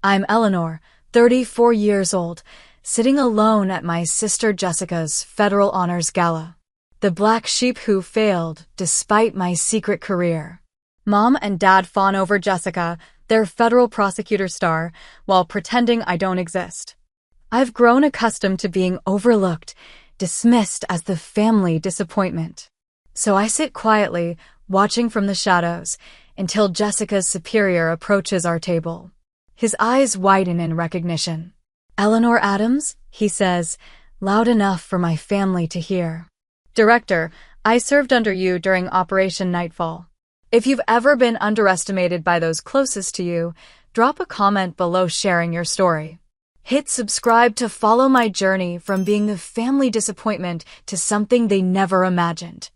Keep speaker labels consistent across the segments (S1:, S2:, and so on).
S1: I'm Eleanor, 34 years old, sitting alone at my sister Jessica's federal honors gala. The black sheep who failed despite my secret career. Mom and Dad fawn over Jessica, their federal prosecutor star, while pretending I don't exist. I've grown accustomed to being overlooked, dismissed as the family disappointment. So I sit quietly, watching from the shadows, until Jessica's superior approaches our table. His eyes widen in recognition. "Eleanor Adams," he says, loud enough for my family to hear. "Director, I served under you during Operation Nightfall. If you've ever been underestimated by those closest to you, drop a comment below sharing your story. Hit subscribe to follow my journey from being the family disappointment to something they never imagined."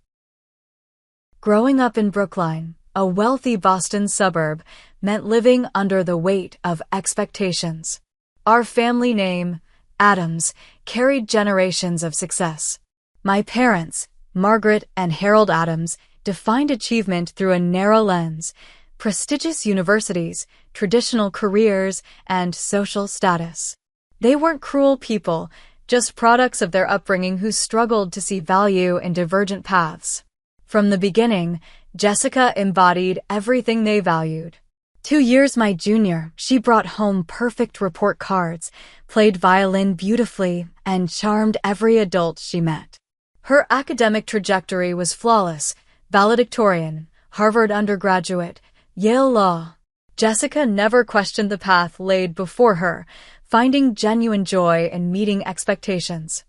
S1: Growing up in Brookline, a wealthy Boston suburb, meant living under the weight of expectations. Our family name, Adams, carried generations of success. My parents, Margaret and Harold Adams, defined achievement through a narrow lens: prestigious universities, traditional careers, and social status. They weren't cruel people, just products of their upbringing who struggled to see value in divergent paths. From the beginning, Jessica embodied everything they valued. 2 years my junior, she brought home perfect report cards, played violin beautifully, and charmed every adult she met. Her academic trajectory was flawless: valedictorian, Harvard undergraduate, Yale Law. Jessica never questioned the path laid before her, finding genuine joy in meeting expectations.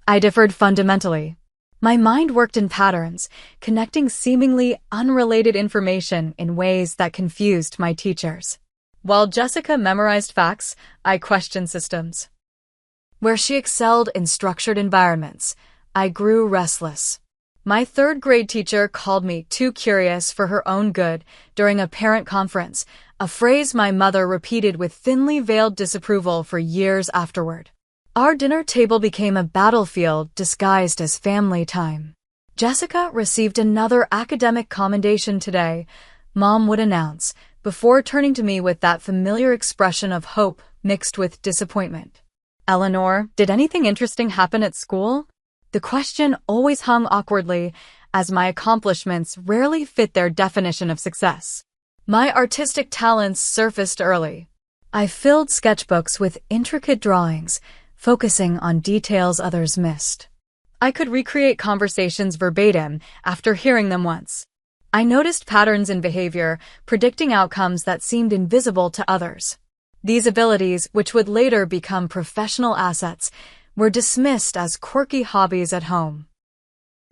S1: I differed fundamentally. My mind worked in patterns, connecting seemingly unrelated information in ways that confused my teachers. While Jessica memorized facts, I questioned systems. Where she excelled in structured environments, I grew restless. My third-grade teacher called me too curious for her own good during a parent conference, a phrase my mother repeated with thinly veiled disapproval for years afterward. Our dinner table became a battlefield disguised as family time. "Jessica received another academic commendation today," Mom would announce, before turning to me with that familiar expression of hope mixed with disappointment. "Eleanor, did anything interesting happen at school?" The question always hung awkwardly, as my accomplishments rarely fit their definition of success. My artistic talents surfaced early. I filled sketchbooks with intricate drawings, focusing on details others missed. I could recreate conversations verbatim after hearing them once. I noticed patterns in behavior, predicting outcomes that seemed invisible to others. These abilities, which would later become professional assets, were dismissed as quirky hobbies at home.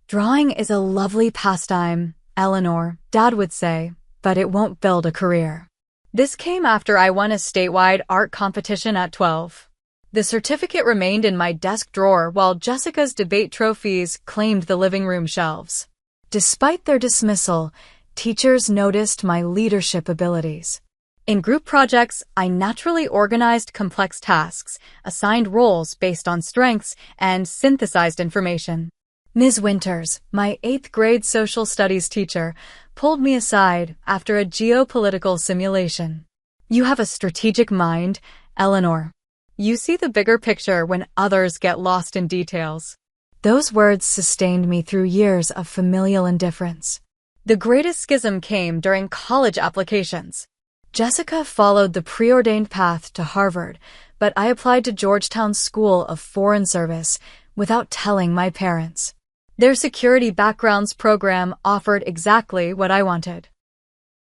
S1: "Drawing is a lovely pastime, Eleanor," Dad would say, "but it won't build a career." This came after I won a statewide art competition at 12. The certificate remained in my desk drawer while Jessica's debate trophies claimed the living room shelves. Despite their dismissal, teachers noticed my leadership abilities. In group projects, I naturally organized complex tasks, assigned roles based on strengths, and synthesized information. Ms. Winters, my 8th grade social studies teacher, pulled me aside after a geopolitical simulation. "You have a strategic mind, Eleanor. You see the bigger picture when others get lost in details." Those words sustained me through years of familial indifference. The greatest schism came during college applications. Jessica followed the preordained path to Harvard, but I applied to Georgetown's School of Foreign Service without telling my parents. Their security backgrounds program offered exactly what I wanted.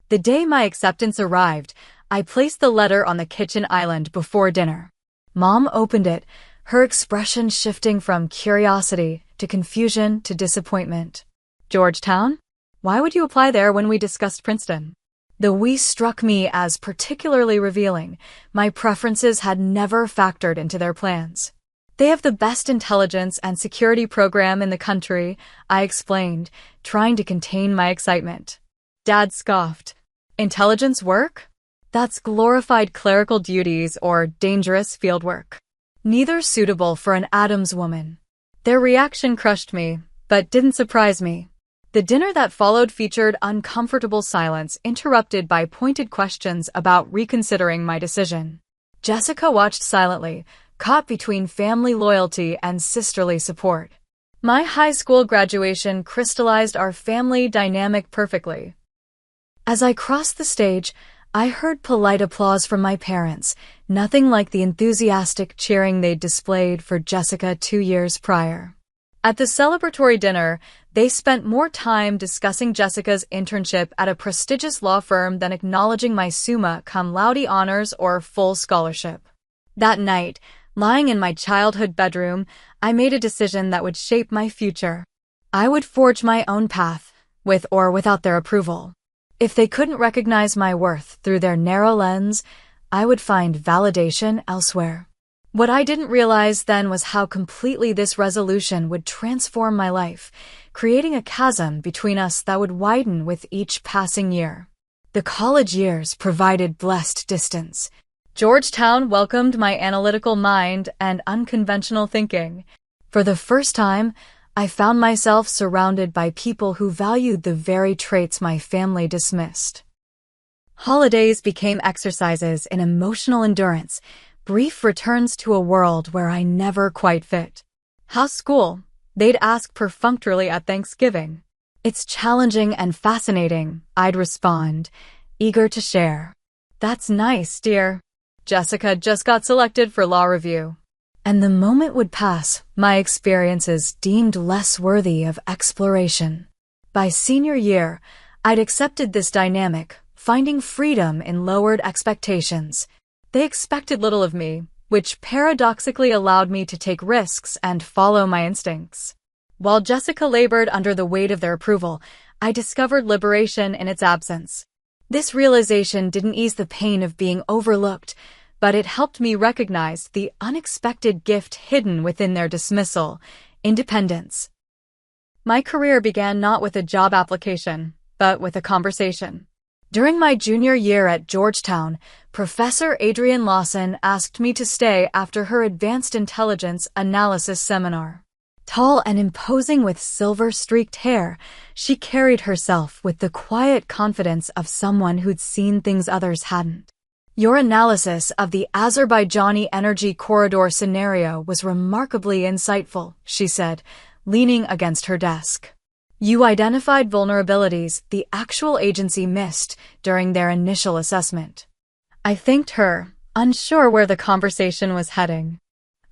S1: The day my acceptance arrived, I placed the letter on the kitchen island before dinner. Mom opened it, her expression shifting from curiosity to confusion to disappointment. "Georgetown? Why would you apply there when we discussed Princeton?" The "we" struck me as particularly revealing. My preferences had never factored into their plans. "They have the best intelligence and security program in the country," I explained, trying to contain my excitement. Dad scoffed. "Intelligence work? That's glorified clerical duties or dangerous fieldwork. Neither suitable for an Adams woman." Their reaction crushed me, but didn't surprise me. The dinner that followed featured uncomfortable silence interrupted by pointed questions about reconsidering my decision. Jessica watched silently, caught between family loyalty and sisterly support. My high school graduation crystallized our family dynamic perfectly. As I crossed the stage, I heard polite applause from my parents, nothing like the enthusiastic cheering they'd displayed for Jessica 2 years prior. At the celebratory dinner, they spent more time discussing Jessica's internship at a prestigious law firm than acknowledging my summa cum laude honors or full scholarship. That night, lying in my childhood bedroom, I made a decision that would shape my future. I would forge my own path, with or without their approval. If they couldn't recognize my worth through their narrow lens, I would find validation elsewhere. What I didn't realize then was how completely this resolution would transform my life, creating a chasm between us that would widen with each passing year. The college years provided blessed distance. Georgetown welcomed my analytical mind and unconventional thinking. For the first time, I found myself surrounded by people who valued the very traits my family dismissed. Holidays became exercises in emotional endurance, brief returns to a world where I never quite fit. "How's school?" they'd ask perfunctorily at Thanksgiving. "It's challenging and fascinating," I'd respond, eager to share. "That's nice, dear. Jessica just got selected for law review." And the moment would pass, my experiences deemed less worthy of exploration. By senior year, I'd accepted this dynamic, finding freedom in lowered expectations. They expected little of me, which paradoxically allowed me to take risks and follow my instincts. While Jessica labored under the weight of their approval, I discovered liberation in its absence. This realization didn't ease the pain of being overlooked, but it helped me recognize the unexpected gift hidden within their dismissal: independence. My career began not with a job application, but with a conversation. During my junior year at Georgetown, Professor Adrienne Lawson asked me to stay after her advanced intelligence analysis seminar. Tall and imposing with silver-streaked hair, she carried herself with the quiet confidence of someone who'd seen things others hadn't. "Your analysis of the Azerbaijani energy corridor scenario was remarkably insightful," she said, leaning against her desk. "You identified vulnerabilities the actual agency missed during their initial assessment." I thanked her, unsure where the conversation was heading.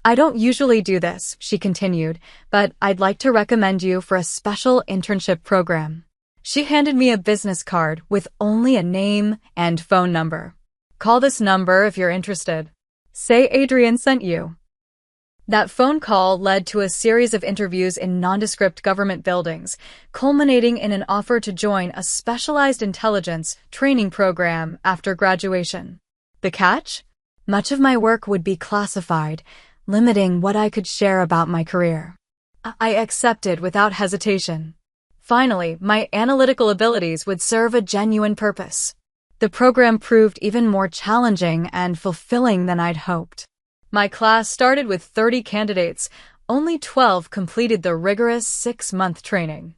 S1: "I don't usually do this," she continued, "but I'd like to recommend you for a special internship program." She handed me a business card with only a name and phone number. "Call this number if you're interested. Say Adrienne sent you." That phone call led to a series of interviews in nondescript government buildings, culminating in an offer to join a specialized intelligence training program after graduation. The catch? Much of my work would be classified, limiting what I could share about my career. I accepted without hesitation. Finally, my analytical abilities would serve a genuine purpose. The program proved even more challenging and fulfilling than I'd hoped. My class started with 30 candidates. Only 12 completed the rigorous 6-month training.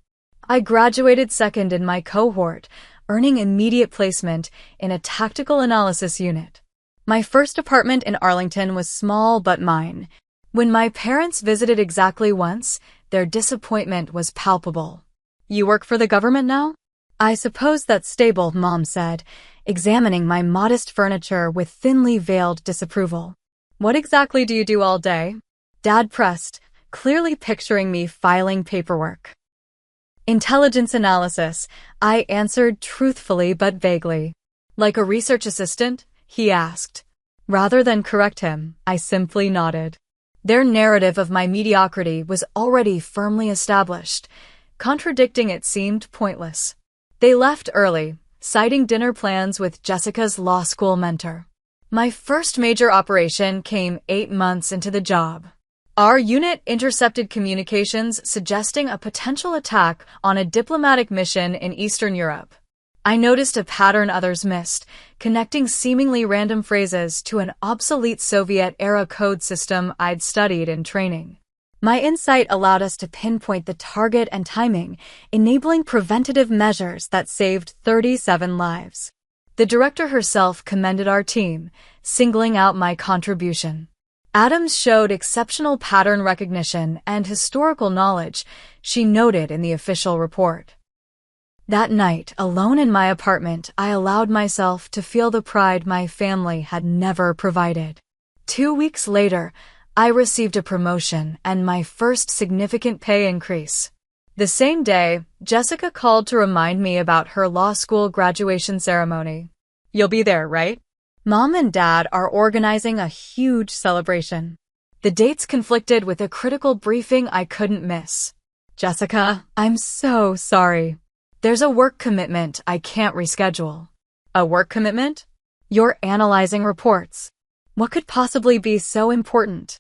S1: I graduated second in my cohort, earning immediate placement in a tactical analysis unit. My first apartment in Arlington was small but mine. When my parents visited exactly once, their disappointment was palpable. "You work for the government now?" "I suppose that's stable," Mom said, examining my modest furniture with thinly veiled disapproval. "What exactly do you do all day?" Dad pressed, clearly picturing me filing paperwork. "Intelligence analysis," I answered truthfully but vaguely. "Like a research assistant?" he asked. Rather than correct him, I simply nodded. Their narrative of my mediocrity was already firmly established. Contradicting it seemed pointless. They left early, citing dinner plans with Jessica's law school mentor. My first major operation came 8 months into the job. Our unit intercepted communications suggesting a potential attack on a diplomatic mission in Eastern Europe. I noticed a pattern others missed, connecting seemingly random phrases to an obsolete Soviet-era code system I'd studied in training. My insight allowed us to pinpoint the target and timing, enabling preventative measures that saved 37 lives. The director herself commended our team, singling out my contribution. Adams showed exceptional pattern recognition and historical knowledge, she noted in the official report. That night, alone in my apartment, I allowed myself to feel the pride my family had never provided. 2 weeks later, I received a promotion and my first significant pay increase. The same day, Jessica called to remind me about her law school graduation ceremony. "You'll be there, right?" Mom and Dad are organizing a huge celebration. The dates conflicted with a critical briefing I couldn't miss. "Jessica, I'm so sorry. There's a work commitment I can't reschedule." "A work commitment?" "You're analyzing reports. What could possibly be so important?"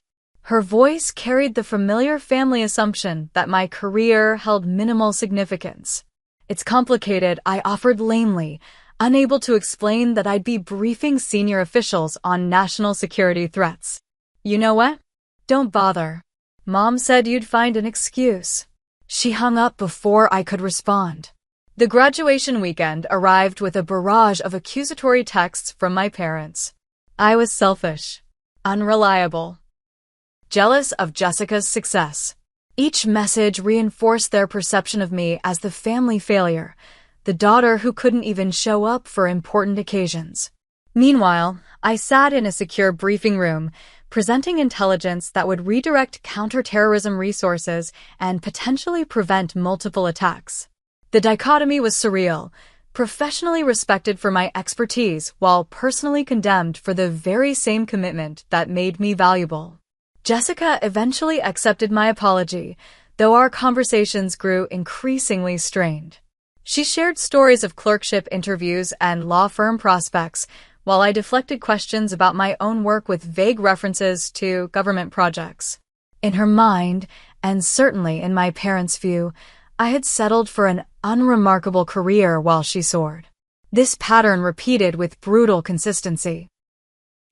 S1: Her voice carried the familiar family assumption that my career held minimal significance. "It's complicated," I offered lamely, unable to explain that I'd be briefing senior officials on national security threats. "You know what? Don't bother. Mom said you'd find an excuse." She hung up before I could respond. The graduation weekend arrived with a barrage of accusatory texts from my parents. I was selfish, unreliable, jealous of Jessica's success. Each message reinforced their perception of me as the family failure, the daughter who couldn't even show up for important occasions. Meanwhile, I sat in a secure briefing room, presenting intelligence that would redirect counterterrorism resources and potentially prevent multiple attacks. The dichotomy was surreal, professionally respected for my expertise while personally condemned for the very same commitment that made me valuable. Jessica eventually accepted my apology, though our conversations grew increasingly strained. She shared stories of clerkship interviews and law firm prospects, while I deflected questions about my own work with vague references to government projects. In her mind, and certainly in my parents' view, I had settled for an unremarkable career while she soared. This pattern repeated with brutal consistency.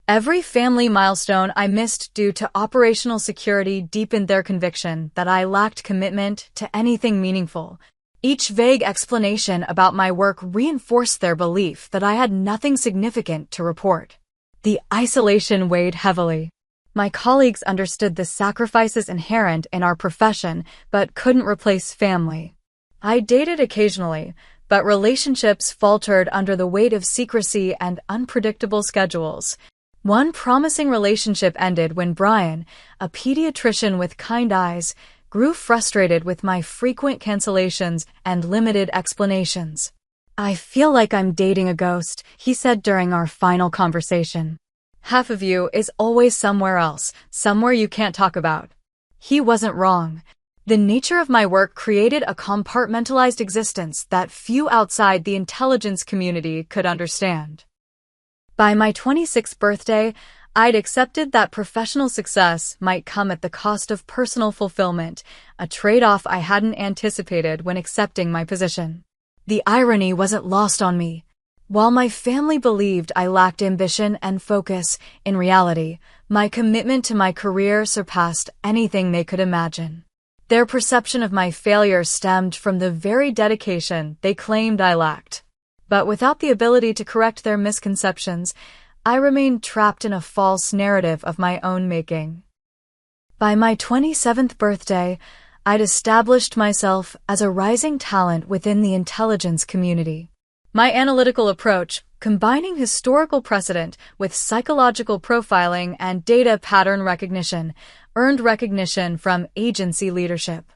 S1: Every family milestone I missed due to operational security deepened their conviction that I lacked commitment to anything meaningful. Each vague explanation about my work reinforced their belief that I had nothing significant to report. The isolation weighed heavily. My colleagues understood the sacrifices inherent in our profession, but couldn't replace family. I dated occasionally, but relationships faltered under the weight of secrecy and unpredictable schedules. One promising relationship ended when Brian, a pediatrician with kind eyes, grew frustrated with my frequent cancellations and limited explanations. "I feel like I'm dating a ghost," he said during our final conversation. "Half of you is always somewhere else, somewhere you can't talk about." He wasn't wrong. The nature of my work created a compartmentalized existence that few outside the intelligence community could understand. By my 26th birthday, I'd accepted that professional success might come at the cost of personal fulfillment, a trade-off I hadn't anticipated when accepting my position. The irony wasn't lost on me. While my family believed I lacked ambition and focus, in reality, my commitment to my career surpassed anything they could imagine. Their perception of my failure stemmed from the very dedication they claimed I lacked. But without the ability to correct their misconceptions, I remained trapped in a false narrative of my own making. By my 27th birthday, I'd established myself as a rising talent within the intelligence community. My analytical approach, combining historical precedent with psychological profiling and data pattern recognition, earned recognition from agency leadership.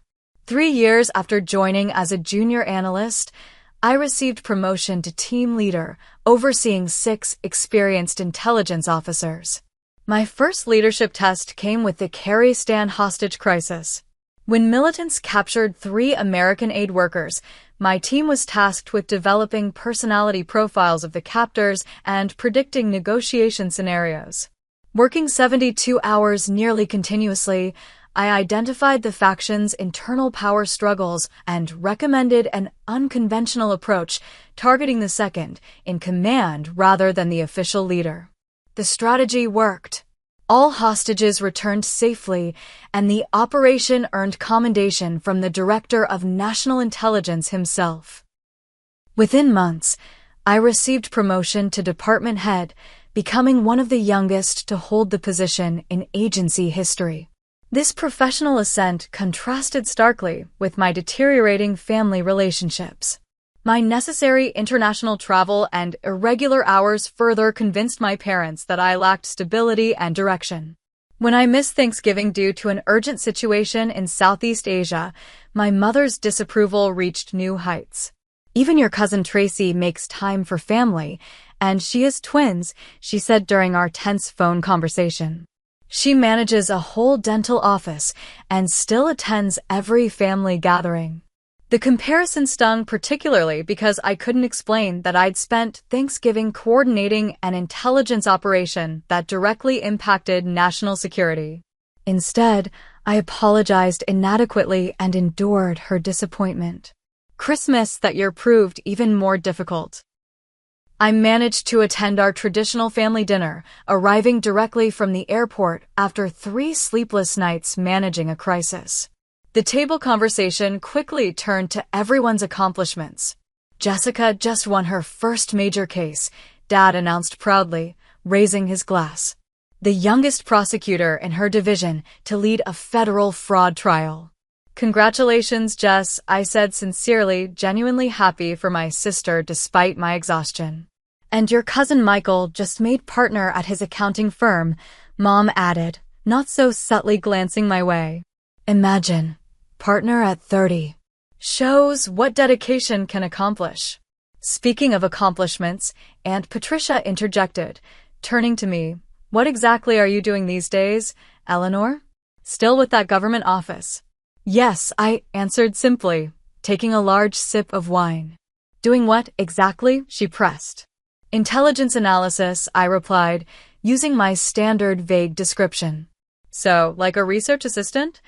S1: 3 years after joining as a junior analyst, I received promotion to team leader, overseeing 6 experienced intelligence officers. My first leadership test came with the Carrie Stan hostage crisis. When militants captured 3 American aid workers, my team was tasked with developing personality profiles of the captors and predicting negotiation scenarios. Working 72 hours nearly continuously, I identified the faction's internal power struggles and recommended an unconventional approach, targeting the second in command rather than the official leader. The strategy worked. All hostages returned safely, and the operation earned commendation from the Director of National Intelligence himself. Within months, I received promotion to department head, becoming one of the youngest to hold the position in agency history. This professional ascent contrasted starkly with my deteriorating family relationships. My necessary international travel and irregular hours further convinced my parents that I lacked stability and direction. When I missed Thanksgiving due to an urgent situation in Southeast Asia, my mother's disapproval reached new heights. "Even your cousin Tracy makes time for family, and she is twins," she said during our tense phone conversation. "She manages a whole dental office and still attends every family gathering." The comparison stung particularly because I couldn't explain that I'd spent Thanksgiving coordinating an intelligence operation that directly impacted national security. Instead, I apologized inadequately and endured her disappointment. Christmas that year proved even more difficult. I managed to attend our traditional family dinner, arriving directly from the airport after 3 sleepless nights managing a crisis. The table conversation quickly turned to everyone's accomplishments. "Jessica just won her first major case," Dad announced proudly, raising his glass. "The youngest prosecutor in her division to lead a federal fraud trial." "Congratulations, Jess," I said sincerely, genuinely happy for my sister despite my exhaustion. "And your cousin Michael just made partner at his accounting firm," Mom added, not so subtly glancing my way. Imagine, partner at 30. Shows what dedication can accomplish. Speaking of accomplishments, Aunt Patricia interjected, turning to me. "What exactly are you doing these days, Eleanor? Still with that government office?" "Yes," I answered simply, taking a large sip of wine. "Doing what exactly?" she pressed. "Intelligence analysis," I replied, using my standard vague description. "So, like a research assistant?"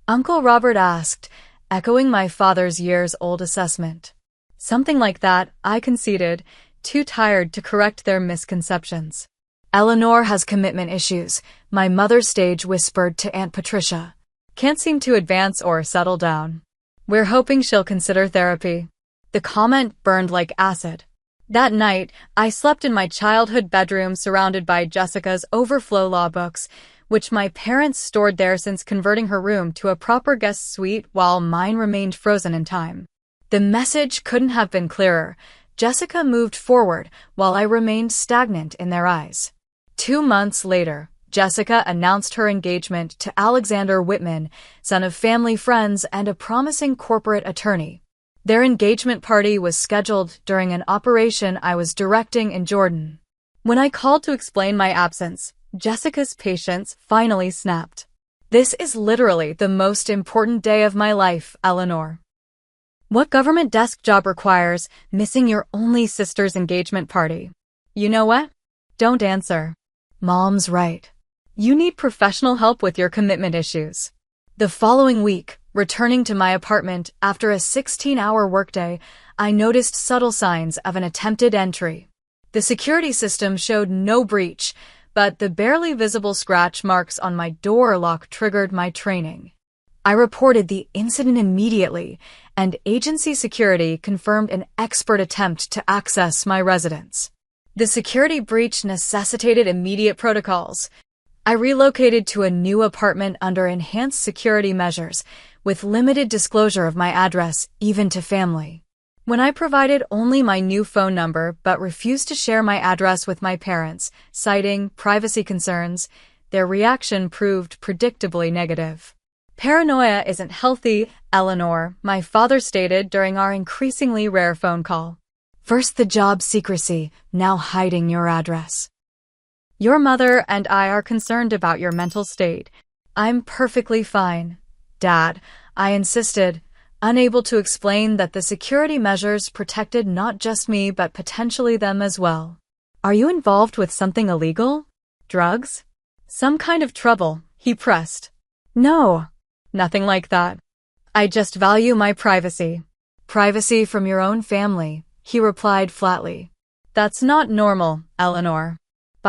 S1: Uncle Robert asked, echoing my father's years-old assessment. "Something like that," I conceded, too tired to correct their misconceptions. "Eleanor has commitment issues," my mother stage whispered to Aunt Patricia. "Can't seem to advance or settle down. We're hoping she'll consider therapy." The comment burned like acid. That night, I slept in my childhood bedroom surrounded by Jessica's overflow law books, which my parents stored there since converting her room to a proper guest suite while mine remained frozen in time. The message couldn't have been clearer. Jessica moved forward while I remained stagnant in their eyes. 2 months later, Jessica announced her engagement to Alexander Whitman, son of family friends and a promising corporate attorney. Their engagement party was scheduled during an operation I was directing in Jordan. When I called to explain my absence, Jessica's patience finally snapped. "This is literally the most important day of my life, Eleanor. What government desk job requires missing your only sister's engagement party? You know what? Don't answer. Mom's right. You need professional help with your commitment issues." The following week, returning to my apartment after a 16-hour workday, I noticed subtle signs of an attempted entry. The security system showed no breach, but the barely visible scratch marks on my door lock triggered my training. I reported the incident immediately, and agency security confirmed an expert attempt to access my residence. The security breach necessitated immediate protocols. I relocated to a new apartment under enhanced security measures, with limited disclosure of my address, even to family. When I provided only my new phone number but refused to share my address with my parents, citing privacy concerns, their reaction proved predictably negative. "Paranoia isn't healthy, Eleanor," my father stated during our increasingly rare phone call. "First the job secrecy, now hiding your address. Your mother and I are concerned about your mental state." "I'm perfectly fine, Dad," I insisted, unable to explain that the security measures protected not just me but potentially them as well. "Are you involved with something illegal? Drugs? Some kind of trouble?" he pressed. "No, nothing like that. I just value my privacy." "Privacy from your own family," he replied flatly. "That's not normal, Eleanor."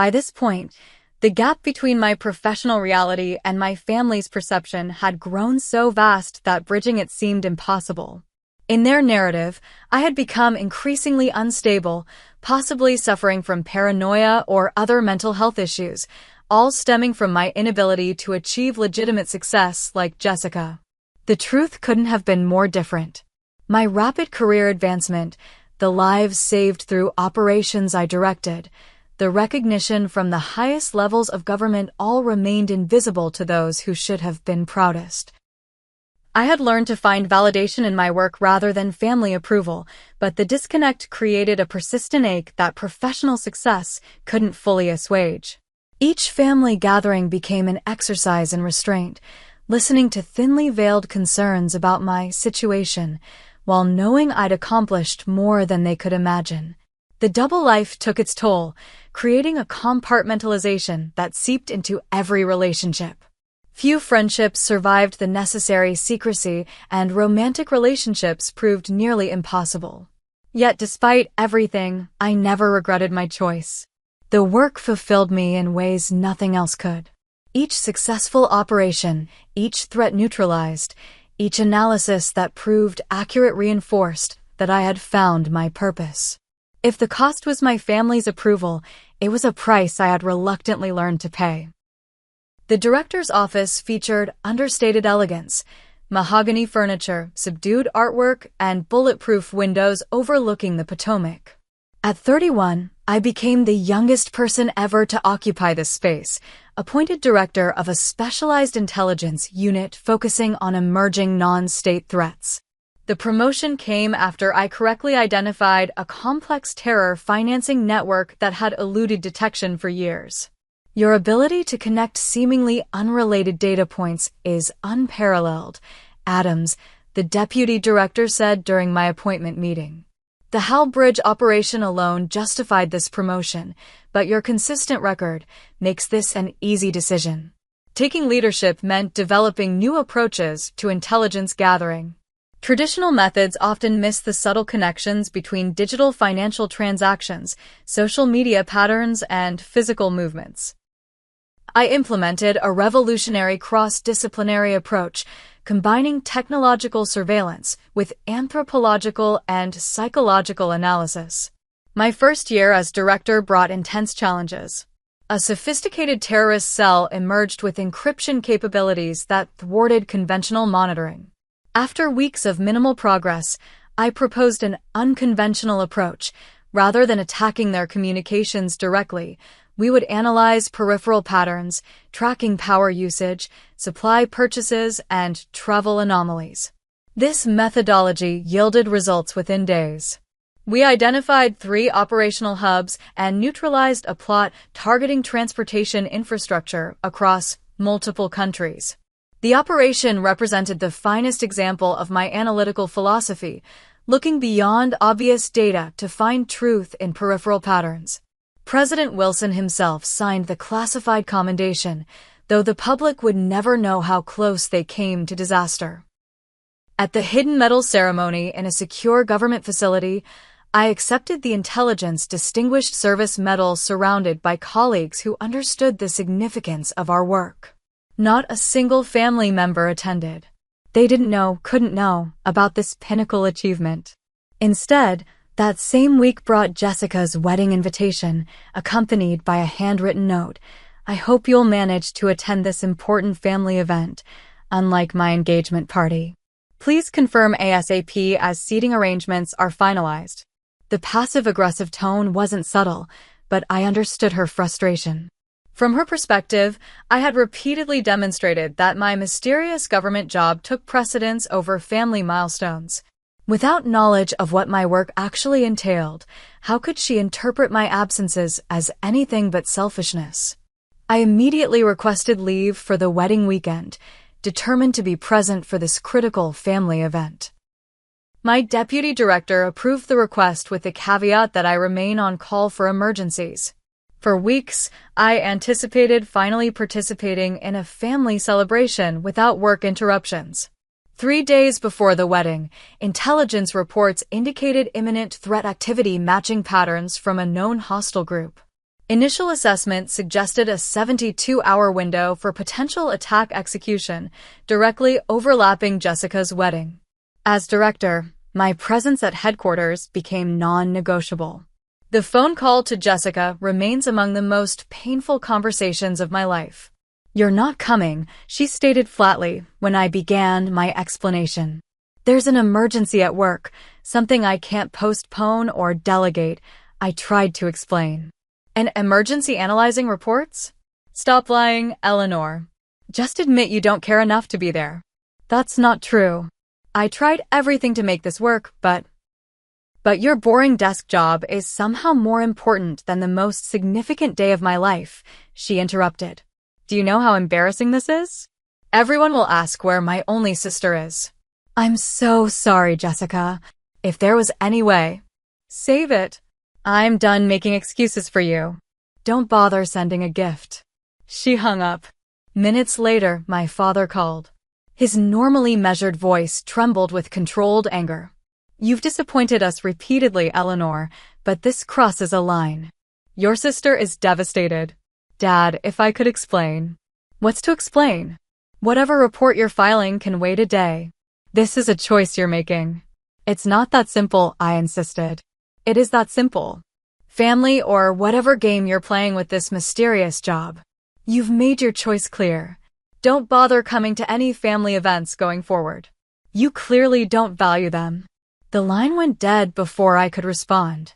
S1: By this point, the gap between my professional reality and my family's perception had grown so vast that bridging it seemed impossible. In their narrative, I had become increasingly unstable, possibly suffering from paranoia or other mental health issues, all stemming from my inability to achieve legitimate success like Jessica. The truth couldn't have been more different. My rapid career advancement, the lives saved through operations I directed, the recognition from the highest levels of government all remained invisible to those who should have been proudest. I had learned to find validation in my work rather than family approval, but the disconnect created a persistent ache that professional success couldn't fully assuage. Each family gathering became an exercise in restraint, listening to thinly veiled concerns about my situation, while knowing I'd accomplished more than they could imagine. The double life took its toll, creating a compartmentalization that seeped into every relationship. Few friendships survived the necessary secrecy, and romantic relationships proved nearly impossible. Yet despite everything, I never regretted my choice. The work fulfilled me in ways nothing else could. Each successful operation, each threat neutralized, each analysis that proved accurate reinforced that I had found my purpose. If the cost was my family's approval, it was a price I had reluctantly learned to pay. The director's office featured understated elegance, mahogany furniture, subdued artwork, and bulletproof windows overlooking the Potomac. At 31, I became the youngest person ever to occupy this space, appointed director of a specialized intelligence unit focusing on emerging non-state threats. The promotion came after I correctly identified a complex terror financing network that had eluded detection for years. Your ability to connect seemingly unrelated data points is unparalleled, Adams, the deputy director said during my appointment meeting. The Hal Bridge operation alone justified this promotion, but your consistent record makes this an easy decision. Taking leadership meant developing new approaches to intelligence gathering. Traditional methods often miss the subtle connections between digital financial transactions, social media patterns, and physical movements. I implemented a revolutionary cross-disciplinary approach, combining technological surveillance with anthropological and psychological analysis. My first year as director brought intense challenges. A sophisticated terrorist cell emerged with encryption capabilities that thwarted conventional monitoring. After weeks of minimal progress, I proposed an unconventional approach. Rather than attacking their communications directly, we would analyze peripheral patterns, tracking power usage, supply purchases, and travel anomalies. This methodology yielded results within days. We identified 3 operational hubs and neutralized a plot targeting transportation infrastructure across multiple countries. The operation represented the finest example of my analytical philosophy, looking beyond obvious data to find truth in peripheral patterns. President Wilson himself signed the classified commendation, though the public would never know how close they came to disaster. At the Hidden Medals ceremony in a secure government facility, I accepted the Intelligence Distinguished Service Medal surrounded by colleagues who understood the significance of our work. Not a single family member attended. They couldn't know about this pinnacle achievement. Instead, that same week brought Jessica's wedding invitation, accompanied by a handwritten note. I hope you'll manage to attend this important family event, unlike my engagement party. Please confirm ASAP as seating arrangements are finalized. The passive-aggressive tone wasn't subtle, but I understood her frustration. From her perspective, I had repeatedly demonstrated that my mysterious government job took precedence over family milestones. Without knowledge of what my work actually entailed, how could she interpret my absences as anything but selfishness? I immediately requested leave for the wedding weekend, determined to be present for this critical family event. My deputy director approved the request with the caveat that I remain on call for emergencies. For weeks, I anticipated finally participating in a family celebration without work interruptions. 3 days before the wedding, intelligence reports indicated imminent threat activity matching patterns from a known hostile group. Initial assessment suggested a 72-hour window for potential attack execution, directly overlapping Jessica's wedding. As director, My presence at headquarters became non-negotiable. The phone call to Jessica remains among the most painful conversations of my life. "You're not coming," she stated flatly when I began my explanation. "There's an emergency at work, something I can't postpone or delegate," I tried to explain. "An emergency analyzing reports? Stop lying, Eleanor. Just admit you don't care enough to be there." "That's not true. I tried everything to make this work, but your boring desk job is somehow more important than the most significant day of my life," she interrupted. "Do you know how embarrassing this is? Everyone will ask where my only sister is." "I'm so sorry, Jessica. If there was any way." "Save it. I'm done making excuses for you. Don't bother sending a gift." She hung up. Minutes later, my father called. His normally measured voice trembled with controlled anger. "You've disappointed us repeatedly, Eleanor, but this crosses a line. Your sister is devastated." "Dad, if I could explain." "What's to explain? Whatever report you're filing can wait a day. This is a choice you're making." "It's not that simple," I insisted. "It is that simple. Family or whatever game you're playing with this mysterious job. You've made your choice clear. Don't bother coming to any family events going forward. You clearly don't value them." The line went dead before I could respond.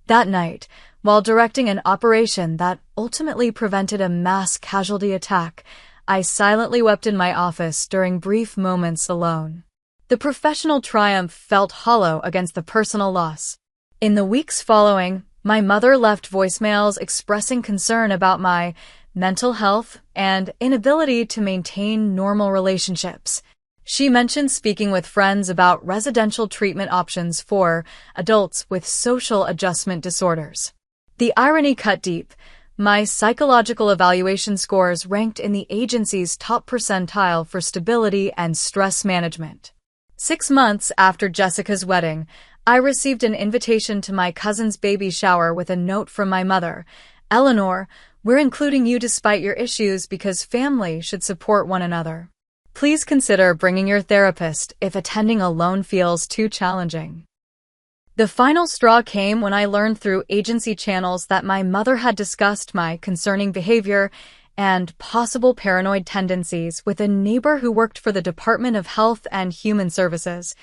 S1: That night, while directing an operation that ultimately prevented a mass casualty attack, I silently wept in my office during brief moments alone. The professional triumph felt hollow against the personal loss. In the weeks following, my mother left voicemails expressing concern about my mental health and inability to maintain normal relationships. She mentioned speaking with friends about residential treatment options for adults with social adjustment disorders. The irony cut deep. My psychological evaluation scores ranked in the agency's top percentile for stability and stress management. 6 months after Jessica's wedding, I received an invitation to my cousin's baby shower with a note from my mother. "Eleanor, we're including you despite your issues because family should support one another. Please consider bringing your therapist if attending alone feels too challenging." The final straw came when I learned through agency channels that my mother had discussed my concerning behavior and possible paranoid tendencies with a neighbor who worked for the Department of Health and Human Services.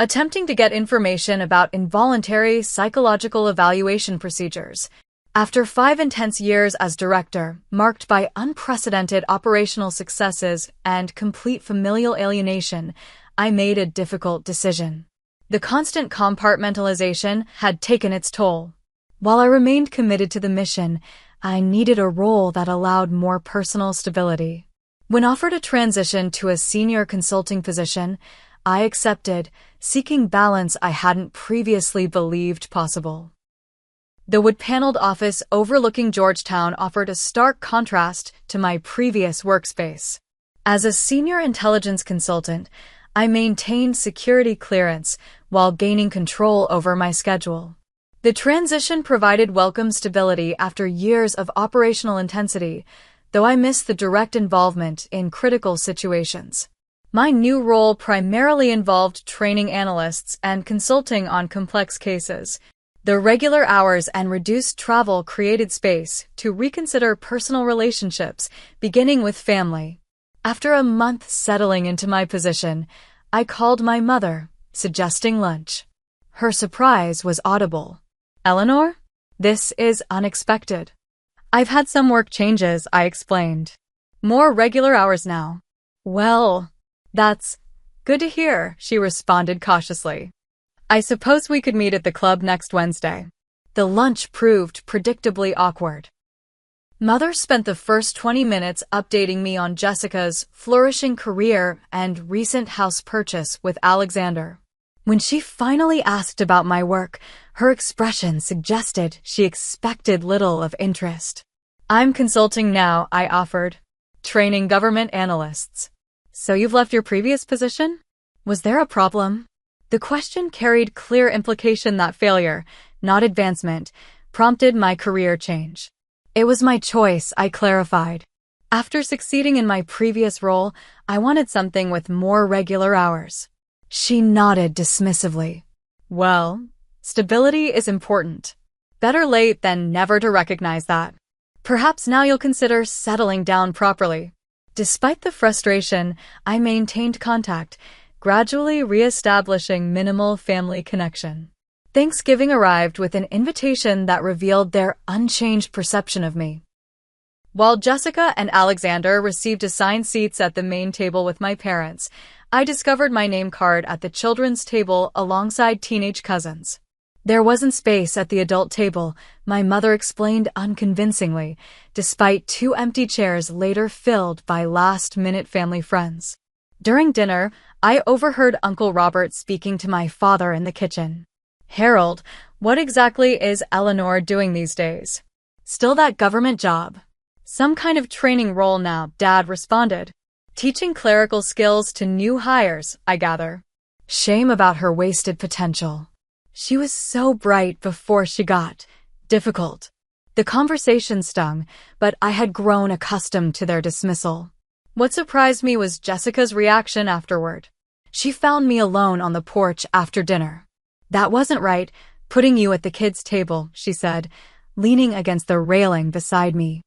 S1: Attempting to get information about involuntary psychological evaluation procedures. After 5 intense years as director, marked by unprecedented operational successes and complete familial alienation, I made a difficult decision. The constant compartmentalization had taken its toll. While I remained committed to the mission, I needed a role that allowed more personal stability. When offered a transition to a senior consulting position, I accepted, seeking balance I hadn't previously believed possible. The wood-paneled office overlooking Georgetown offered a stark contrast to my previous workspace. As a senior intelligence consultant, I maintained security clearance while gaining control over my schedule. The transition provided welcome stability after years of operational intensity, though I missed the direct involvement in critical situations. My new role primarily involved training analysts and consulting on complex cases. The regular hours and reduced travel created space to reconsider personal relationships, beginning with family. After a month settling into my position, I called my mother, suggesting lunch. Her surprise was audible. "Eleanor? This is unexpected." "I've had some work changes," I explained. "More regular hours now." "Well, that's good to hear," she responded cautiously. "I suppose we could meet at the club next Wednesday." The lunch proved predictably awkward. Mother spent the first 20 minutes updating me on Jessica's flourishing career and recent house purchase with Alexander. When she finally asked about my work, her expression suggested she expected little of interest. "I'm consulting now," I offered. "Training government analysts." "So you've left your previous position? Was there a problem?" The question carried clear implication that failure, not advancement, prompted my career change. "It was my choice," I clarified. After succeeding in my previous role, I wanted something with more regular hours. She nodded dismissively. Well, stability is important. Better late than never to recognize that. Perhaps now you'll consider settling down properly. Despite the frustration, I maintained contact, gradually re-establishing minimal family connection. Thanksgiving arrived with an invitation that revealed their unchanged perception of me. While Jessica and Alexander received assigned seats at the main table with my parents, I discovered my name card at the children's table alongside teenage cousins. There wasn't space at the adult table, my mother explained unconvincingly, despite 2 empty chairs later filled by last-minute family friends. During dinner, I overheard Uncle Robert speaking to my father in the kitchen. "Harold, what exactly is Eleanor doing these days?" "Still that government job." "Some kind of training role now," Dad responded. "Teaching clerical skills to new hires, I gather." Shame about her wasted potential. She was so bright before she got difficult. The conversation stung, but I had grown accustomed to their dismissal. What surprised me was Jessica's reaction afterward. She found me alone on the porch after dinner. "That wasn't right, putting you at the kids' table," she said, leaning against the railing beside me.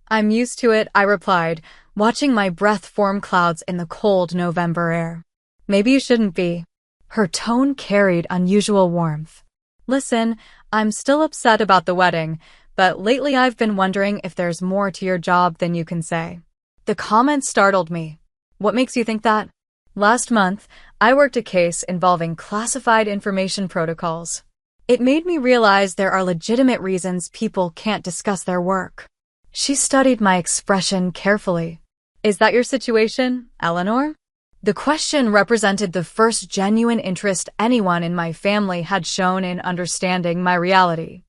S1: "I'm used to it," I replied, watching my breath form clouds in the cold November air. "Maybe you shouldn't be." Her tone carried unusual warmth. "Listen, I'm still upset about the wedding, but lately I've been wondering if there's more to your job than you can say." The comment startled me. "What makes you think that?" "Last month, I worked a case involving classified information protocols. It made me realize there are legitimate reasons people can't discuss their work." She studied my expression carefully. "Is that your situation, Eleanor?" The question represented the first genuine interest anyone in my family had shown in understanding my reality.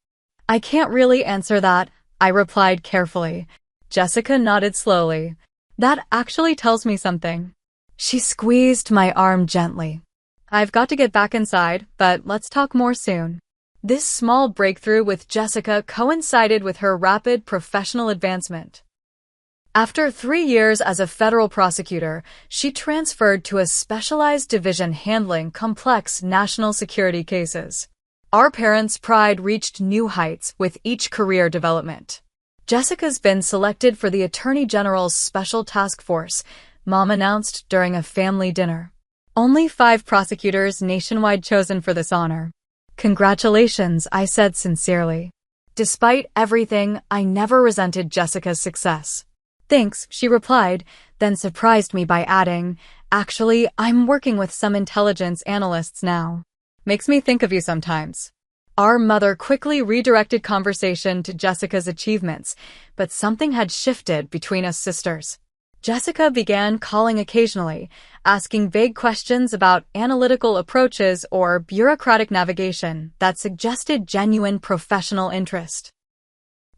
S1: "I can't really answer that," I replied carefully. Jessica nodded slowly. "That actually tells me something." She squeezed my arm gently. "I've got to get back inside, but let's talk more soon." This small breakthrough with Jessica coincided with her rapid professional advancement. After 3 years as a federal prosecutor, she transferred to a specialized division handling complex national security cases. Our parents' pride reached new heights with each career development. "Jessica's been selected for the Attorney General's Special Task Force," Mom announced during a family dinner. "Only 5 prosecutors nationwide chosen for this honor." "Congratulations," I said sincerely. Despite everything, I never resented Jessica's success. "Thanks," she replied, then surprised me by adding, "Actually, I'm working with some intelligence analysts now. Makes me think of you sometimes." Our mother quickly redirected conversation to Jessica's achievements, but something had shifted between us sisters. Jessica began calling occasionally, asking vague questions about analytical approaches or bureaucratic navigation that suggested genuine professional interest.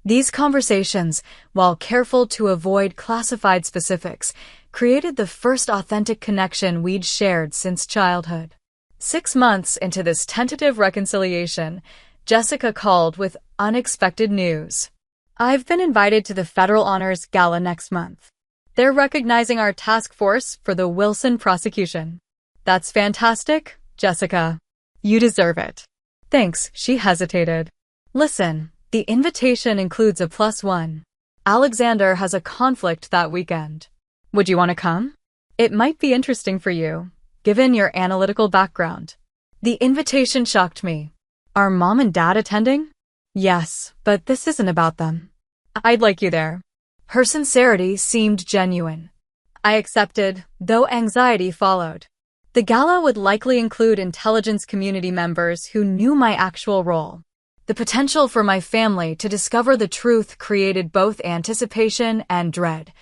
S1: These conversations, while careful to avoid classified specifics, created the first authentic connection we'd shared since childhood. 6 months into this tentative reconciliation, Jessica called with unexpected news. "I've been invited to the Federal Honors Gala next month. They're recognizing our task force for the Wilson prosecution." "That's fantastic, Jessica. You deserve it." "Thanks," she hesitated. "Listen, the invitation includes a +1. Alexander has a conflict that weekend. Would you want to come? It might be interesting for you, given your analytical background." The invitation shocked me. "Are Mom and Dad attending?" "Yes, but this isn't about them." "I'd like you there." Her sincerity seemed genuine. I accepted, though anxiety followed. The gala would likely include intelligence community members who knew my actual role. The potential for my family to discover the truth created both anticipation and dread.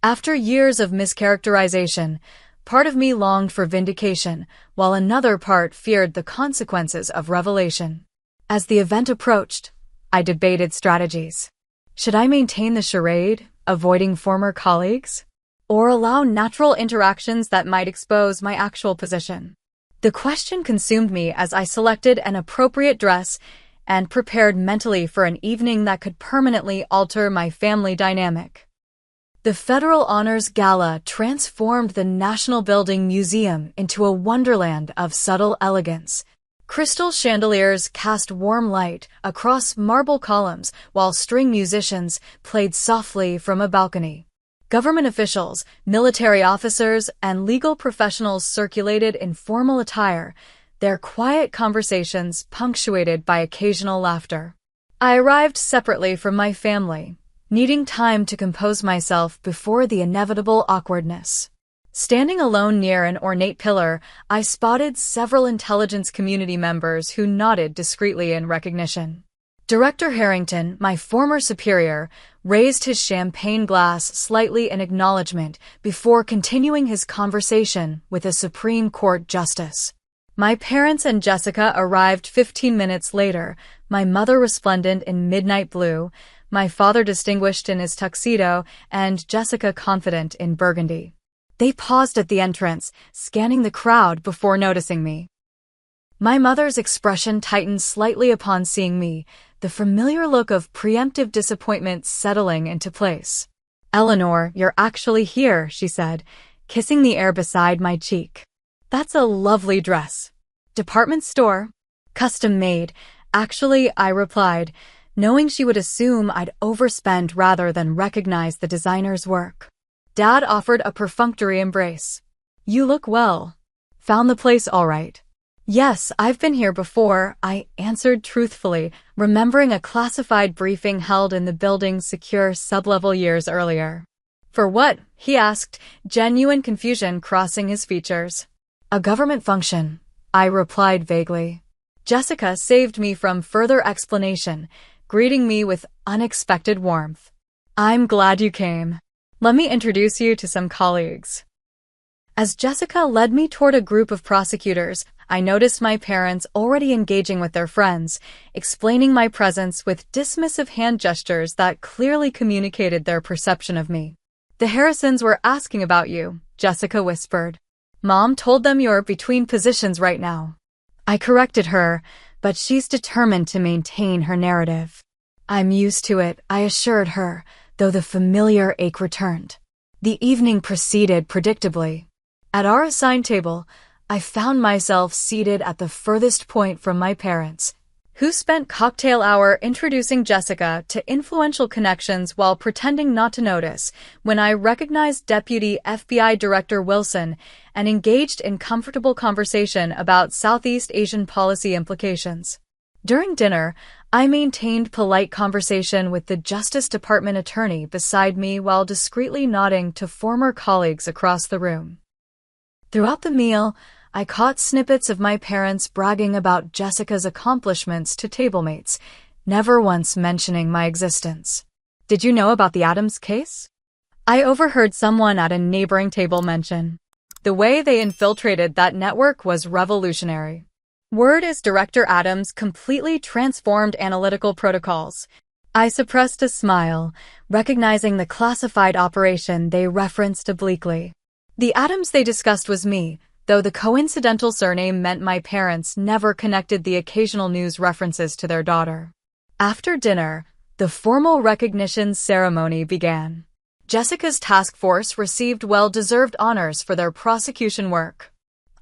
S1: After years of mischaracterization, part of me longed for vindication, while another part feared the consequences of revelation. As the event approached, I debated strategies. Should I maintain the charade, avoiding former colleagues, or allow natural interactions that might expose my actual position? The question consumed me as I selected an appropriate dress and prepared mentally for an evening that could permanently alter my family dynamic. The Federal Honors Gala transformed the National Building Museum into a wonderland of subtle elegance. Crystal chandeliers cast warm light across marble columns while string musicians played softly from a balcony. Government officials, military officers, and legal professionals circulated in formal attire, their quiet conversations punctuated by occasional laughter. I arrived separately from my family, needing time to compose myself before the inevitable awkwardness. Standing alone near an ornate pillar, I spotted several intelligence community members who nodded discreetly in recognition. Director Harrington, my former superior, raised his champagne glass slightly in acknowledgement before continuing his conversation with a Supreme Court justice. My parents and Jessica arrived 15 minutes later, my mother resplendent in midnight blue, my father distinguished in his tuxedo, and Jessica confident in burgundy. They paused at the entrance, scanning the crowd before noticing me. My mother's expression tightened slightly upon seeing me, the familiar look of preemptive disappointment settling into place. "Eleanor, you're actually here," she said, kissing the air beside my cheek. "That's a lovely dress. Department store? Custom made, actually," I replied, knowing she would assume I'd overspend rather than recognize the designer's work. Dad offered a perfunctory embrace. "You look well. Found the place all right?" "Yes, I've been here before," I answered truthfully, remembering a classified briefing held in the building's secure sublevel years earlier. "For what?" he asked, genuine confusion crossing his features. "A government function," I replied vaguely. Jessica saved me from further explanation, greeting me with unexpected warmth. "I'm glad you came. Let me introduce you to some colleagues." As Jessica led me toward a group of prosecutors, I noticed my parents already engaging with their friends, explaining my presence with dismissive hand gestures that clearly communicated their perception of me. "The Harrisons were asking about you," Jessica whispered. "Mom told them you're between positions right now." I corrected her, but she's determined to maintain her narrative. "I'm used to it," I assured her, though the familiar ache returned. The evening proceeded predictably. At our assigned table, I found myself seated at the furthest point from my parents, who spent cocktail hour introducing Jessica to influential connections while pretending not to notice when I recognized Deputy FBI Director Wilson and engaged in comfortable conversation about Southeast Asian policy implications. During dinner, I maintained polite conversation with the Justice Department attorney beside me while discreetly nodding to former colleagues across the room. Throughout the meal, I caught snippets of my parents bragging about Jessica's accomplishments to tablemates, never once mentioning my existence. "Did you know about the Adams case?" I overheard someone at a neighboring table mention. "The way they infiltrated that network was revolutionary. Word is Director Adams completely transformed analytical protocols." I suppressed a smile, recognizing the classified operation they referenced obliquely. The Adams they discussed was me, though the coincidental surname meant my parents never connected the occasional news references to their daughter. After dinner, the formal recognition ceremony began. Jessica's task force received well-deserved honors for their prosecution work.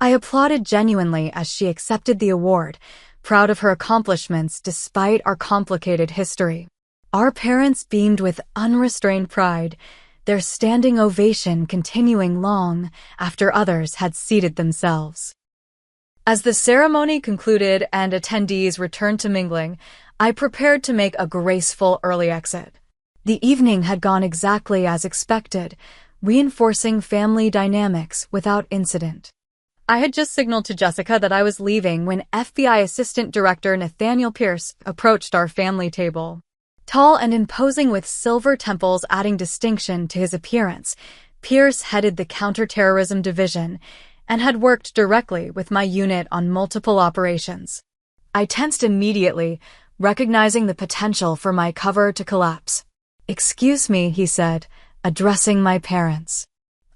S1: I applauded genuinely as she accepted the award, proud of her accomplishments despite our complicated history. Our parents beamed with unrestrained pride, their standing ovation continuing long after others had seated themselves. As the ceremony concluded and attendees returned to mingling, I prepared to make a graceful early exit. The evening had gone exactly as expected, reinforcing family dynamics without incident. I had just signaled to Jessica that I was leaving when FBI Assistant Director Nathaniel Pierce approached our family table. Tall and imposing with silver temples adding distinction to his appearance, Pierce headed the Counterterrorism Division and had worked directly with my unit on multiple operations. I tensed immediately, recognizing the potential for my cover to collapse. "Excuse me," he said, addressing my parents.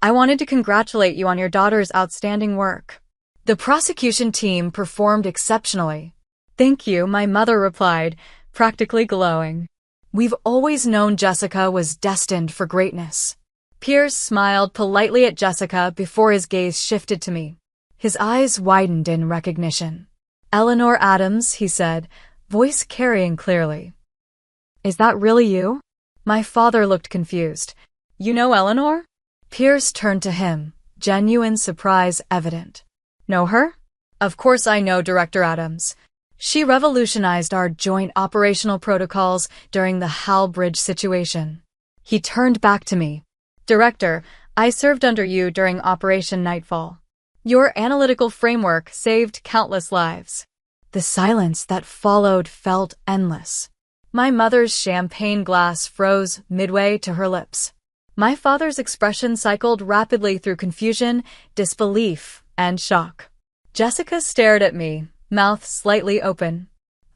S1: "I wanted to congratulate you on your daughter's outstanding work. The prosecution team performed exceptionally." "Thank you," my mother replied, practically glowing. "We've always known Jessica was destined for greatness." Pierce smiled politely at Jessica before his gaze shifted to me. His eyes widened in recognition. "Eleanor Adams," he said, voice carrying clearly. "Is that really you?" My father looked confused. "You know Eleanor?" Pierce turned to him, genuine surprise evident. "Know her?" "Of course I know Director Adams. She revolutionized our joint operational protocols during the Hal Bridge situation." He turned back to me. "Director, I served under you during Operation Nightfall. Your analytical framework saved countless lives." The silence that followed felt endless. My mother's champagne glass froze midway to her lips. My father's expression cycled rapidly through confusion, disbelief, and shock. Jessica stared at me, mouth slightly open.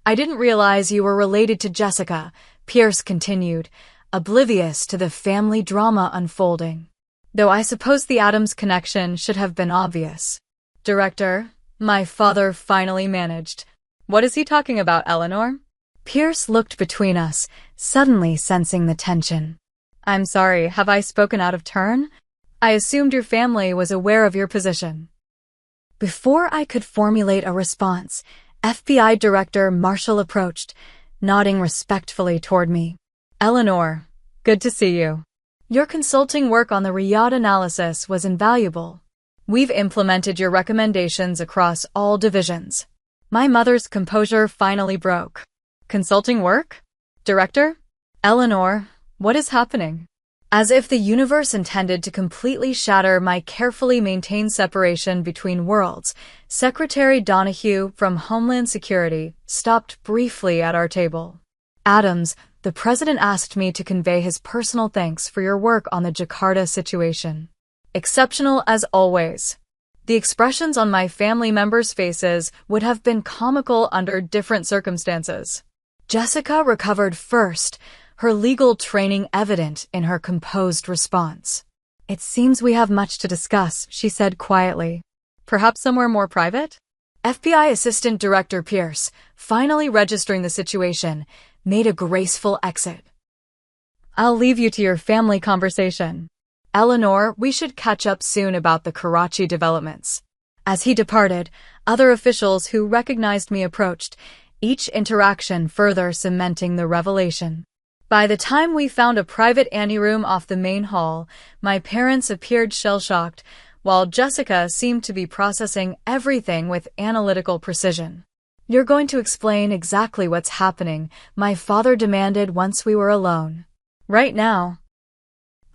S1: "I didn't realize you were related to Jessica," Pierce continued, oblivious to the family drama unfolding. "Though I suppose the Adams connection should have been obvious." "Director," my father finally managed. "What is he talking about, Eleanor?" Pierce looked between us, suddenly sensing the tension. "I'm sorry, have I spoken out of turn? I assumed your family was aware of your position." Before I could formulate a response, FBI Director Marshall approached, nodding respectfully toward me. "Eleanor, good to see you. Your consulting work on the Riyadh analysis was invaluable. We've implemented your recommendations across all divisions." My mother's composure finally broke. "Consulting work? Director? Eleanor, what is happening?" As if the universe intended to completely shatter my carefully maintained separation between worlds, Secretary Donahue from Homeland Security stopped briefly at our table. "Adams, the President asked me to convey his personal thanks for your work on the Jakarta situation. Exceptional as always." The expressions on my family members' faces would have been comical under different circumstances. Jessica recovered first, her legal training evident in her composed response. "It seems we have much to discuss," she said quietly. "Perhaps somewhere more private?" FBI Assistant Director Pierce, finally registering the situation, made a graceful exit. "I'll leave you to your family conversation. Eleanor, we should catch up soon about the Karachi developments." As he departed, other officials who recognized me approached, each interaction further cementing the revelation. By the time we found a private anteroom off the main hall, my parents appeared shell-shocked, while Jessica seemed to be processing everything with analytical precision. "You're going to explain exactly what's happening," my father demanded once we were alone. "Right now."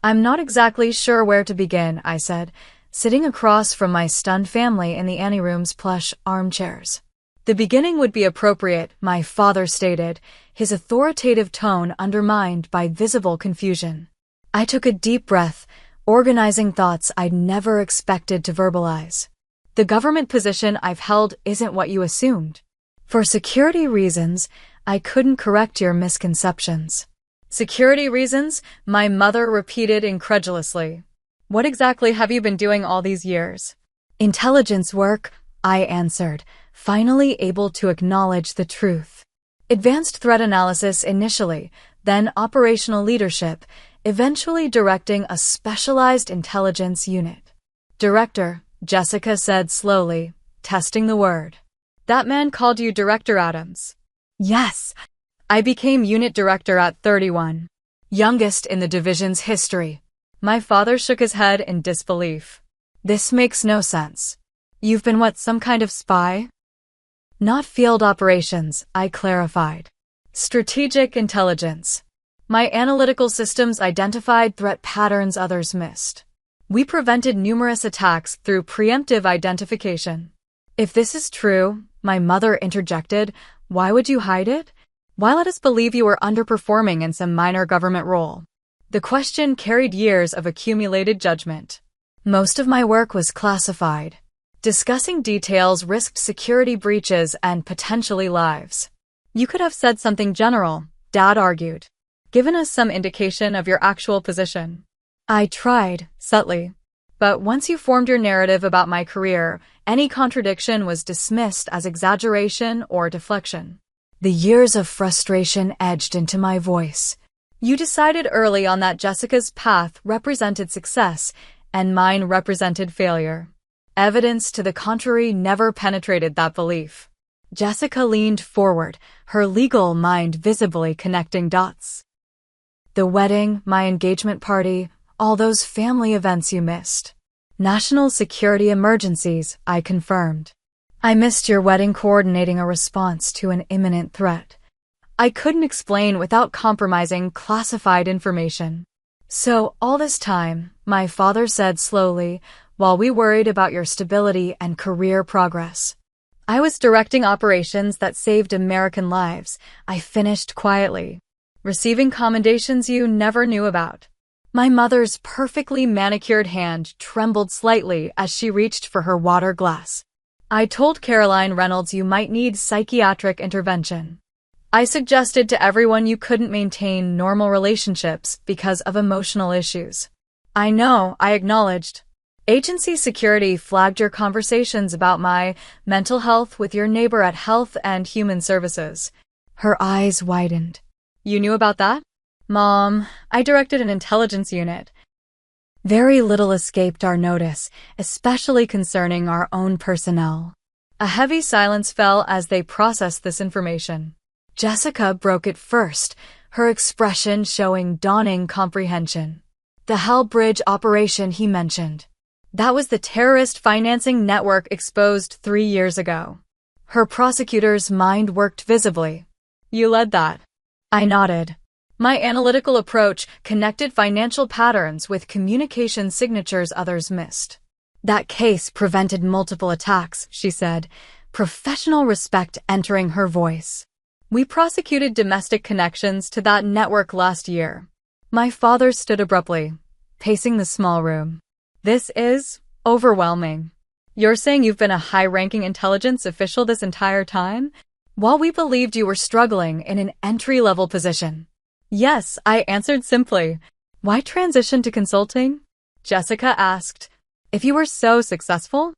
S1: "I'm not exactly sure where to begin," I said, sitting across from my stunned family in the anteroom's plush armchairs. "The beginning would be appropriate," my father stated, his authoritative tone undermined by visible confusion. I took a deep breath, organizing thoughts I'd never expected to verbalize. "The government position I've held isn't what you assumed. For security reasons, I couldn't correct your misconceptions." "Security reasons?" my mother repeated incredulously. "What exactly have you been doing all these years?" "Intelligence work," I answered, finally able to acknowledge the truth. "Advanced threat analysis initially, then operational leadership, eventually directing a specialized intelligence unit." "Director," Jessica said slowly, testing the word. "That man called you Director Adams?" "Yes." "I became unit director at 31. Youngest in the division's history." My father shook his head in disbelief. "This makes no sense. You've been what, some kind of spy?" "Not field operations," I clarified. "Strategic intelligence. My analytical systems identified threat patterns others missed. We prevented numerous attacks through preemptive identification." "If this is true," my mother interjected, "why would you hide it? Why let us believe you were underperforming in some minor government role?" The question carried years of accumulated judgment. Most of my work was classified. Discussing details risked security breaches and potentially lives. "You could have said something general," Dad argued. "Given us some indication of your actual position." I tried, subtly. But once you formed your narrative about my career, any contradiction was dismissed as exaggeration or deflection. The years of frustration edged into my voice. You decided early on that Jessica's path represented success and mine represented failure. Evidence to the contrary never penetrated that belief. Jessica leaned forward, her legal mind visibly connecting dots. The wedding, my engagement party, all those family events you missed. National security emergencies, I confirmed. I missed your wedding coordinating a response to an imminent threat. I couldn't explain without compromising classified information. So, all this time, my father said slowly, while we worried about your stability and career progress. I was directing operations that saved American lives, I finished quietly. Receiving commendations you never knew about. My mother's perfectly manicured hand trembled slightly as she reached for her water glass. I told Caroline Reynolds you might need psychiatric intervention. I suggested to everyone you couldn't maintain normal relationships because of emotional issues. I know, I acknowledged. Agency security flagged your conversations about my mental health with your neighbor at Health and Human Services. Her eyes widened. You knew about that? Mom, I directed an intelligence unit. Very little escaped our notice, especially concerning our own personnel. A heavy silence fell as they processed this information. Jessica broke it first, her expression showing dawning comprehension. The Hell Bridge operation he mentioned. That was the terrorist financing network exposed 3 years ago. Her prosecutor's mind worked visibly. You led that. I nodded. My analytical approach connected financial patterns with communication signatures others missed. That case prevented multiple attacks, she said, professional respect entering her voice. We prosecuted domestic connections to that network last year. My father stood abruptly, pacing the small room. This is overwhelming. You're saying you've been a high-ranking intelligence official this entire time? While we believed you were struggling in an entry-level position. Yes, I answered simply. Why transition to consulting? Jessica asked. If you were so successful?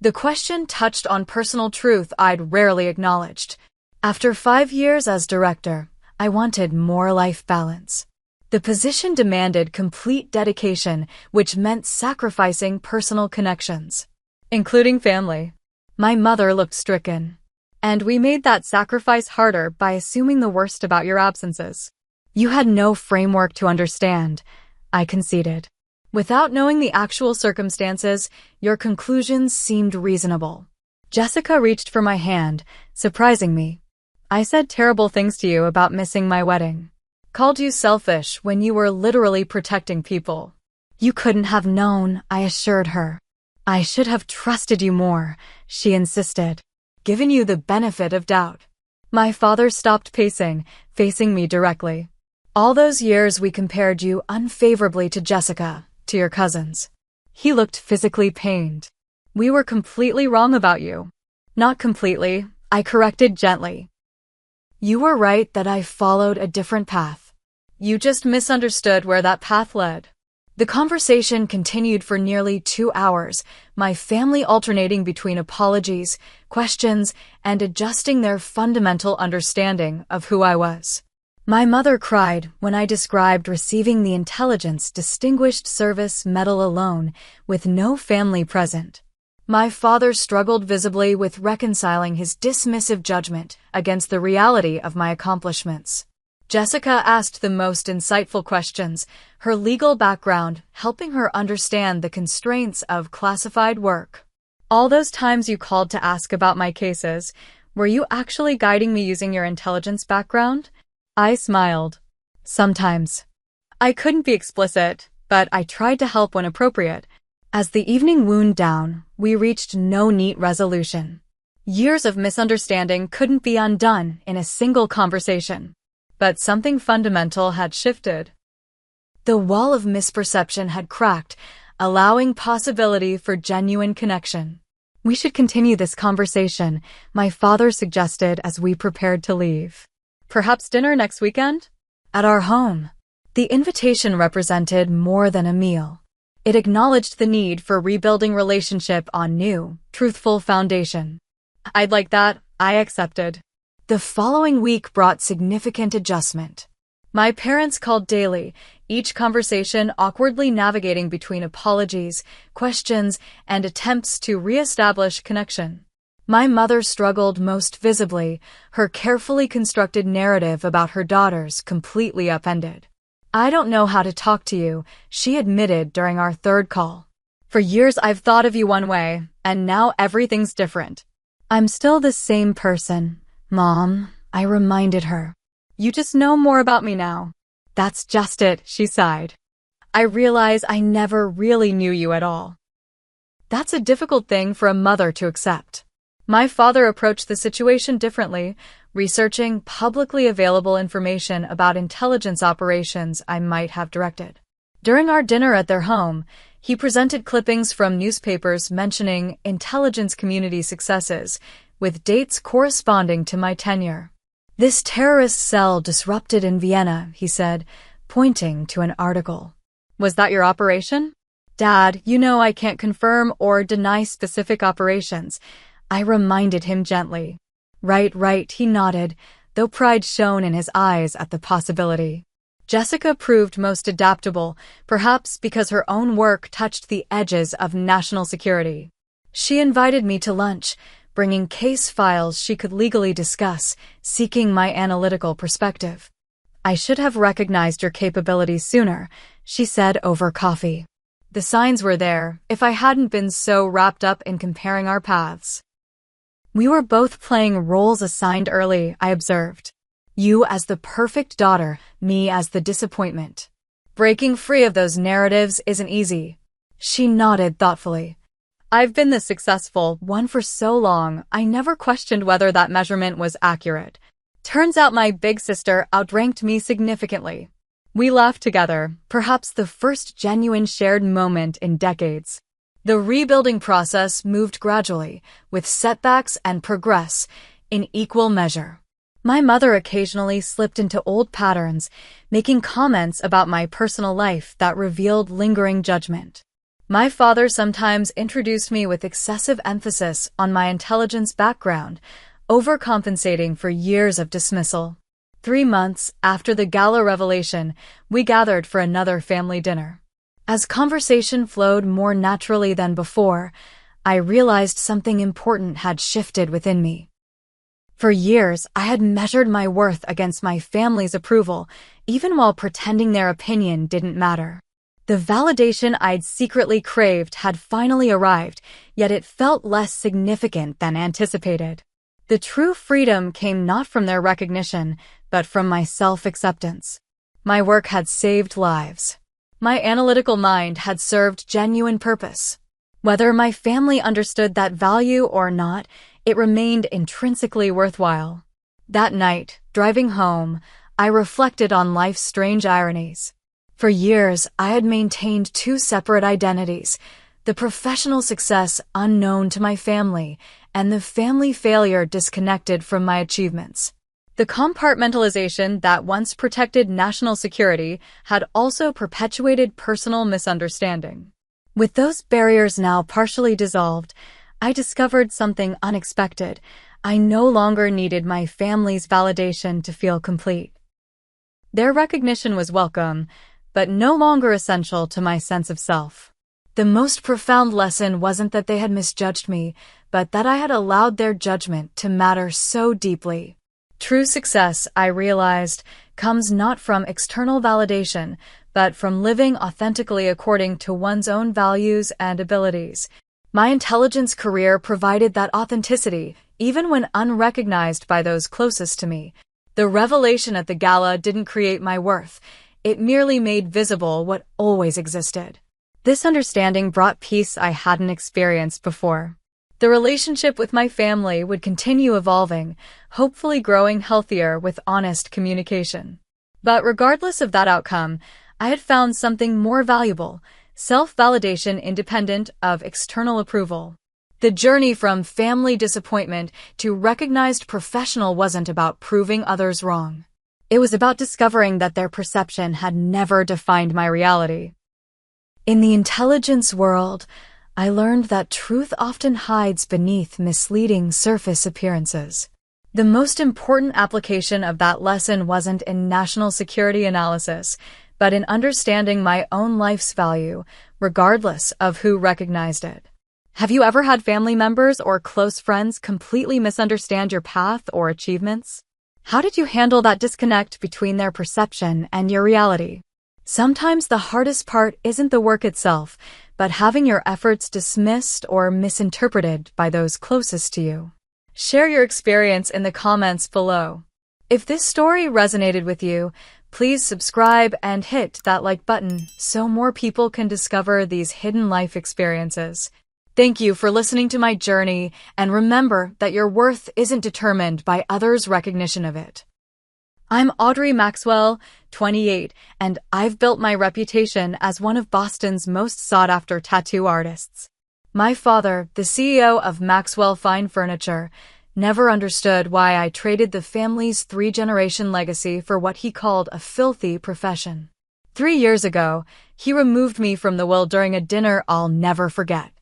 S1: The question touched on personal truth I'd rarely acknowledged. After 5 years as director, I wanted more life balance. The position demanded complete dedication, which meant sacrificing personal connections, including family. My mother looked stricken. And we made that sacrifice harder by assuming the worst about your absences. You had no framework to understand, I conceded. Without knowing the actual circumstances, your conclusions seemed reasonable. Jessica reached for my hand, surprising me. I said terrible things to you about missing my wedding. Called you selfish when you were literally protecting people. You couldn't have known, I assured her. I should have trusted you more, she insisted. Given you the benefit of doubt. My father stopped pacing, facing me directly. All those years we compared you unfavorably to Jessica, to your cousins. He looked physically pained. We were completely wrong about you. Not completely, I corrected gently. You were right that I followed a different path. You just misunderstood where that path led. The conversation continued for nearly 2 hours, my family alternating between apologies, questions, and adjusting their fundamental understanding of who I was. My mother cried when I described receiving the Intelligence Distinguished Service Medal alone, with no family present. My father struggled visibly with reconciling his dismissive judgment against the reality of my accomplishments. Jessica asked the most insightful questions, her legal background helping her understand the constraints of classified work. All those times you called to ask about my cases, were you actually guiding me using your intelligence background? I smiled. Sometimes. I couldn't be explicit, but I tried to help when appropriate. As the evening wound down, we reached no neat resolution. Years of misunderstanding couldn't be undone in a single conversation. But something fundamental had shifted. The wall of misperception had cracked, allowing possibility for genuine connection. We should continue this conversation, my father suggested as we prepared to leave. Perhaps dinner next weekend? At our home. The invitation represented more than a meal. It acknowledged the need for rebuilding relationship on new, truthful foundation. I'd like that, I accepted. The following week brought significant adjustment. My parents called daily, each conversation awkwardly navigating between apologies, questions, and attempts to re-establish connection. My mother struggled most visibly, her carefully constructed narrative about her daughters completely upended. "I don't know how to talk to you," she admitted during our third call. "For years I've thought of you one way, and now everything's different." "I'm still the same person, Mom," I reminded her. "You just know more about me now." "That's just it," she sighed. "I realize I never really knew you at all." That's a difficult thing for a mother to accept. My father approached the situation differently, researching publicly available information about intelligence operations I might have directed. During our dinner at their home, he presented clippings from newspapers mentioning intelligence community successes, with dates corresponding to my tenure. "This terrorist cell disrupted in Vienna," he said, pointing to an article. "Was that your operation?" "Dad, you know I can't confirm or deny specific operations," I reminded him gently. Right, he nodded, though pride shone in his eyes at the possibility. Jessica proved most adaptable, perhaps because her own work touched the edges of national security. She invited me to lunch, bringing case files she could legally discuss, seeking my analytical perspective. "I should have recognized your capabilities sooner," she said over coffee. "The signs were there, if I hadn't been so wrapped up in comparing our paths." "We were both playing roles assigned early," I observed. "You as the perfect daughter, me as the disappointment. Breaking free of those narratives isn't easy." She nodded thoughtfully. "I've been the successful one for so long, I never questioned whether that measurement was accurate. Turns out my big sister outranked me significantly." We laughed together, perhaps the first genuine shared moment in decades. The rebuilding process moved gradually, with setbacks and progress in equal measure. My mother occasionally slipped into old patterns, making comments about my personal life that revealed lingering judgment. My father sometimes introduced me with excessive emphasis on my intelligence background, overcompensating for years of dismissal. 3 months after the gala revelation, we gathered for another family dinner. As conversation flowed more naturally than before, I realized something important had shifted within me. For years, I had measured my worth against my family's approval, even while pretending their opinion didn't matter. The validation I'd secretly craved had finally arrived, yet it felt less significant than anticipated. The true freedom came not from their recognition, but from my self-acceptance. My work had saved lives. My analytical mind had served genuine purpose. Whether my family understood that value or not, it remained intrinsically worthwhile. That night, driving home, I reflected on life's strange ironies. For years, I had maintained 2 separate identities, the professional success unknown to my family and the family failure disconnected from my achievements. The compartmentalization that once protected national security had also perpetuated personal misunderstanding. With those barriers now partially dissolved, I discovered something unexpected. I no longer needed my family's validation to feel complete. Their recognition was welcome, but no longer essential to my sense of self. The most profound lesson wasn't that they had misjudged me, but that I had allowed their judgment to matter so deeply. True success, I realized, comes not from external validation, but from living authentically according to one's own values and abilities. My intelligence career provided that authenticity, even when unrecognized by those closest to me. The revelation at the gala didn't create my worth. It merely made visible what always existed. This understanding brought peace I hadn't experienced before. The relationship with my family would continue evolving, hopefully growing healthier with honest communication. But regardless of that outcome, I had found something more valuable, self-validation independent of external approval. The journey from family disappointment to recognized professional wasn't about proving others wrong. It was about discovering that their perception had never defined my reality. In the intelligence world, I learned that truth often hides beneath misleading surface appearances. The most important application of that lesson wasn't in national security analysis, but in understanding my own life's value, regardless of who recognized it. Have you ever had family members or close friends completely misunderstand your path or achievements? How did you handle that disconnect between their perception and your reality? Sometimes the hardest part isn't the work itself, but having your efforts dismissed or misinterpreted by those closest to you. Share your experience in the comments below. If this story resonated with you, please subscribe and hit that like button so more people can discover these hidden life experiences. Thank you for listening to my journey, and remember that your worth isn't determined by others' recognition of it. I'm Audrey Maxwell, 28, and I've built my reputation as one of Boston's most sought-after tattoo artists. My father, the CEO of Maxwell Fine Furniture, never understood why I traded the family's three-generation legacy for what he called a filthy profession. 3 years ago, he removed me from the will during a dinner I'll never forget.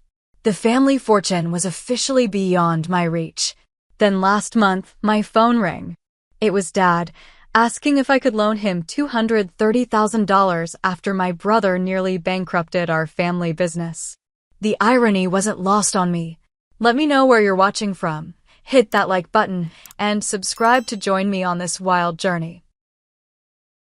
S1: The family fortune was officially beyond my reach. Then last month, my phone rang. It was Dad, asking if I could loan him $230,000 after my brother nearly bankrupted our family business. The irony wasn't lost on me. Let me know where you're watching from. Hit that like button and subscribe to join me on this wild journey.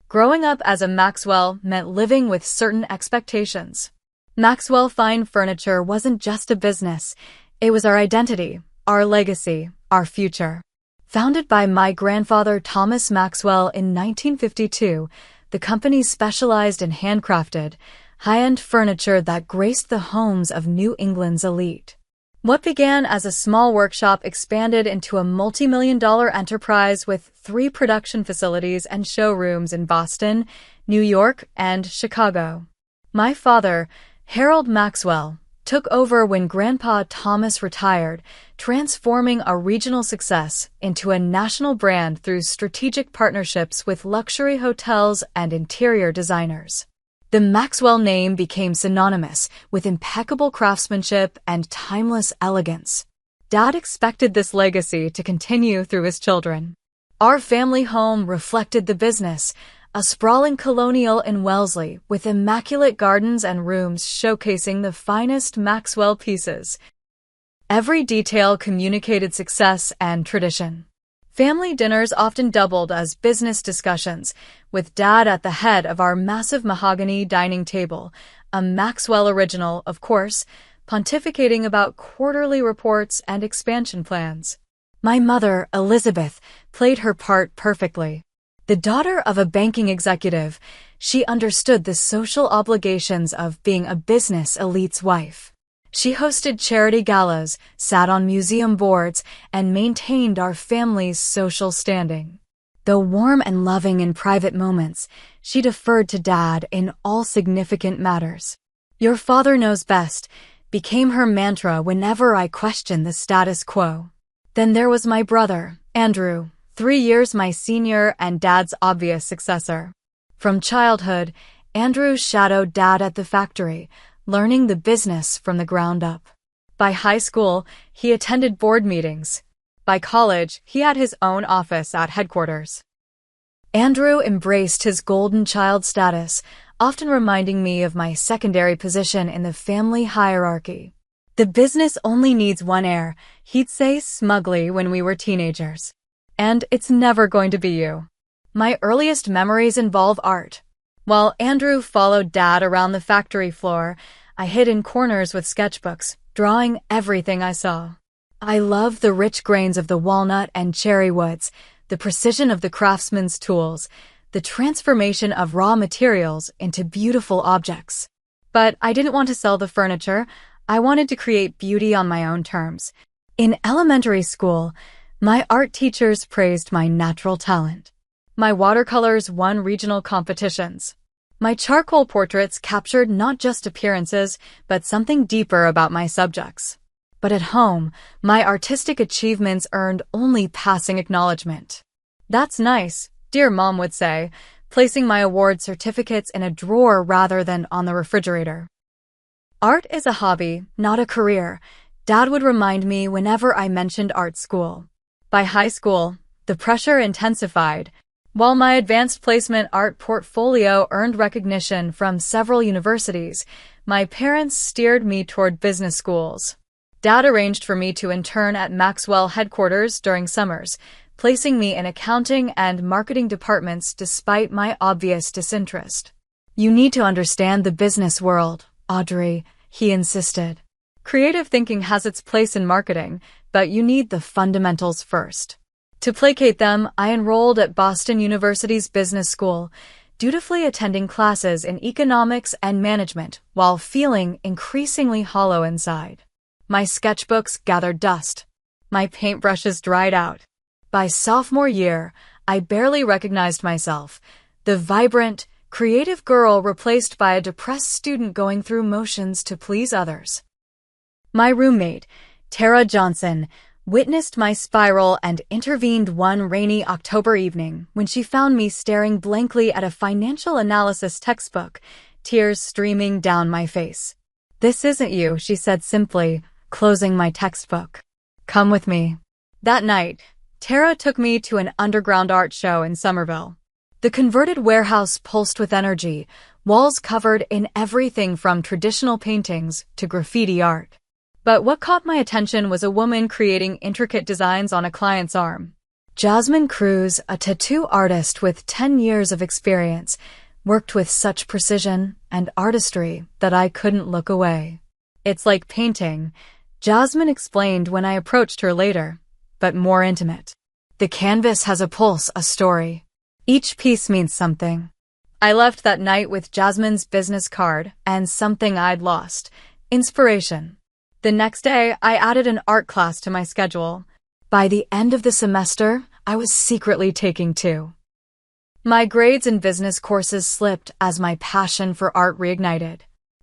S1: Growing up as a Maxwell meant living with certain expectations. Maxwell Fine Furniture wasn't just a business. It was our identity, our legacy, our future. Founded by my grandfather Thomas Maxwell in 1952, the company specialized in handcrafted, high-end furniture that graced the homes of New England's elite. What began as a small workshop expanded into a multi-million-dollar enterprise with 3 production facilities and showrooms in Boston, New York, and Chicago. My father, Harold Maxwell, took over when Grandpa Thomas retired, transforming a regional success into a national brand through strategic partnerships with luxury hotels and interior designers. The Maxwell name became synonymous with impeccable craftsmanship and timeless elegance. Dad expected this legacy to continue through his children. Our family home reflected the business, a sprawling colonial in Wellesley with immaculate gardens and rooms showcasing the finest Maxwell pieces. Every detail communicated success and tradition. Family dinners often doubled as business discussions, with Dad at the head of our massive mahogany dining table, a Maxwell original, of course, pontificating about quarterly reports and expansion plans. My mother, Elizabeth, played her part perfectly. The daughter of a banking executive, she understood the social obligations of being a business elite's wife. She hosted charity galas, sat on museum boards, and maintained our family's social standing. Though warm and loving in private moments, she deferred to Dad in all significant matters. "Your father knows best," became her mantra whenever I questioned the status quo. Then there was my brother, Andrew, 3 years my senior and Dad's obvious successor. From childhood, Andrew shadowed Dad at the factory, learning the business from the ground up. By high school, he attended board meetings. By college, he had his own office at headquarters. Andrew embraced his golden child status, often reminding me of my secondary position in the family hierarchy. "The business only needs one heir," he'd say smugly when we were teenagers. And it's never going to be you. My earliest memories involve art. While Andrew followed Dad around the factory floor, I hid in corners with sketchbooks, drawing everything I saw. I loved the rich grains of the walnut and cherry woods, the precision of the craftsman's tools, the transformation of raw materials into beautiful objects. But I didn't want to sell the furniture. I wanted to create beauty on my own terms. In elementary school, my art teachers praised my natural talent. My watercolors won regional competitions. My charcoal portraits captured not just appearances, but something deeper about my subjects. But at home, my artistic achievements earned only passing acknowledgement. "That's nice," dear Mom would say, placing my award certificates in a drawer rather than on the refrigerator. "Art is a hobby, not a career," Dad would remind me whenever I mentioned art school. By high school, the pressure intensified. While my advanced placement art portfolio earned recognition from several universities, my parents steered me toward business schools. Dad arranged for me to intern at Maxwell headquarters during summers, placing me in accounting and marketing departments despite my obvious disinterest. "You need to understand the business world, Audrey," he insisted. "Creative thinking has its place in marketing, but you need the fundamentals first." To placate them, I enrolled at Boston University's business school, dutifully attending classes in economics and management while feeling increasingly hollow inside. My sketchbooks gathered dust. My paintbrushes dried out. By sophomore year, I barely recognized myself, the vibrant, creative girl replaced by a depressed student going through motions to please others. My roommate, Tara Johnson, witnessed my spiral and intervened one rainy October evening when she found me staring blankly at a financial analysis textbook, tears streaming down my face. "This isn't you," she said simply, closing my textbook. "Come with me." That night, Tara took me to an underground art show in Somerville. The converted warehouse pulsed with energy, walls covered in everything from traditional paintings to graffiti art. But what caught my attention was a woman creating intricate designs on a client's arm. Jasmine Cruz, a tattoo artist with 10 years of experience, worked with such precision and artistry that I couldn't look away. "It's like painting," Jasmine explained when I approached her later, "but more intimate. The canvas has a pulse, a story. Each piece means something." I left that night with Jasmine's business card and something I'd lost: inspiration. The next day, I added an art class to my schedule. By the end of the semester, I was secretly taking 2. My grades in business courses slipped as my passion for art reignited.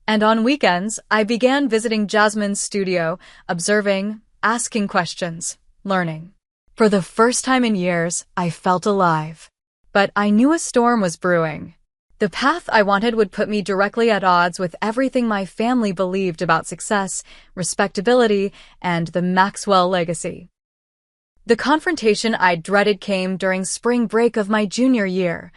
S1: And on weekends, I began visiting Jasmine's studio, observing, asking questions, learning. For the first time in years, I felt alive. But I knew a storm was brewing. The path I wanted would put me directly at odds with everything my family believed about success, respectability, and the Maxwell legacy. The confrontation I dreaded came during spring break of my junior year.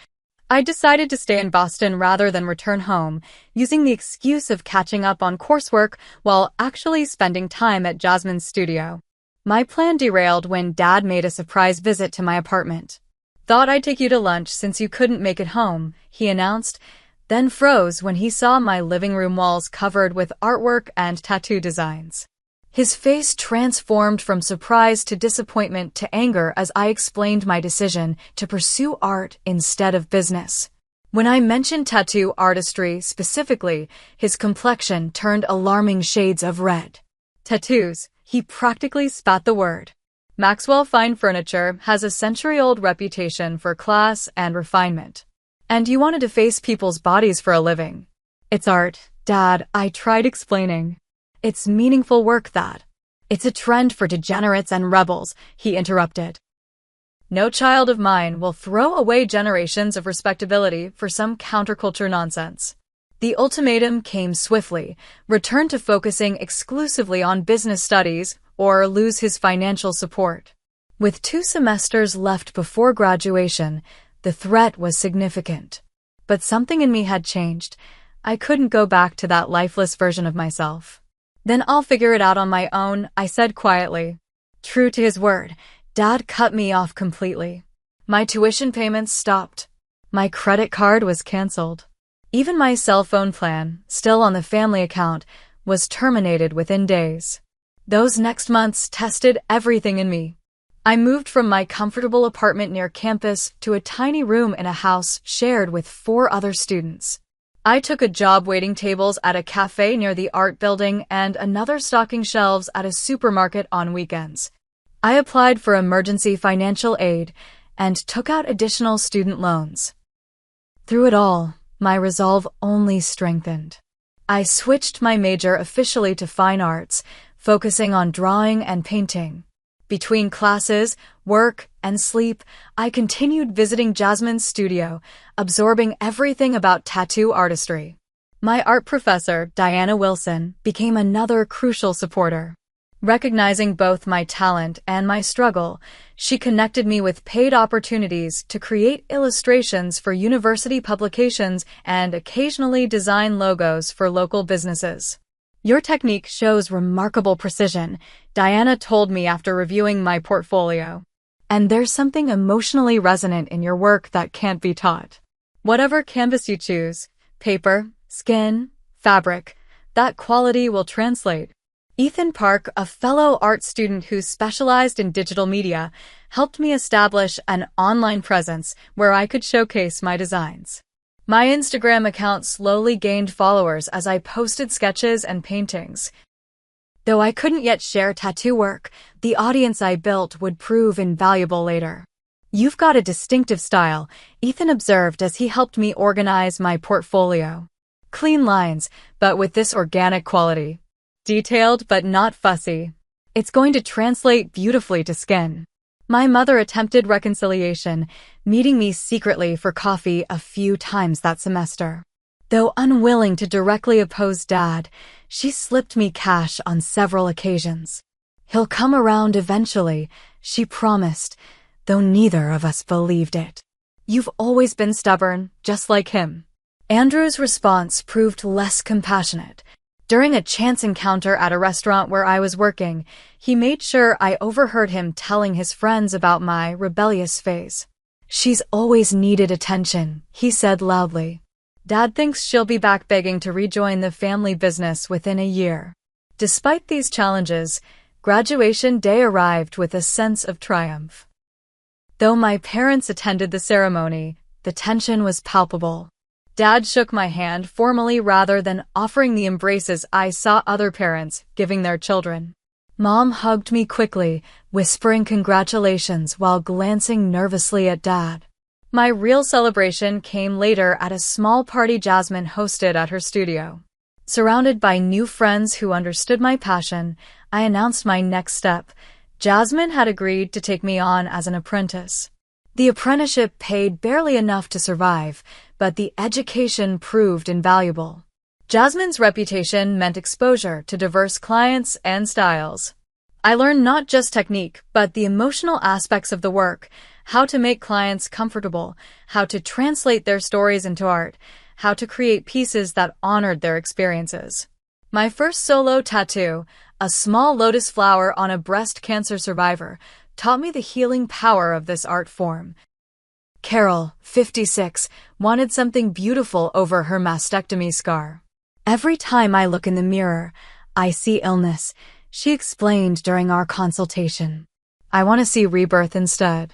S1: I decided to stay in Boston rather than return home, using the excuse of catching up on coursework while actually spending time at Jasmine's studio. My plan derailed when Dad made a surprise visit to my apartment. "Thought I'd take you to lunch since you couldn't make it home," he announced, then froze when he saw my living room walls covered with artwork and tattoo designs. His face transformed from surprise to disappointment to anger as I explained my decision to pursue art instead of business. When I mentioned tattoo artistry specifically, his complexion turned alarming shades of red. "Tattoos," he practically spat the word. "Maxwell Fine Furniture has a century-old reputation for class and refinement. And you want to deface people's bodies for a living." "It's art, Dad," I tried explaining. "It's meaningful work, that. It's a trend for degenerates and rebels," he interrupted. "No child of mine will throw away generations of respectability for some counterculture nonsense." The ultimatum came swiftly: return to focusing exclusively on business studies or lose his financial support. With 2 semesters left before graduation, the threat was significant. But something in me had changed. I couldn't go back to that lifeless version of myself. "Then I'll figure it out on my own," I said quietly. True to his word, Dad cut me off completely. My tuition payments stopped. My credit card was canceled. Even my cell phone plan, still on the family account, was terminated within days. Those next months tested everything in me. I moved from my comfortable apartment near campus to a tiny room in a house shared with 4 other students. I took a job waiting tables at a cafe near the art building and another stocking shelves at a supermarket on weekends. I applied for emergency financial aid and took out additional student loans. Through it all, my resolve only strengthened. I switched my major officially to fine arts, focusing on drawing and painting. Between classes, work, and sleep, I continued visiting Jasmine's studio, absorbing everything about tattoo artistry. My art professor, Diana Wilson, became another crucial supporter. Recognizing both my talent and my struggle, she connected me with paid opportunities to create illustrations for university publications and occasionally design logos for local businesses. "Your technique shows remarkable precision," Diana told me after reviewing my portfolio. "And there's something emotionally resonant in your work that can't be taught. Whatever canvas you choose, paper, skin, fabric, that quality will translate." Ethan Park, a fellow art student who specialized in digital media, helped me establish an online presence where I could showcase my designs. My Instagram account slowly gained followers as I posted sketches and paintings. Though I couldn't yet share tattoo work, the audience I built would prove invaluable later. "You've got a distinctive style," Ethan observed as he helped me organize my portfolio. "Clean lines, but with this organic quality. Detailed but not fussy. It's going to translate beautifully to skin." My mother attempted reconciliation, meeting me secretly for coffee a few times that semester. Though unwilling to directly oppose Dad, she slipped me cash on several occasions. "He'll come around eventually," she promised, though neither of us believed it. "You've always been stubborn, just like him." Andrew's response proved less compassionate. During a chance encounter at a restaurant where I was working, he made sure I overheard him telling his friends about my rebellious phase. "She's always needed attention," he said loudly. "Dad thinks she'll be back begging to rejoin the family business within a year." Despite these challenges, graduation day arrived with a sense of triumph. Though my parents attended the ceremony, the tension was palpable. Dad shook my hand formally rather than offering the embraces I saw other parents giving their children. Mom hugged me quickly, whispering congratulations while glancing nervously at Dad. My real celebration came later at a small party Jasmine hosted at her studio. Surrounded by new friends who understood my passion, I announced my next step. Jasmine had agreed to take me on as an apprentice. The apprenticeship paid barely enough to survive, but the education proved invaluable. Jasmine's reputation meant exposure to diverse clients and styles. I learned not just technique, but the emotional aspects of the work, how to make clients comfortable, how to translate their stories into art, how to create pieces that honored their experiences. My first solo tattoo, a small lotus flower on a breast cancer survivor, taught me the healing power of this art form. Carol, 56, wanted something beautiful over her mastectomy scar. "Every time I look in the mirror, I see illness," she explained during our consultation. "I want to see rebirth instead."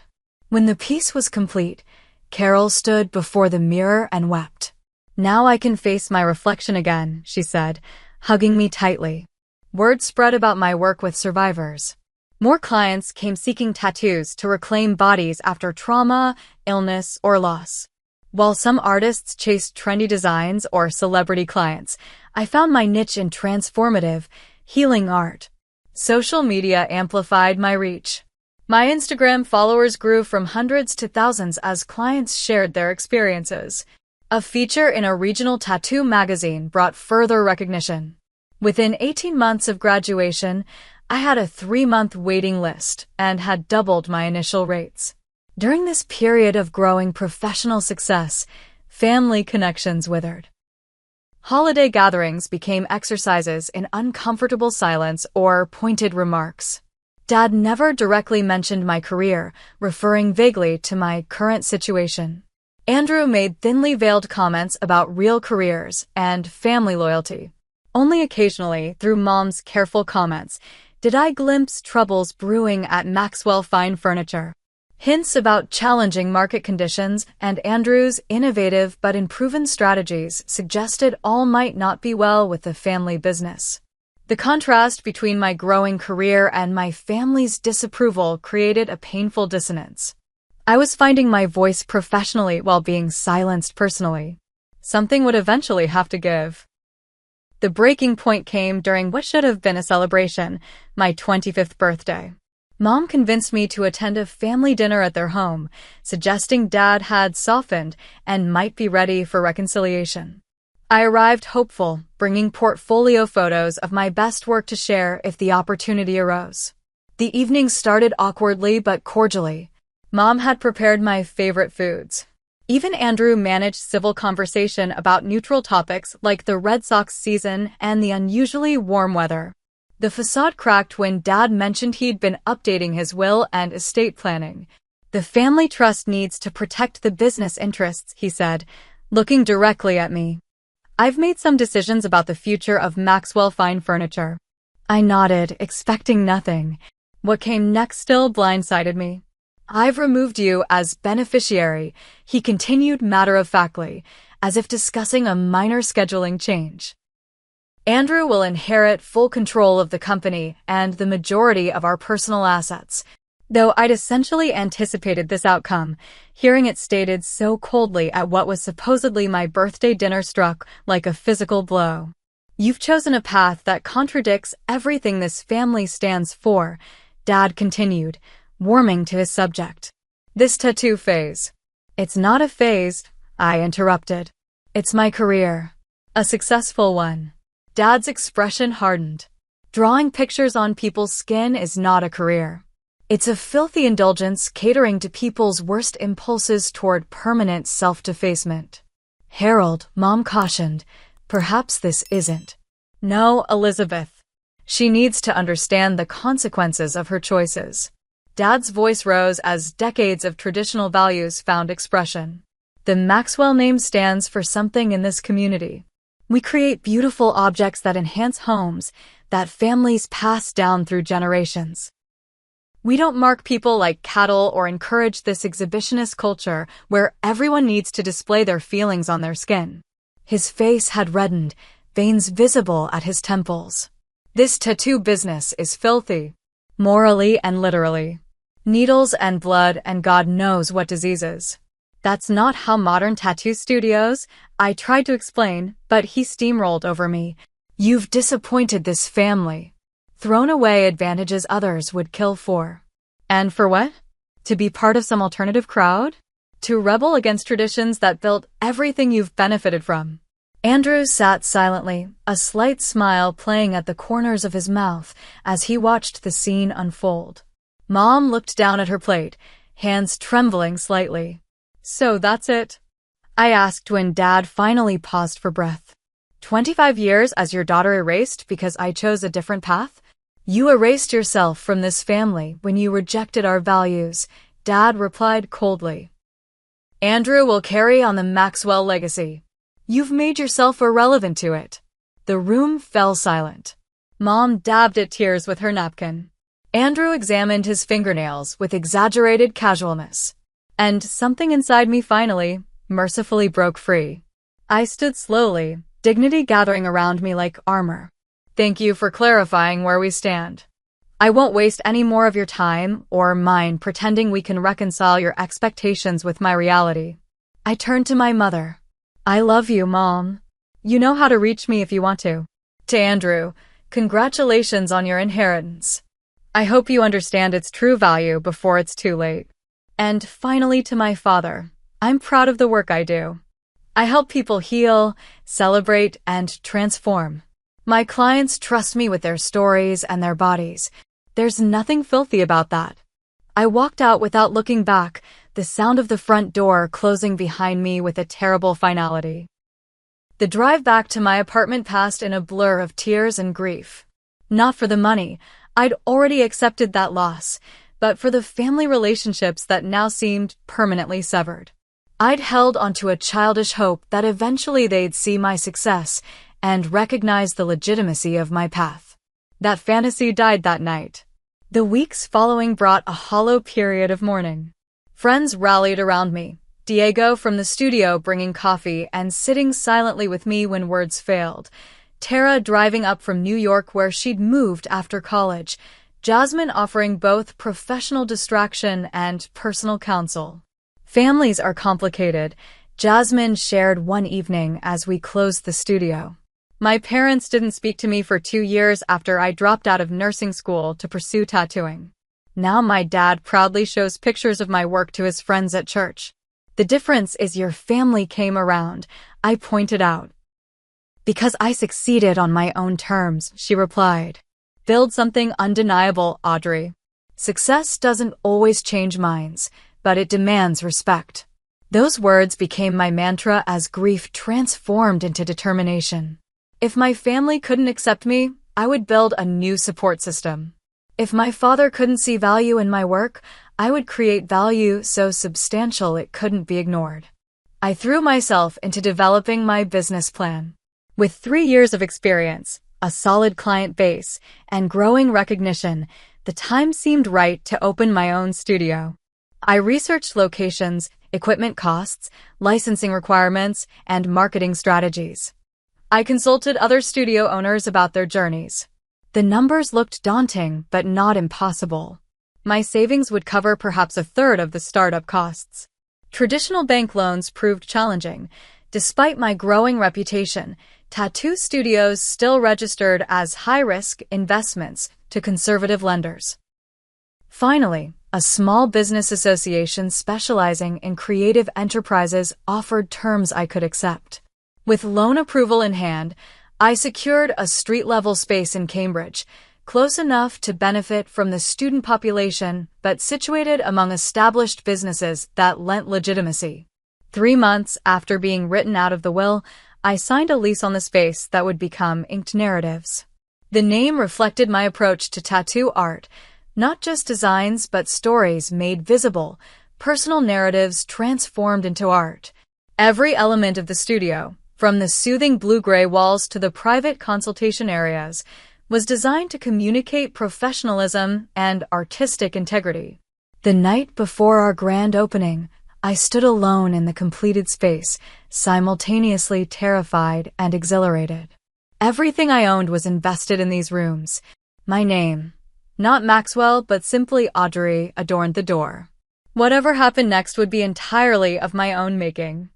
S1: When the piece was complete, Carol stood before the mirror and wept. "Now I can face my reflection again," she said, hugging me tightly. Word spread about my work with survivors. More clients came seeking tattoos to reclaim bodies after trauma, illness, or loss. While some artists chased trendy designs or celebrity clients, I found my niche in transformative, healing art. Social media amplified my reach. My Instagram followers grew from hundreds to thousands as clients shared their experiences. A feature in a regional tattoo magazine brought further recognition. Within 18 months of graduation, I had a 3-month waiting list and had doubled my initial rates. During this period of growing professional success, family connections withered. Holiday gatherings became exercises in uncomfortable silence or pointed remarks. Dad never directly mentioned my career, referring vaguely to my current situation. Andrew made thinly veiled comments about real careers and family loyalty. Only occasionally, through Mom's careful comments, did I glimpse troubles brewing at Maxwell Fine Furniture. Hints about challenging market conditions and Andrew's innovative but unproven strategies suggested all might not be well with the family business. The contrast between my growing career and my family's disapproval created a painful dissonance. I was finding my voice professionally while being silenced personally. Something would eventually have to give. The breaking point came during what should have been a celebration, my 25th birthday. Mom convinced me to attend a family dinner at their home, suggesting Dad had softened and might be ready for reconciliation. I arrived hopeful, bringing portfolio photos of my best work to share if the opportunity arose. The evening started awkwardly but cordially. Mom had prepared my favorite foods. Even Andrew managed civil conversation about neutral topics like the Red Sox season and the unusually warm weather. The facade cracked when Dad mentioned he'd been updating his will and estate planning. The family trust needs to protect the business interests, he said, looking directly at me. I've made some decisions about the future of Maxwell Fine Furniture. I nodded, expecting nothing. What came next still blindsided me. I've removed you as beneficiary, he continued matter-of-factly, as if discussing a minor scheduling change. Andrew will inherit full control of the company and the majority of our personal assets. Though I'd essentially anticipated this outcome, hearing it stated so coldly at what was supposedly my birthday dinner struck like a physical blow. You've chosen a path that contradicts everything this family stands for, Dad continued, warming to his subject. This tattoo phase. It's not a phase, I interrupted. It's my career. A successful one. Dad's expression hardened. Drawing pictures on people's skin is not a career. It's a filthy indulgence catering to people's worst impulses toward permanent self-defacement. Harold, Mom cautioned, perhaps this isn't. No, Elizabeth. She needs to understand the consequences of her choices. Dad's voice rose as decades of traditional values found expression. The Maxwell name stands for something in this community. We create beautiful objects that enhance homes, that families pass down through generations. We don't mark people like cattle or encourage this exhibitionist culture where everyone needs to display their feelings on their skin. His face had reddened, veins visible at his temples. This tattoo business is filthy, morally and literally. Needles and blood and God knows what diseases. That's not how modern tattoo studios, I tried to explain, but he steamrolled over me. You've disappointed this family. Thrown away advantages others would kill for. And for what? To be part of some alternative crowd? To rebel against traditions that built everything you've benefited from. Andrew sat silently, a slight smile playing at the corners of his mouth as he watched the scene unfold. Mom looked down at her plate, hands trembling slightly. So that's it? I asked when Dad finally paused for breath. 25 years as your daughter erased because I chose a different path? You erased yourself from this family when you rejected our values, Dad replied coldly. Andrew will carry on the Maxwell legacy. You've made yourself irrelevant to it. The room fell silent. Mom dabbed at tears with her napkin. Andrew examined his fingernails with exaggerated casualness. And something inside me finally, mercifully broke free. I stood slowly, dignity gathering around me like armor. Thank you for clarifying where we stand. I won't waste any more of your time or mine pretending we can reconcile your expectations with my reality. I turned to my mother. I love you, Mom. You know how to reach me if you want to. To Andrew, congratulations on your inheritance. I hope you understand its true value before it's too late. And finally to my father, I'm proud of the work I do. I help people heal, celebrate, and transform. My clients trust me with their stories and their bodies. There's nothing filthy about that. I walked out without looking back, the sound of the front door closing behind me with a terrible finality. The drive back to my apartment passed in a blur of tears and grief. Not for the money, I'd already accepted that loss, but for the family relationships that now seemed permanently severed. I'd held onto a childish hope that eventually they'd see my success and recognize the legitimacy of my path. That fantasy died that night. The weeks following brought a hollow period of mourning. Friends rallied around me, Diego from the studio bringing coffee and sitting silently with me when words failed, Tara driving up from New York where she'd moved after college, Jasmine offering both professional distraction and personal counsel. Families are complicated, Jasmine shared one evening as we closed the studio. My parents didn't speak to me for 2 years after I dropped out of nursing school to pursue tattooing. Now my dad proudly shows pictures of my work to his friends at church. The difference is your family came around, I pointed out. Because I succeeded on my own terms, she replied. Build something undeniable, Audrey. Success doesn't always change minds, but it demands respect. Those words became my mantra as grief transformed into determination. If my family couldn't accept me, I would build a new support system. If my father couldn't see value in my work, I would create value so substantial it couldn't be ignored. I threw myself into developing my business plan. With 3 years of experience, a solid client base, and growing recognition, the time seemed right to open my own studio. I researched locations, equipment costs, licensing requirements, and marketing strategies. I consulted other studio owners about their journeys. The numbers looked daunting, but not impossible. My savings would cover perhaps a third of the startup costs. Traditional bank loans proved challenging. Despite my growing reputation, tattoo studios still registered as high-risk investments to conservative lenders. Finally, a small business association specializing in creative enterprises offered terms I could accept. With loan approval in hand, I secured a street-level space in Cambridge, close enough to benefit from the student population, but situated among established businesses that lent legitimacy. 3 months after being written out of the will, I signed a lease on the space that would become Inked Narratives. The name reflected my approach to tattoo art, not just designs but stories made visible, personal narratives transformed into art. Every element of the studio, from the soothing blue-gray walls to the private consultation areas, was designed to communicate professionalism and artistic integrity. The night before our grand opening, I stood alone in the completed space, simultaneously terrified and exhilarated. Everything I owned was invested in these rooms. My name, not Maxwell but simply Audrey, adorned the door. Whatever happened next would be entirely of my own making.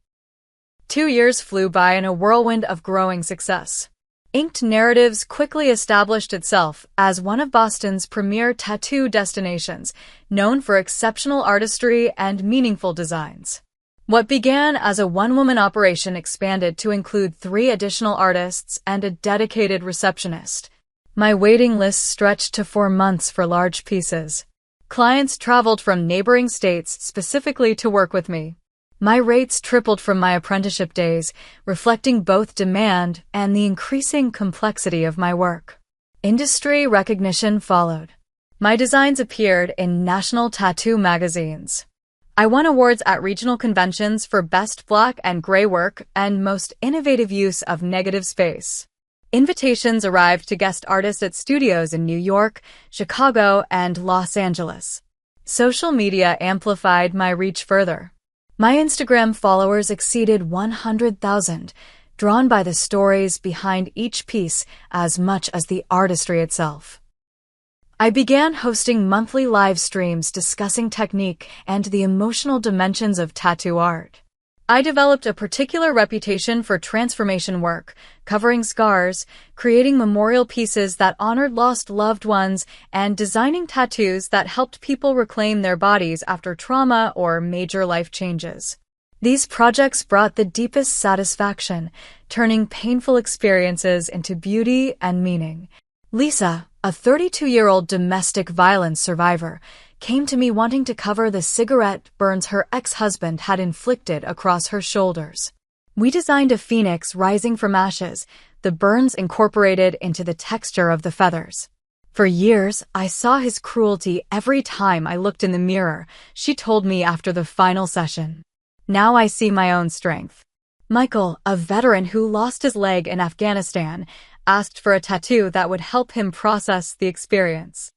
S1: 2 years flew by in a whirlwind of growing success. Inked Narratives quickly established itself as one of Boston's premier tattoo destinations, known for exceptional artistry and meaningful designs. What began as a one-woman operation expanded to include 3 additional artists and a dedicated receptionist. My waiting list stretched to 4 months for large pieces. Clients traveled from neighboring states specifically to work with me. My rates tripled from my apprenticeship days, reflecting both demand and the increasing complexity of my work. Industry recognition followed. My designs appeared in national tattoo magazines. I won awards at regional conventions for best black and gray work and most innovative use of negative space. Invitations arrived to guest artists at studios in New York, Chicago, and Los Angeles. Social media amplified my reach further. My Instagram followers exceeded 100,000, drawn by the stories behind each piece as much as the artistry itself. I began hosting monthly live streams discussing technique and the emotional dimensions of tattoo art. I developed a particular reputation for transformation work, covering scars, creating memorial pieces that honored lost loved ones, and designing tattoos that helped people reclaim their bodies after trauma or major life changes. These projects brought the deepest satisfaction, turning painful experiences into beauty and meaning. Lisa, a 32-year-old domestic violence survivor, came to me wanting to cover the cigarette burns her ex-husband had inflicted across her shoulders. We designed a phoenix rising from ashes, the burns incorporated into the texture of the feathers. For years, I saw his cruelty every time I looked in the mirror, she told me after the final session. Now I see my own strength. Michael, a veteran who lost his leg in Afghanistan, asked for a tattoo that would help him process the experience.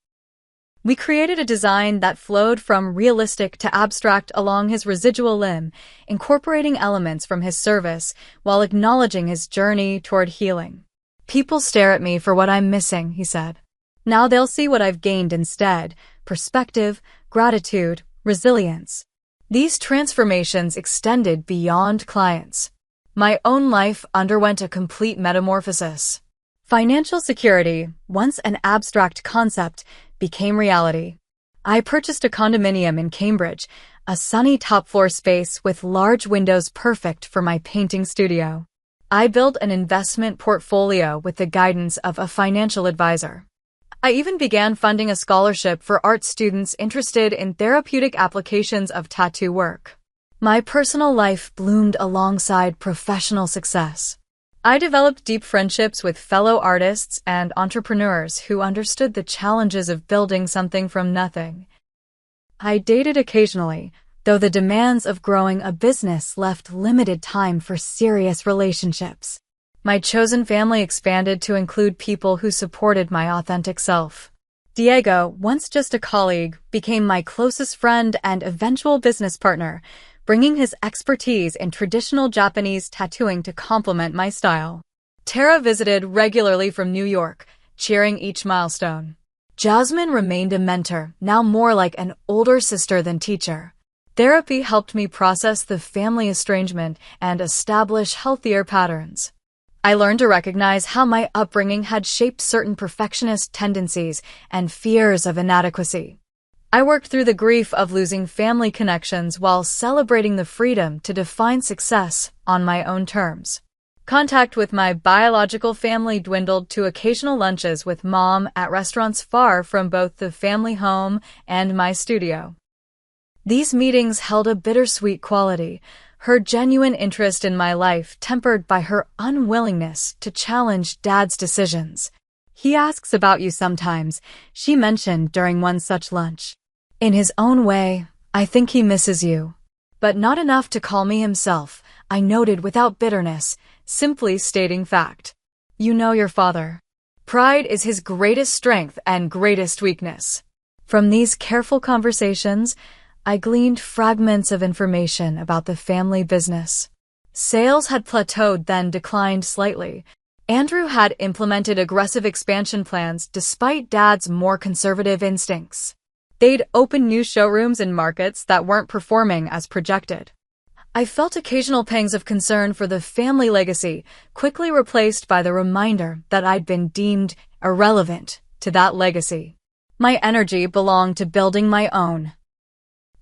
S1: We created a design that flowed from realistic to abstract along his residual limb, incorporating elements from his service while acknowledging his journey toward healing. People stare at me for what I'm missing, he said. Now they'll see what I've gained instead: perspective, gratitude, resilience. These transformations extended beyond clients. My own life underwent a complete metamorphosis. Financial security, once an abstract concept, became reality. I purchased a condominium in Cambridge, a sunny top-floor space with large windows perfect for my painting studio. I built an investment portfolio with the guidance of a financial advisor. I even began funding a scholarship for art students interested in therapeutic applications of tattoo work. My personal life bloomed alongside professional success. I developed deep friendships with fellow artists and entrepreneurs who understood the challenges of building something from nothing. I dated occasionally, though the demands of growing a business left limited time for serious relationships. My chosen family expanded to include people who supported my authentic self. Diego, once just a colleague, became my closest friend and eventual business partner, bringing his expertise in traditional Japanese tattooing to complement my style. Tara visited regularly from New York, cheering each milestone. Jasmine remained a mentor, now more like an older sister than teacher. Therapy helped me process the family estrangement and establish healthier patterns. I learned to recognize how my upbringing had shaped certain perfectionist tendencies and fears of inadequacy. I worked through the grief of losing family connections while celebrating the freedom to define success on my own terms. Contact with my biological family dwindled to occasional lunches with mom at restaurants far from both the family home and my studio. These meetings held a bittersweet quality, her genuine interest in my life tempered by her unwillingness to challenge Dad's decisions. "He asks about you sometimes," she mentioned during one such lunch. "In his own way, I think he misses you. But not enough to call me himself," I noted without bitterness, simply stating fact. "You know your father. Pride is his greatest strength and greatest weakness." From these careful conversations, I gleaned fragments of information about the family business. Sales had plateaued, then declined slightly. Andrew had implemented aggressive expansion plans despite Dad's more conservative instincts. They'd opened new showrooms in markets that weren't performing as projected. I felt occasional pangs of concern for the family legacy, quickly replaced by the reminder that I'd been deemed irrelevant to that legacy. My energy belonged to building my own.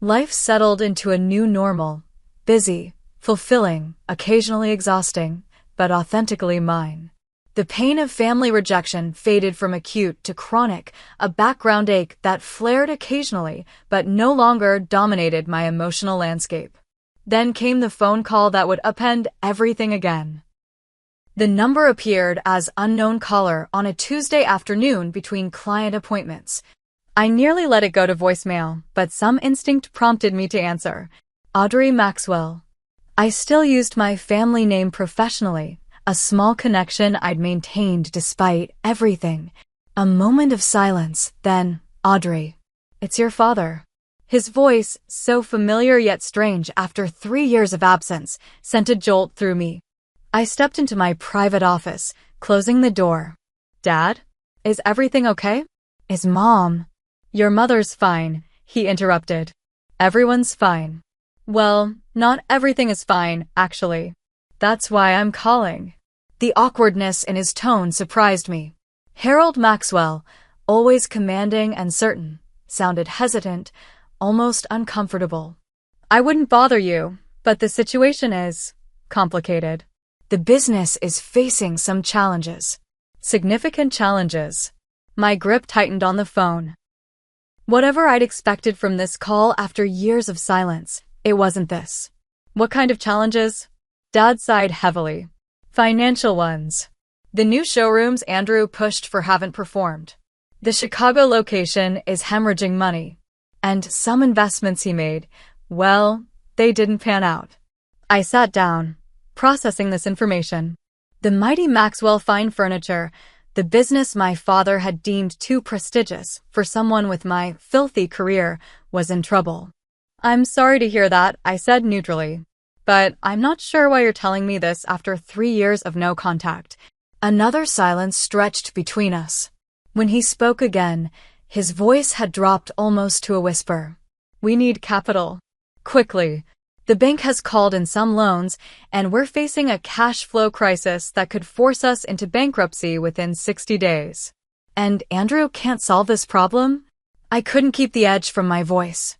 S1: Life settled into a new normal, busy, fulfilling, occasionally exhausting, but authentically mine. The pain of family rejection faded from acute to chronic, a background ache that flared occasionally but no longer dominated my emotional landscape. Then came the phone call that would upend everything again. The number appeared as unknown caller on a Tuesday afternoon between client appointments. I nearly let it go to voicemail, but some instinct prompted me to answer. Audrey Maxwell. I still used my family name professionally, a small connection I'd maintained despite everything. A moment of silence, then, "Audrey, it's your father." His voice, so familiar yet strange after 3 years of absence, sent a jolt through me. I stepped into my private office, closing the door. "Dad? Is everything okay? Is Mom?" "Your mother's fine," he interrupted. "Everyone's fine." "Well, not everything is fine, actually. That's why I'm calling." The awkwardness in his tone surprised me. Harold Maxwell, always commanding and certain, sounded hesitant, almost uncomfortable. "I wouldn't bother you, but the situation is complicated. The business is facing some challenges. Significant challenges." My grip tightened on the phone. Whatever I'd expected from this call after years of silence, it wasn't this. "What kind of challenges?" Dad sighed heavily. "Financial ones. The new showrooms Andrew pushed for haven't performed. The Chicago location is hemorrhaging money. And some investments he made, well, they didn't pan out." I sat down, processing this information. The mighty Maxwell Fine Furniture, the business my father had deemed too prestigious for someone with my filthy career, was in trouble. "I'm sorry to hear that," I said neutrally. "But I'm not sure why you're telling me this after 3 years of no contact." Another silence stretched between us. When he spoke again, his voice had dropped almost to a whisper. "We need capital. Quickly. The bank has called in some loans, and we're facing a cash flow crisis that could force us into bankruptcy within 60 days. And Andrew can't solve this problem?" I couldn't keep the edge from my voice.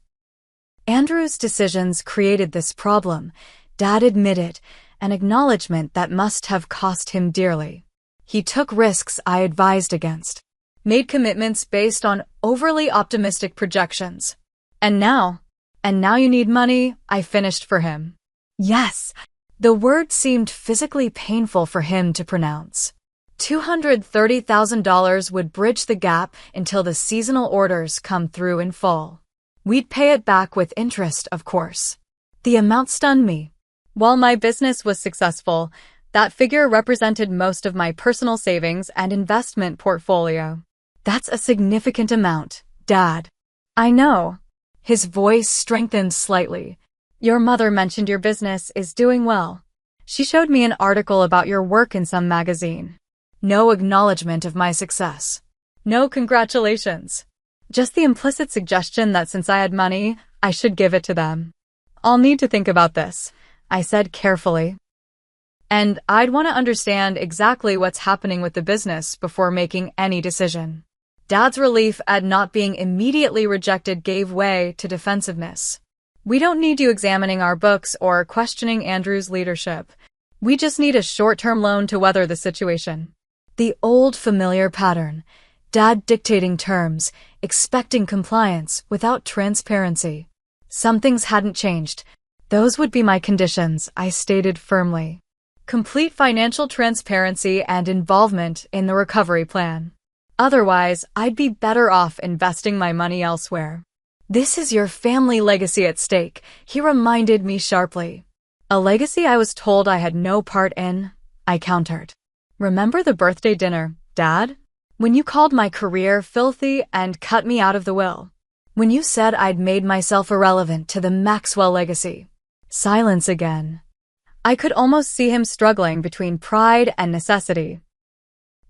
S1: Andrew's decisions created this problem, Dad admitted, an acknowledgement that must have cost him dearly. He took risks I advised against, made commitments based on overly optimistic projections. And now you need money, I finished for him. Yes, the word seemed physically painful for him to pronounce. $230,000 would bridge the gap until the seasonal orders come through in fall. We'd pay it back with interest, of course. The amount stunned me. While my business was successful, that figure represented most of my personal savings and investment portfolio. That's a significant amount, Dad. I know. His voice strengthened slightly. Your mother mentioned your business is doing well. She showed me an article about your work in some magazine. No acknowledgement of my success. No congratulations. Just the implicit suggestion that since I had money, I should give it to them. I'll need to think about this, I said carefully. And I'd want to understand exactly what's happening with the business before making any decision. Dad's relief at not being immediately rejected gave way to defensiveness. We don't need you examining our books or questioning Andrew's leadership. We just need a short-term loan to weather the situation. The old familiar pattern. Dad dictating terms, expecting compliance without transparency. Some things hadn't changed. Those would be my conditions, I stated firmly. Complete financial transparency and involvement in the recovery plan. Otherwise, I'd be better off investing my money elsewhere. This is your family legacy at stake, he reminded me sharply. A legacy I was told I had no part in, I countered. Remember the birthday dinner, Dad? When you called my career filthy and cut me out of the will. When you said I'd made myself irrelevant to the Maxwell legacy. Silence again. I could almost see him struggling between pride and necessity.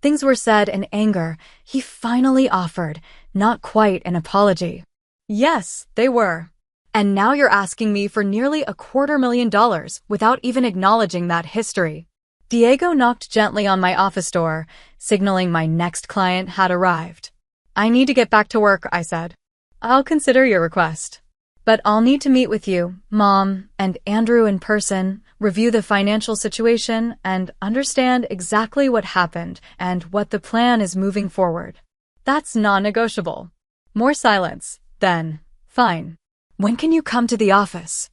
S1: Things were said in anger. He finally offered, not quite an apology. Yes, they were. And now you're asking me for nearly $250,000 without even acknowledging that history. Diego knocked gently on my office door, signaling my next client had arrived. I need to get back to work, I said. I'll consider your request. But I'll need to meet with you, Mom, and Andrew in person, review the financial situation, and understand exactly what happened and what the plan is moving forward. That's non-negotiable. More silence, then. Fine. When can you come to the office?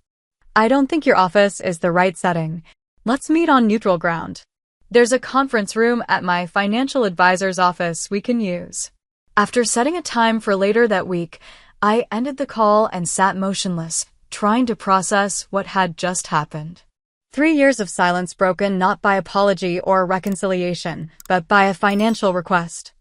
S1: I don't think your office is the right setting. Let's meet on neutral ground. There's a conference room at my financial advisor's office we can use. After setting a time for later that week, I ended the call and sat motionless, trying to process what had just happened. 3 years of silence broken not by apology or reconciliation, but by a financial request.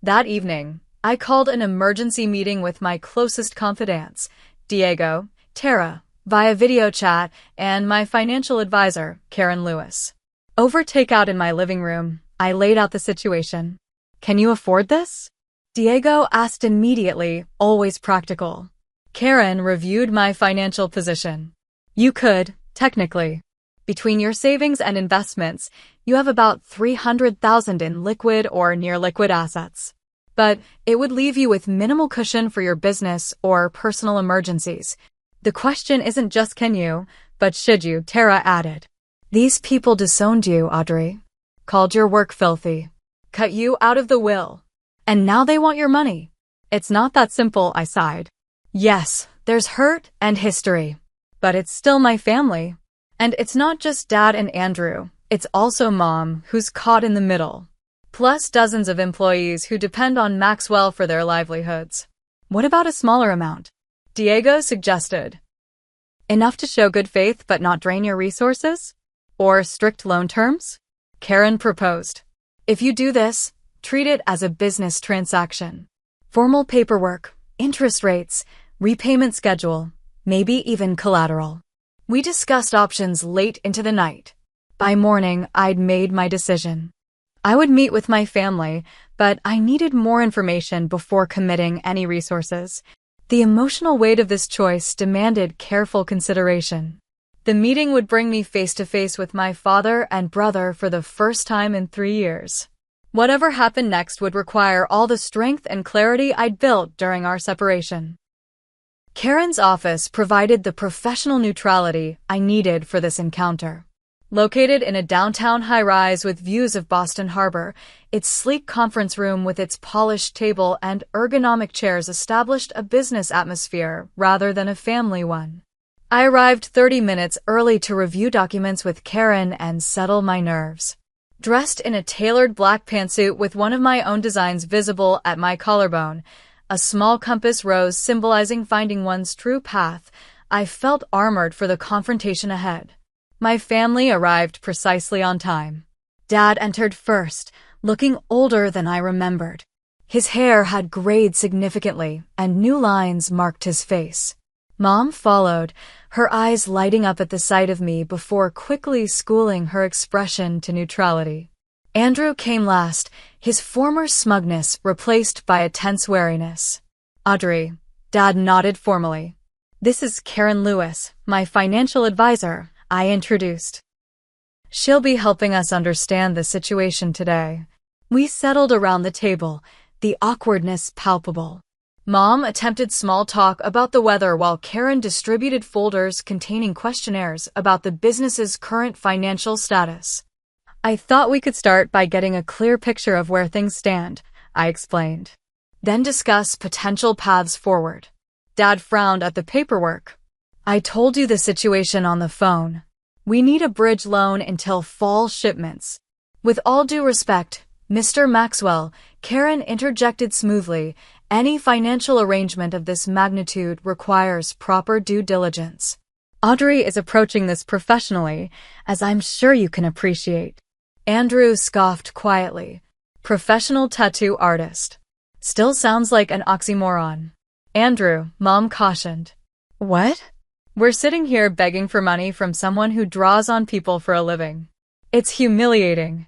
S1: That evening, I called an emergency meeting with my closest confidants, Diego, Tara, via video chat, and my financial advisor, Karen Lewis. Over takeout in my living room, I laid out the situation. Can you afford this? Diego asked immediately, always practical. Karen reviewed my financial position. You could, technically. Between your savings and investments, you have about $300,000 in liquid or near-liquid assets. But it would leave you with minimal cushion for your business or personal emergencies. The question isn't just can you, but should you, Tara added. These people disowned you, Audrey. Called your work filthy. Cut you out of the will. And now they want your money. It's not that simple, I sighed. Yes, there's hurt and history. But it's still my family. And it's not just Dad and Andrew. It's also Mom, who's caught in the middle. Plus dozens of employees who depend on Maxwell for their livelihoods. What about a smaller amount? Diego suggested. Enough to show good faith but not drain your resources? Or strict loan terms? Karen proposed. If you do this, treat it as a business transaction. Formal paperwork, interest rates, repayment schedule, maybe even collateral. We discussed options late into the night. By morning, I'd made my decision. I would meet with my family, but I needed more information before committing any resources. The emotional weight of this choice demanded careful consideration. The meeting would bring me face to face with my father and brother for the first time in 3 years. Whatever happened next would require all the strength and clarity I'd built during our separation. Karen's office provided the professional neutrality I needed for this encounter. Located in a downtown high-rise with views of Boston Harbor, its sleek conference room with its polished table and ergonomic chairs established a business atmosphere rather than a family one. I arrived 30 minutes early to review documents with Karen and settle my nerves. Dressed in a tailored black pantsuit with one of my own designs visible at my collarbone, a small compass rose symbolizing finding one's true path, I felt armored for the confrontation ahead. My family arrived precisely on time. Dad entered first, looking older than I remembered. His hair had grayed significantly, and new lines marked his face. Mom followed, her eyes lighting up at the sight of me before quickly schooling her expression to neutrality. Andrew came last, his former smugness replaced by a tense wariness. "Audrey," Dad nodded formally. "This is Karen Lewis, my financial advisor," I introduced. "She'll be helping us understand the situation today." We settled around the table, the awkwardness palpable. Mom attempted small talk about the weather while Karen distributed folders containing questionnaires about the business's current financial status. "I thought we could start by getting a clear picture of where things stand," I explained. "Then discuss potential paths forward." Dad frowned at the paperwork. "I told you the situation on the phone. We need a bridge loan until fall shipments." "With all due respect, Mr. Maxwell," Karen interjected smoothly, "any financial arrangement of this magnitude requires proper due diligence. Audrey is approaching this professionally, as I'm sure you can appreciate." Andrew scoffed quietly. "Professional tattoo artist. Still sounds like an oxymoron." "Andrew," Mom cautioned. "What?" "We're sitting here begging for money from someone who draws on people for a living. It's humiliating."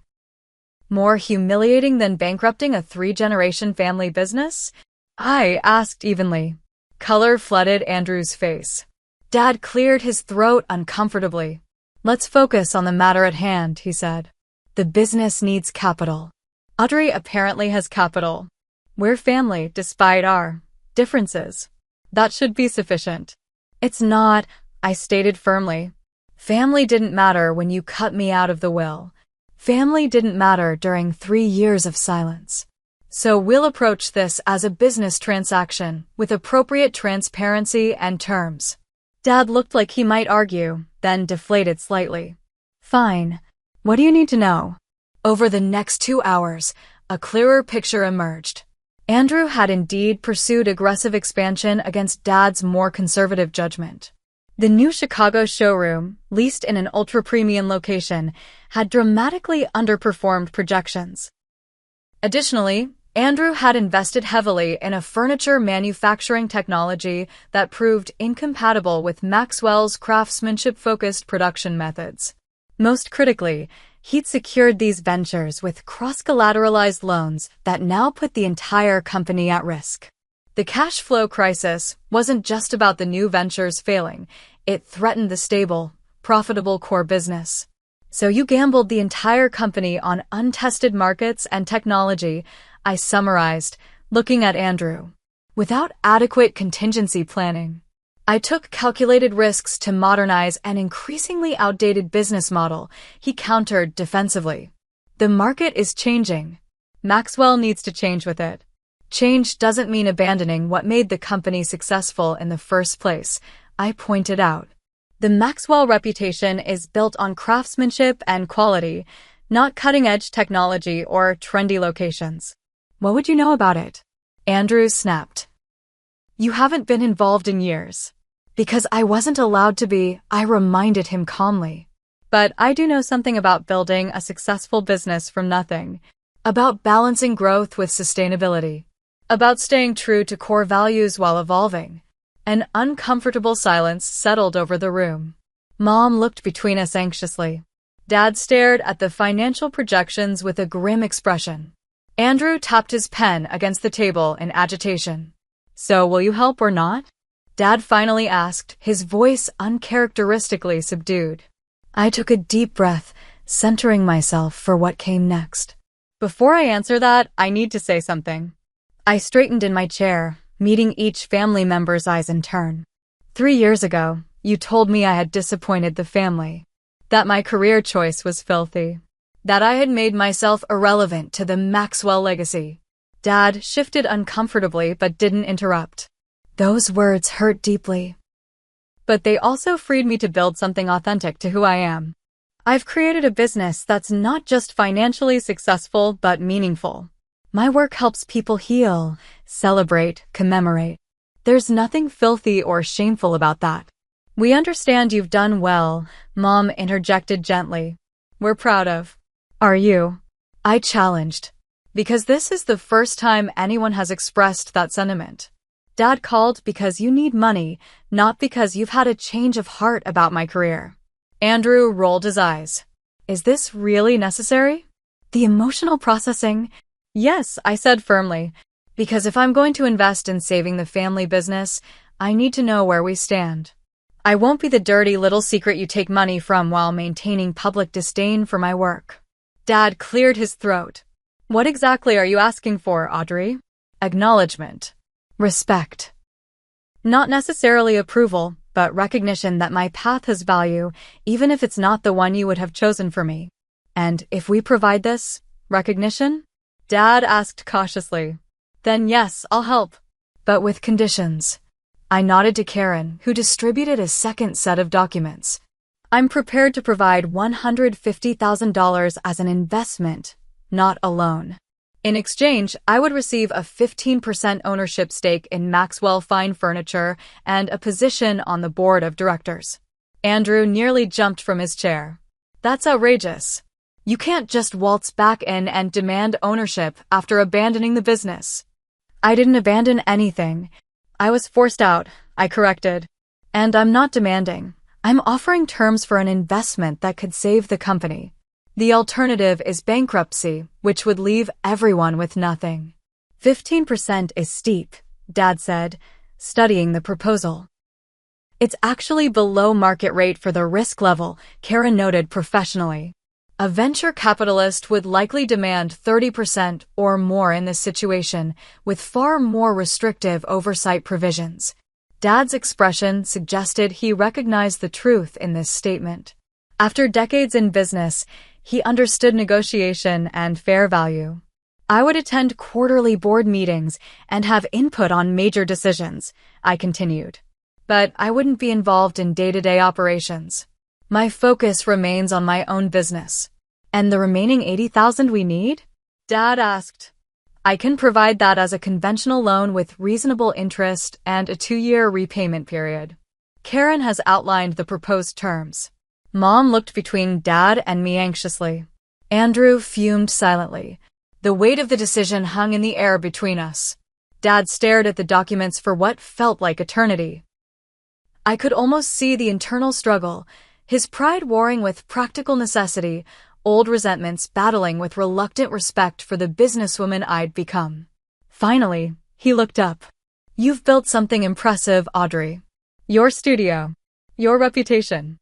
S1: "More humiliating than bankrupting a 3-generation family business?" I asked evenly. Color flooded Andrew's face. Dad cleared his throat uncomfortably. "Let's focus on the matter at hand," he said. "The business needs capital. Audrey apparently has capital. We're family despite our differences. That should be sufficient." "It's not," I stated firmly. "Family didn't matter when you cut me out of the will. Family didn't matter during 3 years of silence. So we'll approach this as a business transaction with appropriate transparency and terms." Dad looked like he might argue, then deflated slightly. "Fine. What do you need to know?" Over the next 2 hours, a clearer picture emerged. Andrew had indeed pursued aggressive expansion against Dad's more conservative judgment. The new Chicago showroom, leased in an ultra-premium location, had dramatically underperformed projections. Additionally, Andrew had invested heavily in a furniture manufacturing technology that proved incompatible with Maxwell's craftsmanship-focused production methods. Most critically, he'd secured these ventures with cross-collateralized loans that now put the entire company at risk. The cash flow crisis wasn't just about the new ventures failing, it threatened the stable, profitable core business. "So you gambled the entire company on untested markets and technology," I summarized, looking at Andrew. "Without adequate contingency planning. I took calculated risks to modernize an increasingly outdated business model," he countered defensively. "The market is changing. Maxwell needs to change with it. Change doesn't mean abandoning what made the company successful in the first place," I pointed out. "The Maxwell reputation is built on craftsmanship and quality, not cutting-edge technology or trendy locations." "What would you know about it?" Andrew snapped. "You haven't been involved in years." "Because I wasn't allowed to be," I reminded him calmly. "But I do know something about building a successful business from nothing, about balancing growth with sustainability, about staying true to core values while evolving." An uncomfortable silence settled over the room. Mom looked between us anxiously. Dad stared at the financial projections with a grim expression. Andrew tapped his pen against the table in agitation. "So will you help or not?" Dad finally asked, his voice uncharacteristically subdued. I took a deep breath, centering myself for what came next. "Before I answer that, I need to say something." I straightened in my chair, meeting each family member's eyes in turn. 3 years ago, you told me I had disappointed the family. that my career choice was filthy, that I had made myself irrelevant to the Maxwell legacy. Dad shifted uncomfortably but didn't interrupt. Those words hurt deeply. But they also freed me to build something authentic to who I am. I've created a business that's not just financially successful but meaningful. My work helps people heal, celebrate, commemorate. There's nothing filthy or shameful about that. We understand you've done well, Mom interjected gently. We're proud of. Are you? I challenged. Because this is the first time anyone has expressed that sentiment. Dad called because you need money, not because you've had a change of heart about my career. Andrew rolled his eyes. Is this really necessary? The emotional processing? Yes, I said firmly. Because if I'm going to invest in saving the family business, I need to know where we stand. I won't be the dirty little secret you take money from while maintaining public disdain for my work. Dad cleared his throat. What exactly are you asking for, Audrey? Acknowledgement. Respect. Not necessarily approval, but recognition that my path has value, even if it's not the one you would have chosen for me. And if we provide this recognition? Dad asked cautiously. Then yes, I'll help. But with conditions. I nodded to Karen, who distributed a second set of documents. I'm prepared to provide $150,000 as an investment, not a loan. In exchange, I would receive a 15% ownership stake in Maxwell Fine Furniture and a position on the board of directors. Andrew nearly jumped from his chair. That's outrageous. You can't just waltz back in and demand ownership after abandoning the business. I didn't abandon anything. I was forced out, I corrected. And I'm not demanding. I'm offering terms for an investment that could save the company. The alternative is bankruptcy, which would leave everyone with nothing. 15% is steep, Dad said, studying the proposal. It's actually below market rate for the risk level, Karen noted professionally. A venture capitalist would likely demand 30% or more in this situation, with far more restrictive oversight provisions. Dad's expression suggested he recognized the truth in this statement. After decades in business, he understood negotiation and fair value. I would attend quarterly board meetings and have input on major decisions, I continued. But I wouldn't be involved in day-to-day operations. My focus remains on my own business. And the remaining $80,000 we need? Dad asked. I can provide that as a conventional loan with reasonable interest and a 2-year repayment period. Karen has outlined the proposed terms. Mom looked between Dad and me anxiously. Andrew fumed silently. The weight of the decision hung in the air between us. Dad stared at the documents for what felt like eternity. I could almost see the internal struggle, his pride warring with practical necessity, old resentments battling with reluctant respect for the businesswoman I'd become. Finally, he looked up. You've built something impressive, Audrey. Your studio. Your reputation.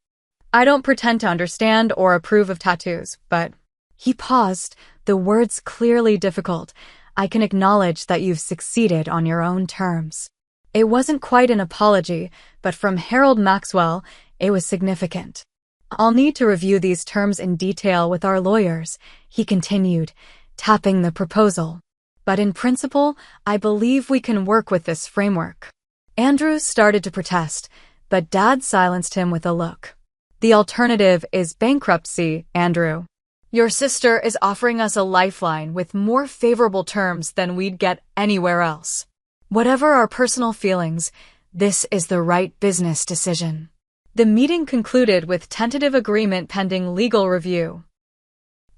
S1: I don't pretend to understand or approve of tattoos, but... He paused, the words clearly difficult. I can acknowledge that you've succeeded on your own terms. It wasn't quite an apology, but from Harold Maxwell, it was significant. I'll need to review these terms in detail with our lawyers, he continued, tapping the proposal. But in principle, I believe we can work with this framework. Andrew started to protest, but Dad silenced him with a look. The alternative is bankruptcy, Andrew. Your sister is offering us a lifeline with more favorable terms than we'd get anywhere else. Whatever our personal feelings, this is the right business decision. The meeting concluded with tentative agreement pending legal review.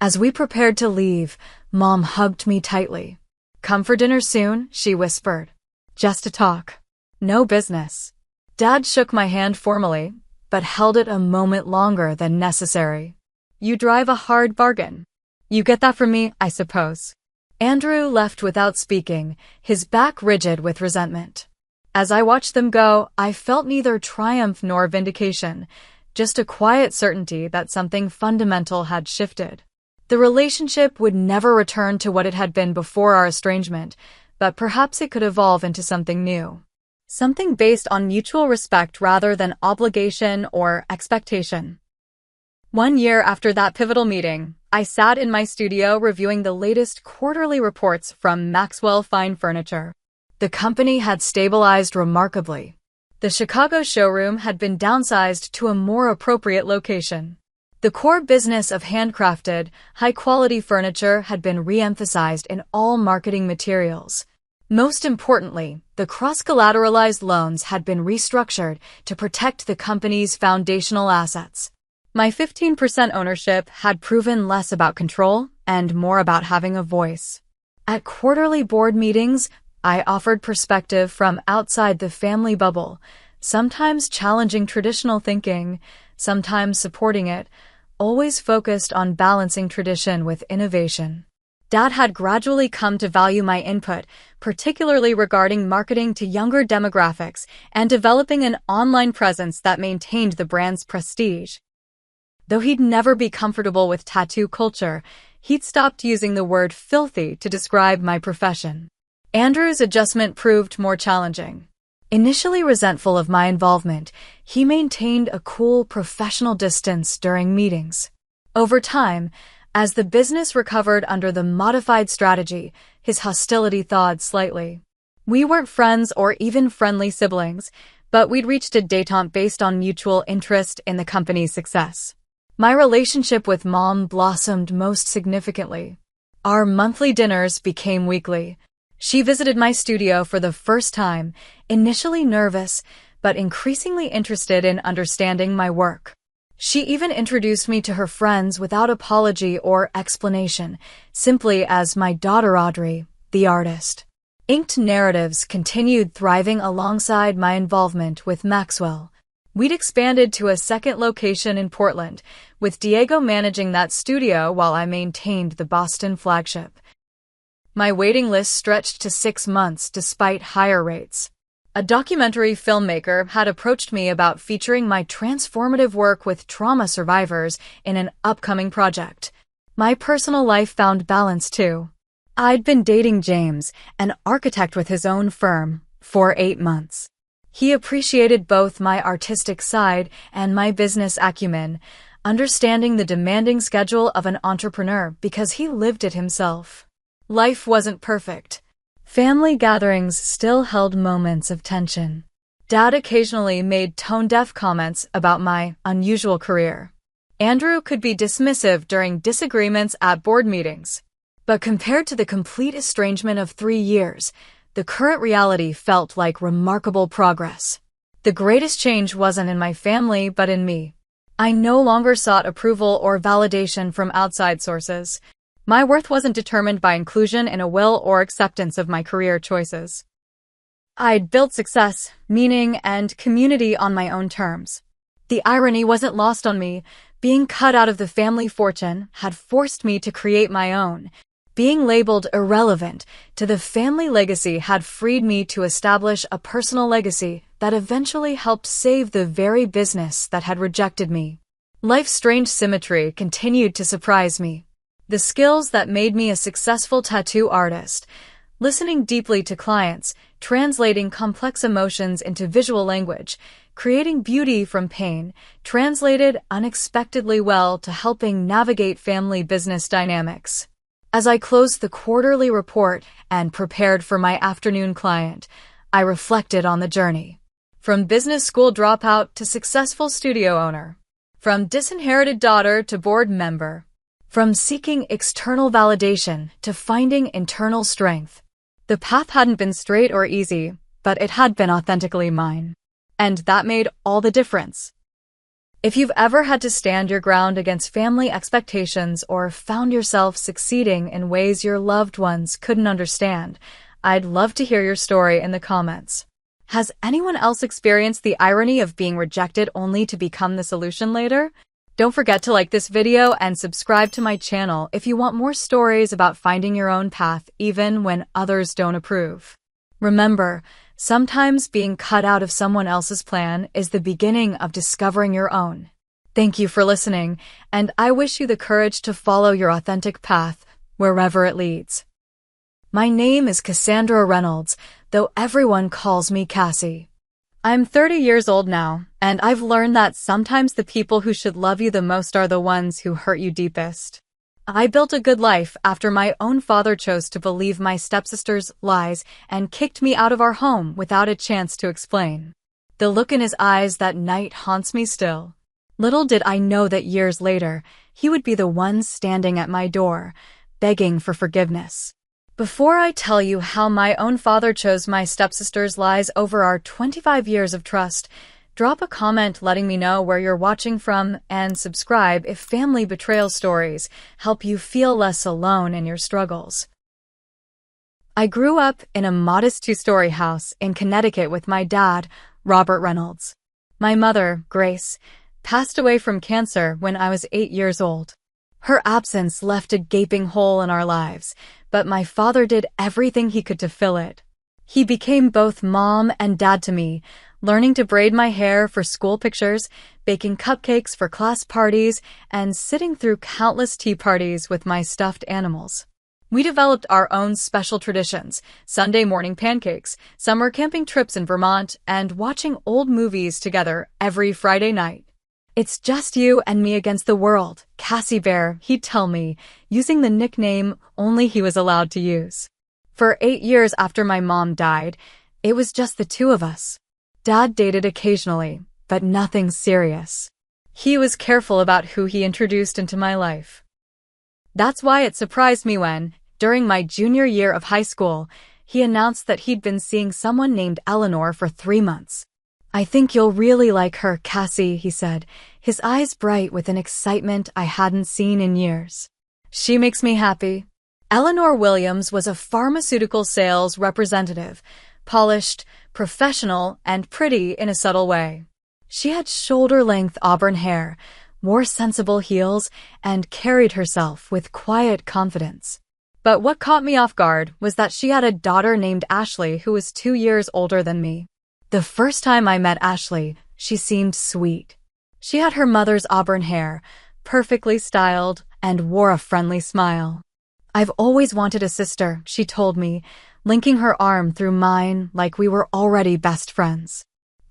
S1: As we prepared to leave, Mom hugged me tightly. Come for dinner soon, she whispered. Just to talk. No business. Dad shook my hand formally, but held it a moment longer than necessary. You drive a hard bargain. You get that from me, I suppose. Andrew left without speaking, his back rigid with resentment. As I watched them go, I felt neither triumph nor vindication, just a quiet certainty that something fundamental had shifted. The relationship would never return to what it had been before our estrangement, but perhaps it could evolve into something new. Something based on mutual respect rather than obligation or expectation. One year after that pivotal meeting, I sat in my studio reviewing the latest quarterly reports from Maxwell Fine Furniture. The company had stabilized remarkably. The Chicago showroom had been downsized to a more appropriate location. The core business of handcrafted, high-quality furniture had been re-emphasized in all marketing materials. Most importantly, the cross-collateralized loans had been restructured to protect the company's foundational assets. My 15% ownership had proven less about control and more about having a voice. At quarterly board meetings, I offered perspective from outside the family bubble, sometimes challenging traditional thinking, sometimes supporting it, always focused on balancing tradition with innovation. Dad had gradually come to value my input, particularly regarding marketing to younger demographics and developing an online presence that maintained the brand's prestige. Though he'd never be comfortable with tattoo culture, he'd stopped using the word filthy to describe my profession. Andrew's adjustment proved more challenging. Initially resentful of my involvement, he maintained a cool, professional distance during meetings. Over time, as the business recovered under the modified strategy, his hostility thawed slightly. We weren't friends or even friendly siblings, but we'd reached a détente based on mutual interest in the company's success. My relationship with Mom blossomed most significantly. Our monthly dinners became weekly. She visited my studio for the first time, initially nervous, but increasingly interested in understanding my work. She even introduced me to her friends without apology or explanation, simply as my daughter Audrey, the artist. Inked Narratives continued thriving alongside my involvement with Maxwell. We'd expanded to a second location in Portland, with Diego managing that studio while I maintained the Boston flagship. My waiting list stretched to 6 months despite higher rates. A documentary filmmaker had approached me about featuring my transformative work with trauma survivors in an upcoming project. My personal life found balance too. I'd been dating James, an architect with his own firm, for 8 months. He appreciated both my artistic side and my business acumen, understanding the demanding schedule of an entrepreneur because he lived it himself. Life wasn't perfect. Family gatherings still held moments of tension. Dad occasionally made tone-deaf comments about my unusual career. Andrew could be dismissive during disagreements at board meetings. But compared to the complete estrangement of 3 years, the current reality felt like remarkable progress. The greatest change wasn't in my family but in me. I no longer sought approval or validation from outside sources. My worth wasn't determined by inclusion in a will or acceptance of my career choices. I'd built success, meaning, and community on my own terms. The irony wasn't lost on me. Being cut out of the family fortune had forced me to create my own. Being labeled irrelevant to the family legacy had freed me to establish a personal legacy that eventually helped save the very business that had rejected me. Life's strange symmetry continued to surprise me. The skills that made me a successful tattoo artist, listening deeply to clients, translating complex emotions into visual language, creating beauty from pain, translated unexpectedly well to helping navigate family business dynamics. As I closed the quarterly report and prepared for my afternoon client, I reflected on the journey. From business school dropout to successful studio owner. From disinherited daughter to board member. From seeking external validation to finding internal strength. The path hadn't been straight or easy, but it had been authentically mine. And that made all the difference. If you've ever had to stand your ground against family expectations or found yourself succeeding in ways your loved ones couldn't understand, I'd love to hear your story in the comments. Has anyone else experienced the irony of being rejected only to become the solution later? Don't forget to like this video and subscribe to my channel if you want more stories about finding your own path even when others don't approve. Remember, sometimes being cut out of someone else's plan is the beginning of discovering your own. Thank you for listening, and I wish you the courage to follow your authentic path, wherever it leads. My name is Cassandra Reynolds, though everyone calls me Cassie. I'm 30 years old now, and I've learned that sometimes the people who should love you the most are the ones who hurt you deepest. I built a good life after my own father chose to believe my stepsister's lies and kicked me out of our home without a chance to explain. The look in his eyes that night haunts me still. Little did I know that years later, he would be the one standing at my door, begging for forgiveness. Before I tell you how my own father chose my stepsister's lies over our 25 years of trust, drop a comment letting me know where you're watching from and subscribe if family betrayal stories help you feel less alone in your struggles. I grew up in a modest two-story house in Connecticut with my dad, Robert Reynolds. My mother, Grace, passed away from cancer when I was 8 years old. Her absence left a gaping hole in our lives, but my father did everything he could to fill it. He became both mom and dad to me, learning to braid my hair for school pictures, baking cupcakes for class parties, and sitting through countless tea parties with my stuffed animals. We developed our own special traditions: Sunday morning pancakes, summer camping trips in Vermont, and watching old movies together every Friday night. "It's just you and me against the world, Cassie Bear," he'd tell me, using the nickname only he was allowed to use. For 8 years after my mom died, it was just the two of us. Dad dated occasionally, but nothing serious. He was careful about who he introduced into my life. That's why it surprised me when, during my junior year of high school, he announced that he'd been seeing someone named Eleanor for 3 months. "I think you'll really like her, Cassie," he said, his eyes bright with an excitement I hadn't seen in years. "She makes me happy." Eleanor Williams was a pharmaceutical sales representative, polished, professional, and pretty in a subtle way. She had shoulder-length auburn hair, wore sensible heels, and carried herself with quiet confidence. But what caught me off guard was that she had a daughter named Ashley who was 2 years older than me. The first time I met Ashley, she seemed sweet. She had her mother's auburn hair, perfectly styled, and wore a friendly smile. "I've always wanted a sister," she told me, linking her arm through mine like we were already best friends.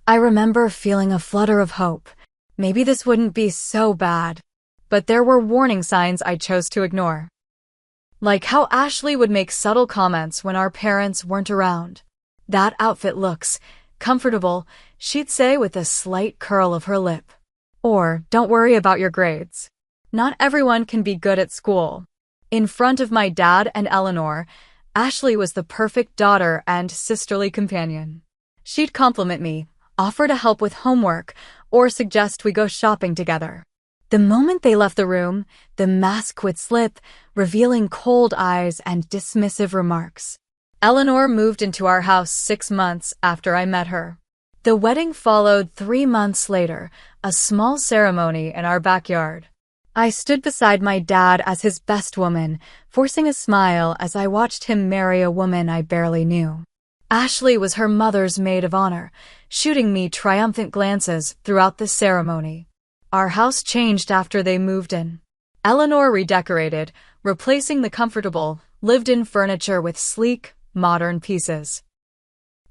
S1: I remember feeling a flutter of hope. Maybe this wouldn't be so bad. But there were warning signs I chose to ignore. Like how Ashley would make subtle comments when our parents weren't around. "That outfit looks comfortable," she'd say with a slight curl of her lip. Or, "Don't worry about your grades. Not everyone can be good at school." In front of my dad and Eleanor, Ashley was the perfect daughter and sisterly companion. She'd compliment me, offer to help with homework, or suggest we go shopping together. The moment they left the room, the mask would slip, revealing cold eyes and dismissive remarks. Eleanor moved into our house 6 months after I met her. The wedding followed 3 months later, a small ceremony in our backyard. I stood beside my dad as his best woman, forcing a smile as I watched him marry a woman I barely knew. Ashley was her mother's maid of honor, shooting me triumphant glances throughout the ceremony. Our house changed after they moved in. Eleanor redecorated, replacing the comfortable, lived-in furniture with sleek, modern pieces.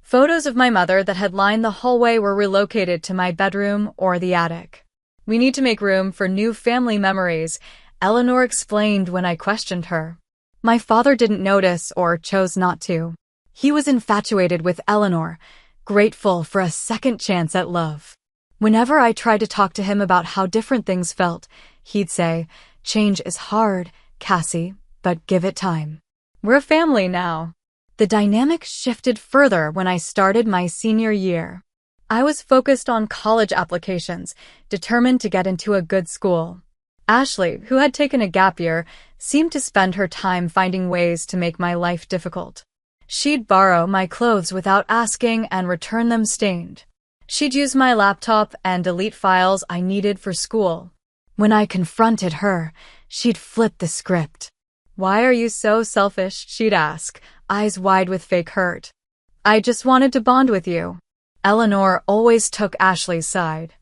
S1: Photos of my mother that had lined the hallway were relocated to my bedroom or the attic. "We need to make room for new family memories," Eleanor explained when I questioned her. My father didn't notice or chose not to. He was infatuated with Eleanor, grateful for a second chance at love. Whenever I tried to talk to him about how different things felt, he'd say, "Change is hard, Cassie, but give it time. We're a family now." The dynamic shifted further when I started my senior year. I was focused on college applications, determined to get into a good school. Ashley, who had taken a gap year, seemed to spend her time finding ways to make my life difficult. She'd borrow my clothes without asking and return them stained. She'd use my laptop and delete files I needed for school. When I confronted her, she'd flip the script. "Why are you so selfish?" she'd ask, eyes wide with fake hurt. "I just wanted to bond with you." Eleanor always took Ashley's side.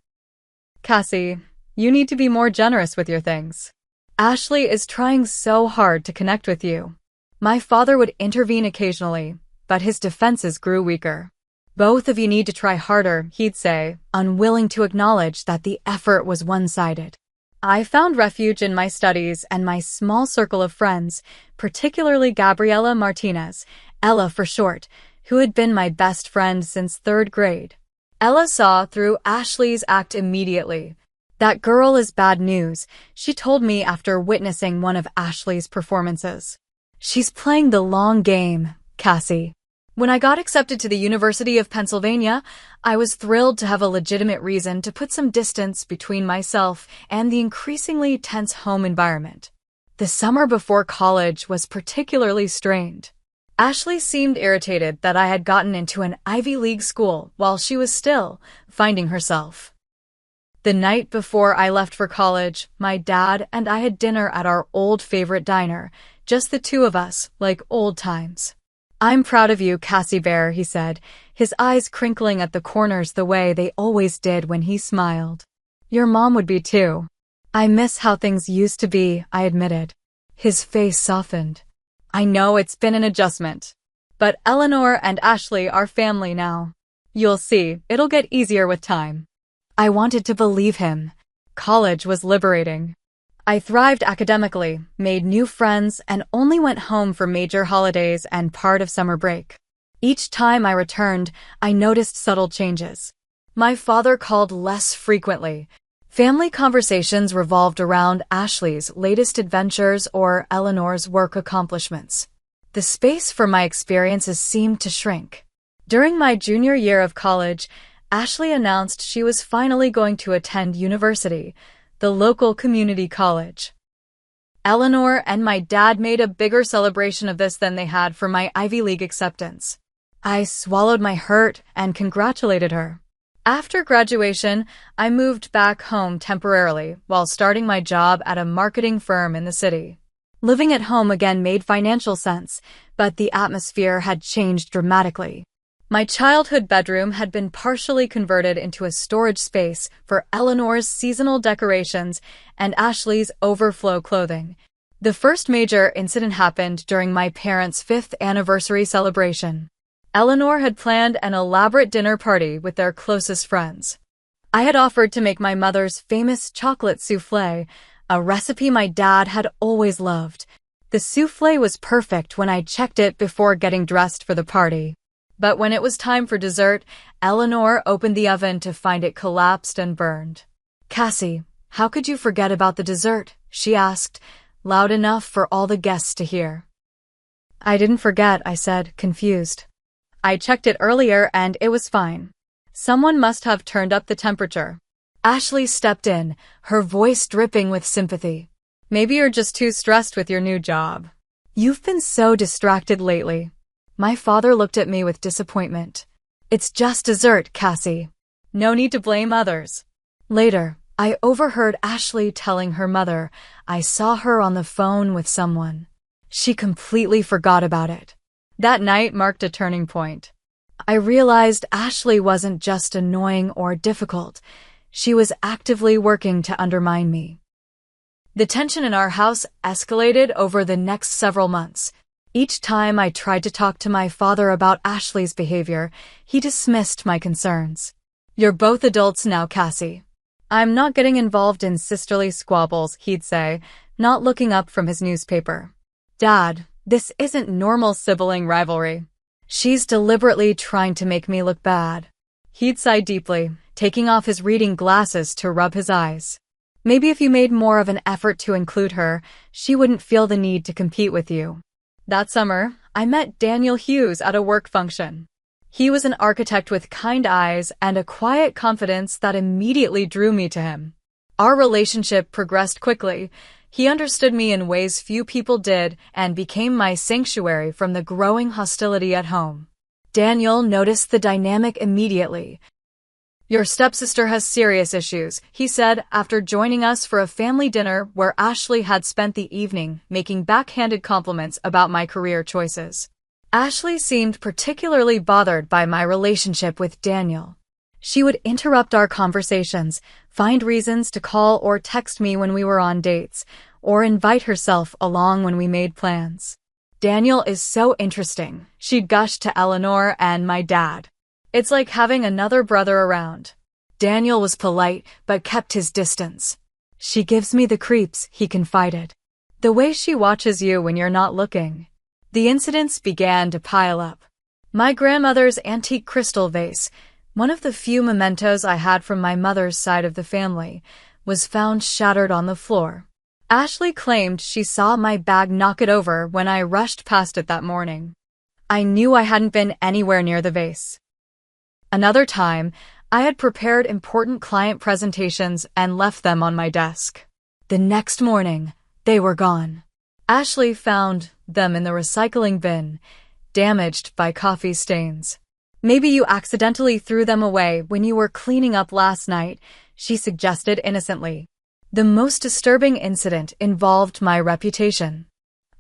S1: "Cassie, you need to be more generous with your things. Ashley is trying so hard to connect with you." My father would intervene occasionally, but his defenses grew weaker. Both of you need to try harder, he'd say, unwilling to acknowledge that the effort was one-sided. I found refuge in my studies and my small circle of friends, particularly Gabriela Martinez, Ella for short, who had been my best friend since 3rd grade. Ella saw through Ashley's act immediately. That girl is bad news, she told me after witnessing one of Ashley's performances. She's playing the long game, Cassie. When I got accepted to the University of Pennsylvania, I was thrilled to have a legitimate reason to put some distance between myself and the increasingly tense home environment. The summer before college was particularly strained. Ashley seemed irritated that I had gotten into an Ivy League school while she was still finding herself. The night before I left for college, my dad and I had dinner at our old favorite diner, just the two of us, like old times. "I'm proud of you, Cassie Bear," he said, his eyes crinkling at the corners the way they always did when he smiled. "Your mom would be too." "I miss how things used to be," I admitted. His face softened. "I know it's been an adjustment. But Eleanor and Ashley are family now. You'll see, it'll get easier with time." I wanted to believe him. College was liberating. I thrived academically, made new friends, and only went home for major holidays and part of summer break. Each time I returned, I noticed subtle changes. My father called less frequently. Family conversations revolved around Ashley's latest adventures or Eleanor's work accomplishments. The space for my experiences seemed to shrink. During my junior year of college, Ashley announced she was finally going to attend university, the local community college. Eleanor and my dad made a bigger celebration of this than they had for my Ivy League acceptance. I swallowed my hurt and congratulated her. After graduation, I moved back home temporarily while starting my job at a marketing firm in the city. Living at home again made financial sense, but the atmosphere had changed dramatically. My childhood bedroom had been partially converted into a storage space for Eleanor's seasonal decorations and Ashley's overflow clothing. The first major incident happened during my parents' 5th anniversary celebration. Eleanor had planned an elaborate dinner party with their closest friends. I had offered to make my mother's famous chocolate soufflé, a recipe my dad had always loved. The soufflé was perfect when I checked it before getting dressed for the party. But when it was time for dessert, Eleanor opened the oven to find it collapsed and burned. "Cassie, how could you forget about the dessert?" she asked, loud enough for all the guests to hear. "I didn't forget," I said, confused. "I checked it earlier and it was fine. Someone must have turned up the temperature." Ashley stepped in, her voice dripping with sympathy. "Maybe you're just too stressed with your new job. You've been so distracted lately." My father looked at me with disappointment. "It's just dessert, Cassie. No need to blame others." Later, I overheard Ashley telling her mother I saw her on the phone with someone. She completely forgot about it. That night marked a turning point. I realized Ashley wasn't just annoying or difficult. She was actively working to undermine me. The tension in our house escalated over the next several months. Each time I tried to talk to my father about Ashley's behavior, he dismissed my concerns. "You're both adults now, Cassie. I'm not getting involved in sisterly squabbles," he'd say, not looking up from his newspaper. "Dad, this isn't normal sibling rivalry. She's deliberately trying to make me look bad." He'd sigh deeply, taking off his reading glasses to rub his eyes. "Maybe if you made more of an effort to include her, she wouldn't feel the need to compete with you." That summer, I met Daniel Hughes at a work function. He was an architect with kind eyes and a quiet confidence that immediately drew me to him. Our relationship progressed quickly. He understood me in ways few people did and became my sanctuary from the growing hostility at home. Daniel noticed the dynamic immediately. "Your stepsister has serious issues," he said after joining us for a family dinner where Ashley had spent the evening making backhanded compliments about my career choices. Ashley seemed particularly bothered by my relationship with Daniel. She would interrupt our conversations, find reasons to call or text me when we were on dates, or invite herself along when we made plans. "Daniel is so interesting," she'd gush to Eleanor and my dad. It's like having another brother around. Daniel was polite, but kept his distance. She gives me the creeps, he confided. The way she watches you when you're not looking. The incidents began to pile up. My grandmother's antique crystal vase, one of the few mementos I had from my mother's side of the family, was found shattered on the floor. Ashley claimed she saw my bag knock it over when I rushed past it that morning. I knew I hadn't been anywhere near the vase. Another time, I had prepared important client presentations and left them on my desk. The next morning, they were gone. Ashley found them in the recycling bin, damaged by coffee stains. Maybe you accidentally threw them away when you were cleaning up last night, she suggested innocently. The most disturbing incident involved my reputation.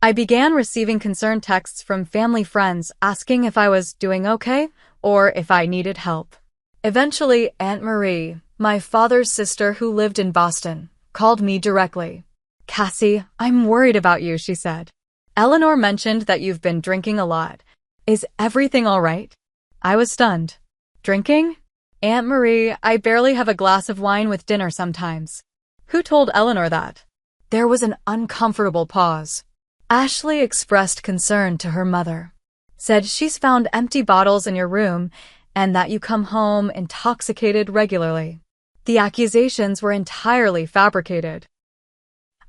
S1: I began receiving concerned texts from family friends asking if I was doing okay or if I needed help. Eventually, Aunt Marie, my father's sister who lived in Boston, called me directly. "Cassie, I'm worried about you," she said. "Eleanor mentioned that you've been drinking a lot. Is everything all right?" I was stunned. Drinking? Aunt Marie, I barely have a glass of wine with dinner sometimes. Who told Eleanor that? There was an uncomfortable pause. Ashley expressed concern to her mother. Said she's found empty bottles in your room and that you come home intoxicated regularly. The accusations were entirely fabricated.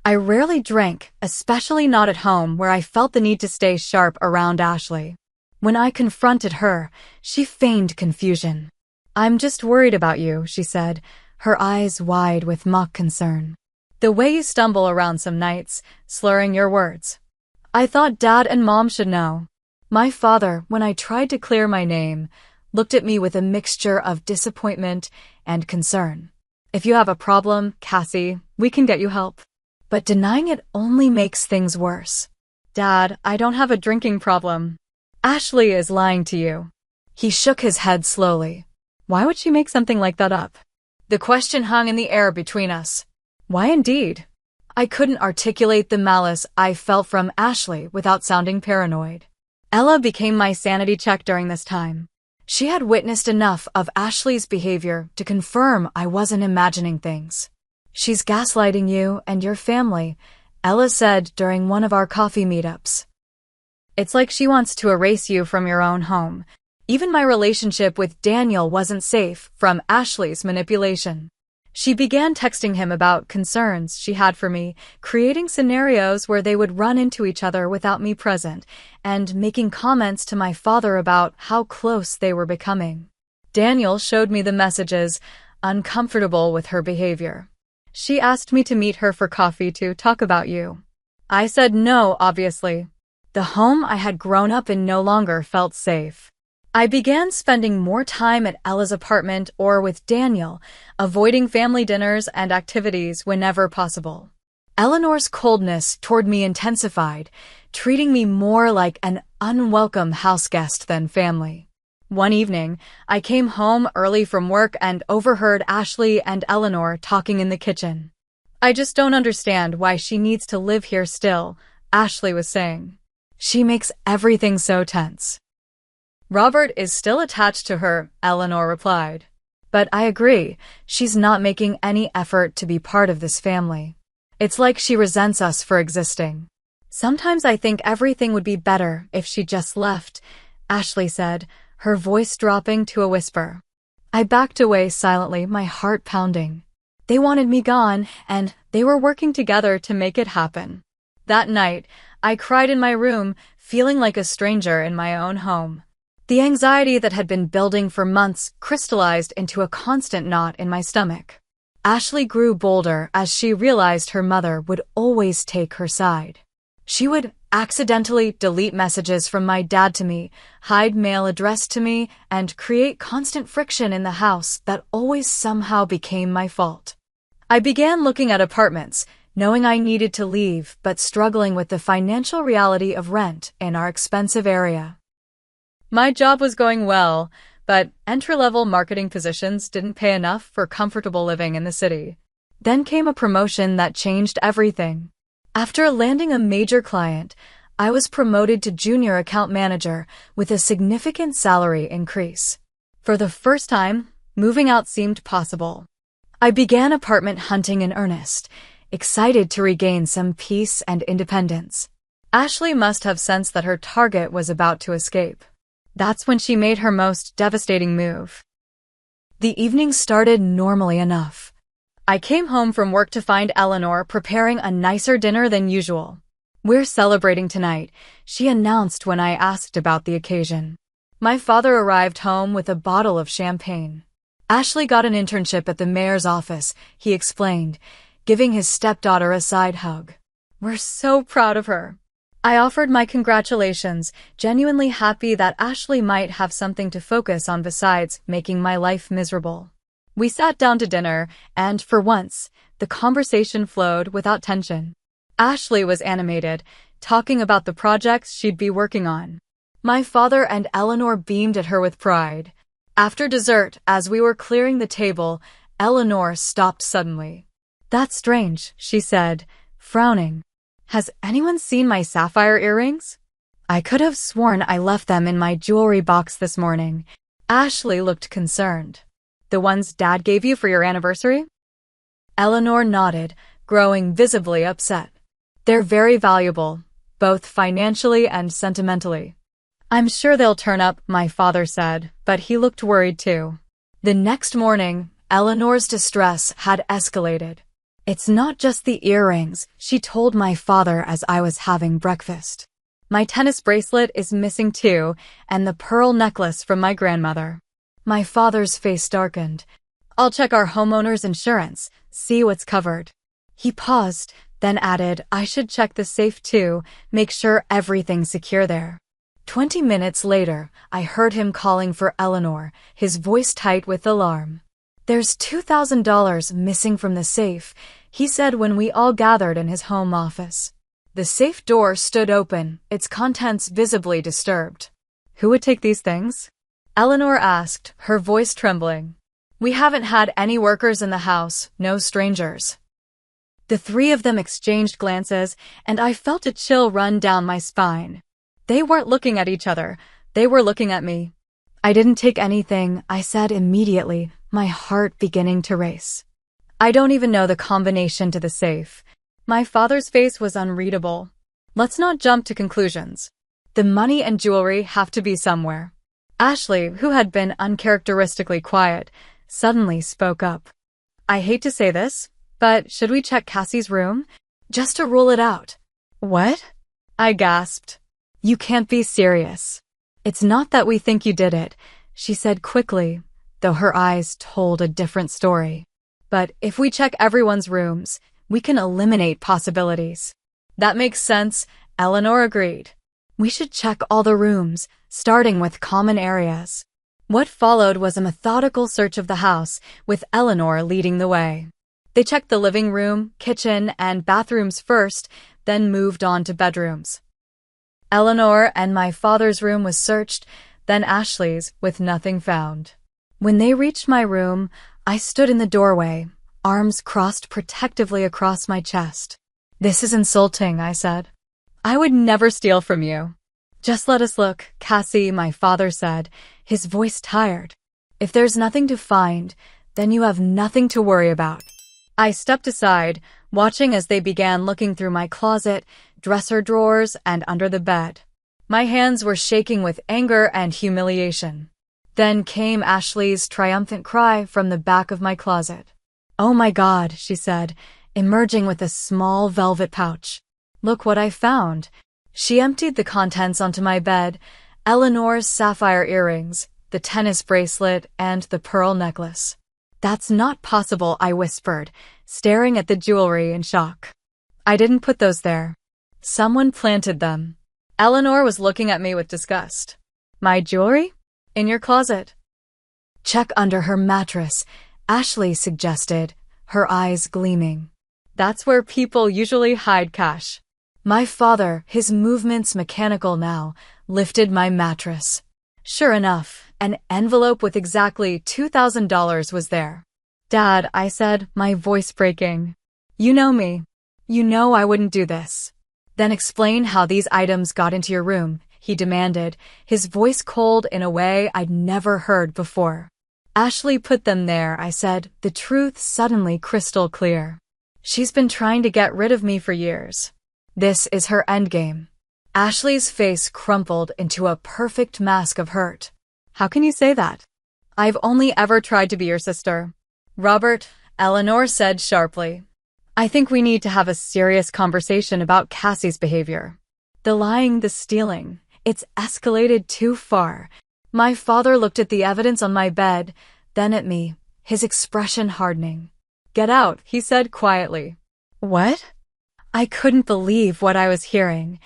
S1: I rarely drank, especially not at home where I felt the need to stay sharp around Ashley. When I confronted her, she feigned confusion. "I'm just worried about you," she said, her eyes wide with mock concern. "The way you stumble around some nights, slurring your words. I thought Dad and Mom should know." My father, when I tried to clear my name, looked at me with a mixture of disappointment and concern. "If you have a problem, Cassie, we can get you help." But denying it only makes things worse. "Dad, I don't have a drinking problem. Ashley is lying to you." He shook his head slowly. Why would she make something like that up? The question hung in the air between us. Why indeed? I couldn't articulate the malice I felt from Ashley without sounding paranoid. Ella became my sanity check during this time. She had witnessed enough of Ashley's behavior to confirm I wasn't imagining things. "She's gaslighting you and your family," Ella said during one of our coffee meetups. "It's like she wants to erase you from your own home. Even my relationship with Daniel wasn't safe from Ashley's manipulation." She began texting him about concerns she had for me, creating scenarios where they would run into each other without me present, and making comments to my father about how close they were becoming. Daniel showed me the messages, uncomfortable with her behavior. "She asked me to meet her for coffee to talk about you." I said no, obviously. The home I had grown up in no longer felt safe. I began spending more time at Ella's apartment or with Daniel, avoiding family dinners and activities whenever possible. Eleanor's coldness toward me intensified, treating me more like an unwelcome houseguest than family. One evening, I came home early from work and overheard Ashley and Eleanor talking in the kitchen. "I just don't understand why she needs to live here still," Ashley was saying. "She makes everything so tense." "Robert is still attached to her," Eleanor replied. "But I agree, she's not making any effort to be part of this family. It's like she resents us for existing. Sometimes I think everything would be better if she just left," Ashley said, her voice dropping to a whisper. I backed away silently, my heart pounding. They wanted me gone, and they were working together to make it happen. That night, I cried in my room, feeling like a stranger in my own home. The anxiety that had been building for months crystallized into a constant knot in my stomach. Ashley grew bolder as she realized her mother would always take her side. She would accidentally delete messages from my dad to me, hide mail addressed to me, and create constant friction in the house that always somehow became my fault. I began looking at apartments, knowing I needed to leave but struggling with the financial reality of rent in our expensive area. My job was going well, but entry-level marketing positions didn't pay enough for comfortable living in the city. Then came a promotion that changed everything. After landing a major client, I was promoted to junior account manager with a significant salary increase. For the first time, moving out seemed possible. I began apartment hunting in earnest, excited to regain some peace and independence. Ashley must have sensed that her target was about to escape. That's when she made her most devastating move. The evening started normally enough. I came home from work to find Eleanor preparing a nicer dinner than usual. "We're celebrating tonight," she announced when I asked about the occasion. My father arrived home with a bottle of champagne. "Ashley got an internship at the mayor's office," he explained, giving his stepdaughter a side hug. "We're so proud of her." I offered my congratulations, genuinely happy that Ashley might have something to focus on besides making my life miserable. We sat down to dinner, and for once, the conversation flowed without tension. Ashley was animated, talking about the projects she'd be working on. My father and Eleanor beamed at her with pride. After dessert, as we were clearing the table, Eleanor stopped suddenly. "That's strange," she said, frowning. "Has anyone seen my sapphire earrings? I could have sworn I left them in my jewelry box this morning." Ashley looked concerned. "The ones Dad gave you for your anniversary?" Eleanor nodded, growing visibly upset. "They're very valuable, both financially and sentimentally." "I'm sure they'll turn up," my father said, but he looked worried too. The next morning, Eleanor's distress had escalated. "It's not just the earrings," she told my father as I was having breakfast. "My tennis bracelet is missing too, and the pearl necklace from my grandmother." My father's face darkened. "I'll check our homeowner's insurance, see what's covered." He paused, then added, "I should check the safe too, make sure everything's secure there." 20 minutes later, I heard him calling for Eleanor, his voice tight with alarm. "There's $2,000 missing from the safe," he said when we all gathered in his home office. The safe door stood open, its contents visibly disturbed. "Who would take these things?" Eleanor asked, her voice trembling. "We haven't had any workers in the house, no strangers." The three of them exchanged glances, and I felt a chill run down my spine. They weren't looking at each other, they were looking at me. "I didn't take anything," I said immediately, my heart beginning to race. "I don't even know the combination to the safe." My father's face was unreadable. "Let's not jump to conclusions. The money and jewelry have to be somewhere." Ashley, who had been uncharacteristically quiet, suddenly spoke up. "I hate to say this, but should we check Cassie's room? Just to rule it out." "What?" I gasped. "You can't be serious." "It's not that we think you did it," she said quickly, though her eyes told a different story. "But if we check everyone's rooms, we can eliminate possibilities." "That makes sense," Eleanor agreed. "We should check all the rooms, starting with common areas." What followed was a methodical search of the house, with Eleanor leading the way. They checked the living room, kitchen, and bathrooms first, then moved on to bedrooms. Eleanor and my father's room was searched, then Ashley's, with nothing found. When they reached my room, I stood in the doorway, arms crossed protectively across my chest. "This is insulting," I said. "I would never steal from you." "Just let us look," Cassie, my father said, his voice tired. "If there's nothing to find, then you have nothing to worry about." I stepped aside, watching as they began looking through my closet, dresser drawers, and under the bed. My hands were shaking with anger and humiliation. Then came Ashley's triumphant cry from the back of my closet. "Oh my God," she said, emerging with a small velvet pouch. "Look what I found." She emptied the contents onto my bed, Eleanor's sapphire earrings, the tennis bracelet, and the pearl necklace. "That's not possible," I whispered, staring at the jewelry in shock. "I didn't put those there. Someone planted them." Eleanor was looking at me with disgust. "My jewelry? In your closet." "Check under her mattress," Ashley suggested, her eyes gleaming. "That's where people usually hide cash." My father, his movements mechanical now, lifted my mattress. Sure enough, an envelope with exactly $2,000 was there. "Dad," I said, my voice breaking. "You know me. You know I wouldn't do this." "Then explain how these items got into your room," he demanded, his voice cold in a way I'd never heard before. Ashley put them there, I said, the truth suddenly crystal clear. She's been trying to get rid of me for years. This is her endgame. Ashley's face crumpled into a perfect mask of hurt. How can you say that? I've only ever tried to be your sister. Robert, Eleanor said sharply. I think we need to have a serious conversation about Cassie's behavior. The lying, the stealing, it's escalated too far. My father looked at the evidence on my bed, then at me, his expression hardening. Get out, he said quietly. What? I couldn't believe what I was hearing.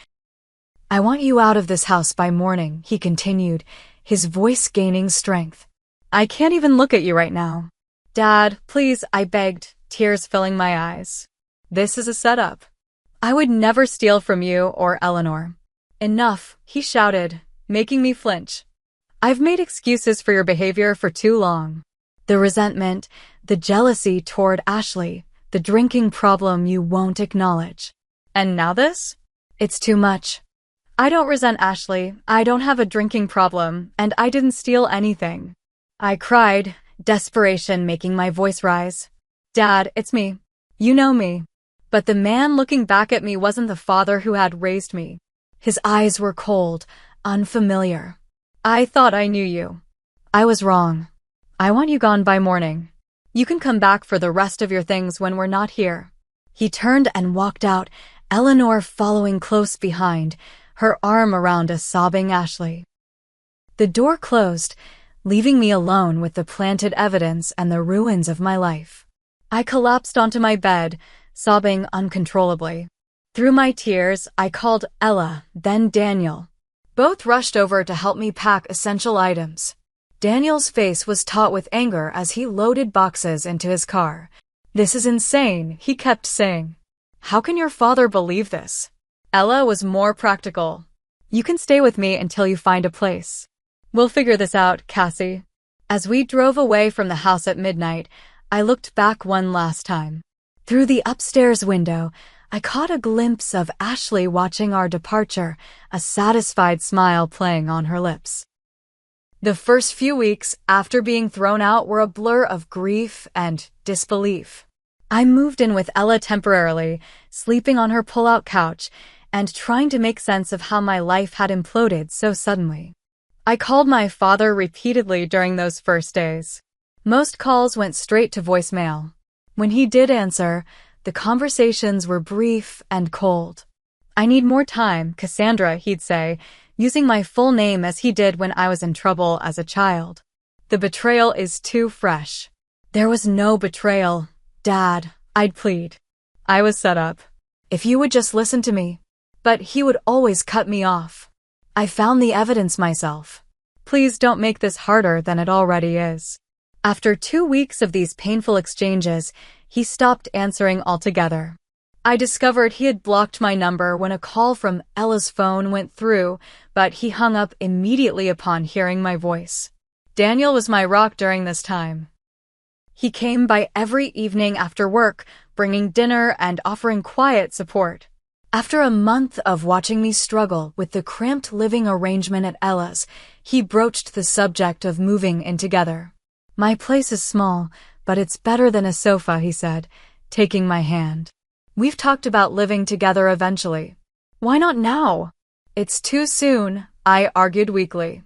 S1: I want you out of this house by morning, he continued, his voice gaining strength. I can't even look at you right now. Dad, please, I begged, tears filling my eyes. This is a setup. I would never steal from you or Eleanor. Enough, he shouted, making me flinch. I've made excuses for your behavior for too long. The resentment, the jealousy toward Ashley, the drinking problem you won't acknowledge. And now this? It's too much. I don't resent Ashley, I don't have a drinking problem, and I didn't steal anything. I cried, desperation making my voice rise. Dad, it's me. You know me. But the man looking back at me wasn't the father who had raised me. His eyes were cold, unfamiliar. I thought I knew you. I was wrong. I want you gone by morning. You can come back for the rest of your things when we're not here. He turned and walked out, Eleanor following close behind, her arm around a sobbing Ashley. The door closed, leaving me alone with the planted evidence and the ruins of my life. I collapsed onto my bed, sobbing uncontrollably. Through my tears, I called Ella, then Daniel. Both rushed over to help me pack essential items. Daniel's face was taut with anger as he loaded boxes into his car. This is insane, he kept saying. How can your father believe this? Ella was more practical. You can stay with me until you find a place. We'll figure this out, Cassie. As we drove away from the house at midnight, I looked back one last time. Through the upstairs window, I caught a glimpse of Ashley watching our departure, a satisfied smile playing on her lips. The first few weeks after being thrown out were a blur of grief and disbelief. I moved in with Ella temporarily, sleeping on her pull-out couch, and trying to make sense of how my life had imploded so suddenly. I called my father repeatedly during those first days. Most calls went straight to voicemail. When he did answer, the conversations were brief and cold. I need more time, Cassandra, he'd say, using my full name as he did when I was in trouble as a child. The betrayal is too fresh. There was no betrayal, Dad, I'd plead. I was set up. If you would just listen to me. But he would always cut me off. I found the evidence myself. Please don't make this harder than it already is. After 2 weeks of these painful exchanges, he stopped answering altogether. I discovered he had blocked my number when a call from Ella's phone went through, but he hung up immediately upon hearing my voice. Daniel was my rock during this time. He came by every evening after work, bringing dinner and offering quiet support. After a month of watching me struggle with the cramped living arrangement at Ella's, he broached the subject of moving in together. My place is small, but it's better than a sofa, he said, taking my hand. We've talked about living together eventually. Why not now? It's too soon, I argued weakly.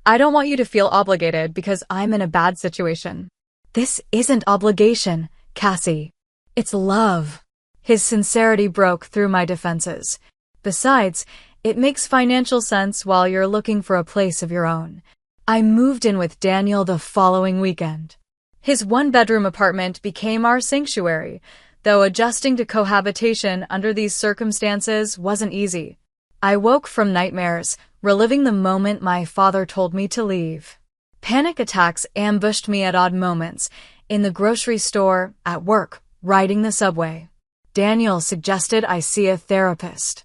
S1: I don't want you to feel obligated because I'm in a bad situation. This isn't obligation, Cassie. It's love. His sincerity broke through my defenses. Besides, it makes financial sense while you're looking for a place of your own. I moved in with Daniel the following weekend. His one-bedroom apartment became our sanctuary, though adjusting to cohabitation under these circumstances wasn't easy. I woke from nightmares, reliving the moment my father told me to leave. Panic attacks ambushed me at odd moments, in the grocery store, at work, riding the subway. Daniel suggested I see a therapist.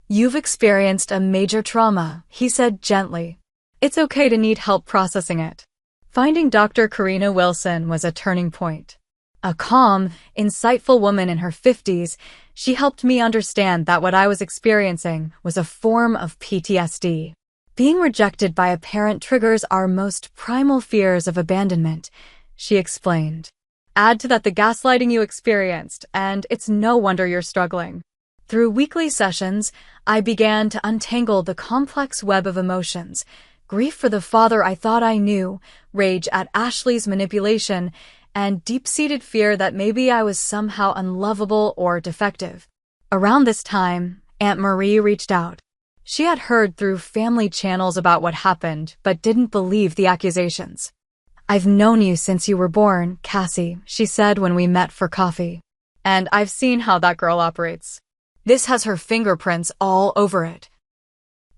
S1: You've experienced a major trauma, he said gently. It's okay to need help processing it. Finding Dr. Karina Wilson was a turning point. A calm, insightful woman in her 50s, she helped me understand that what I was experiencing was a form of PTSD. Being rejected by a parent triggers our most primal fears of abandonment, she explained. Add to that the gaslighting you experienced, and it's no wonder you're struggling. Through weekly sessions, I began to untangle the complex web of emotions: grief for the father I thought I knew, rage at Ashley's manipulation, and deep-seated fear that maybe I was somehow unlovable or defective. Around this time, Aunt Marie reached out. She had heard through family channels about what happened, but didn't believe the accusations. "I've known you since you were born, Cassie," she said when we met for coffee. "And I've seen how that girl operates. This has her fingerprints all over it."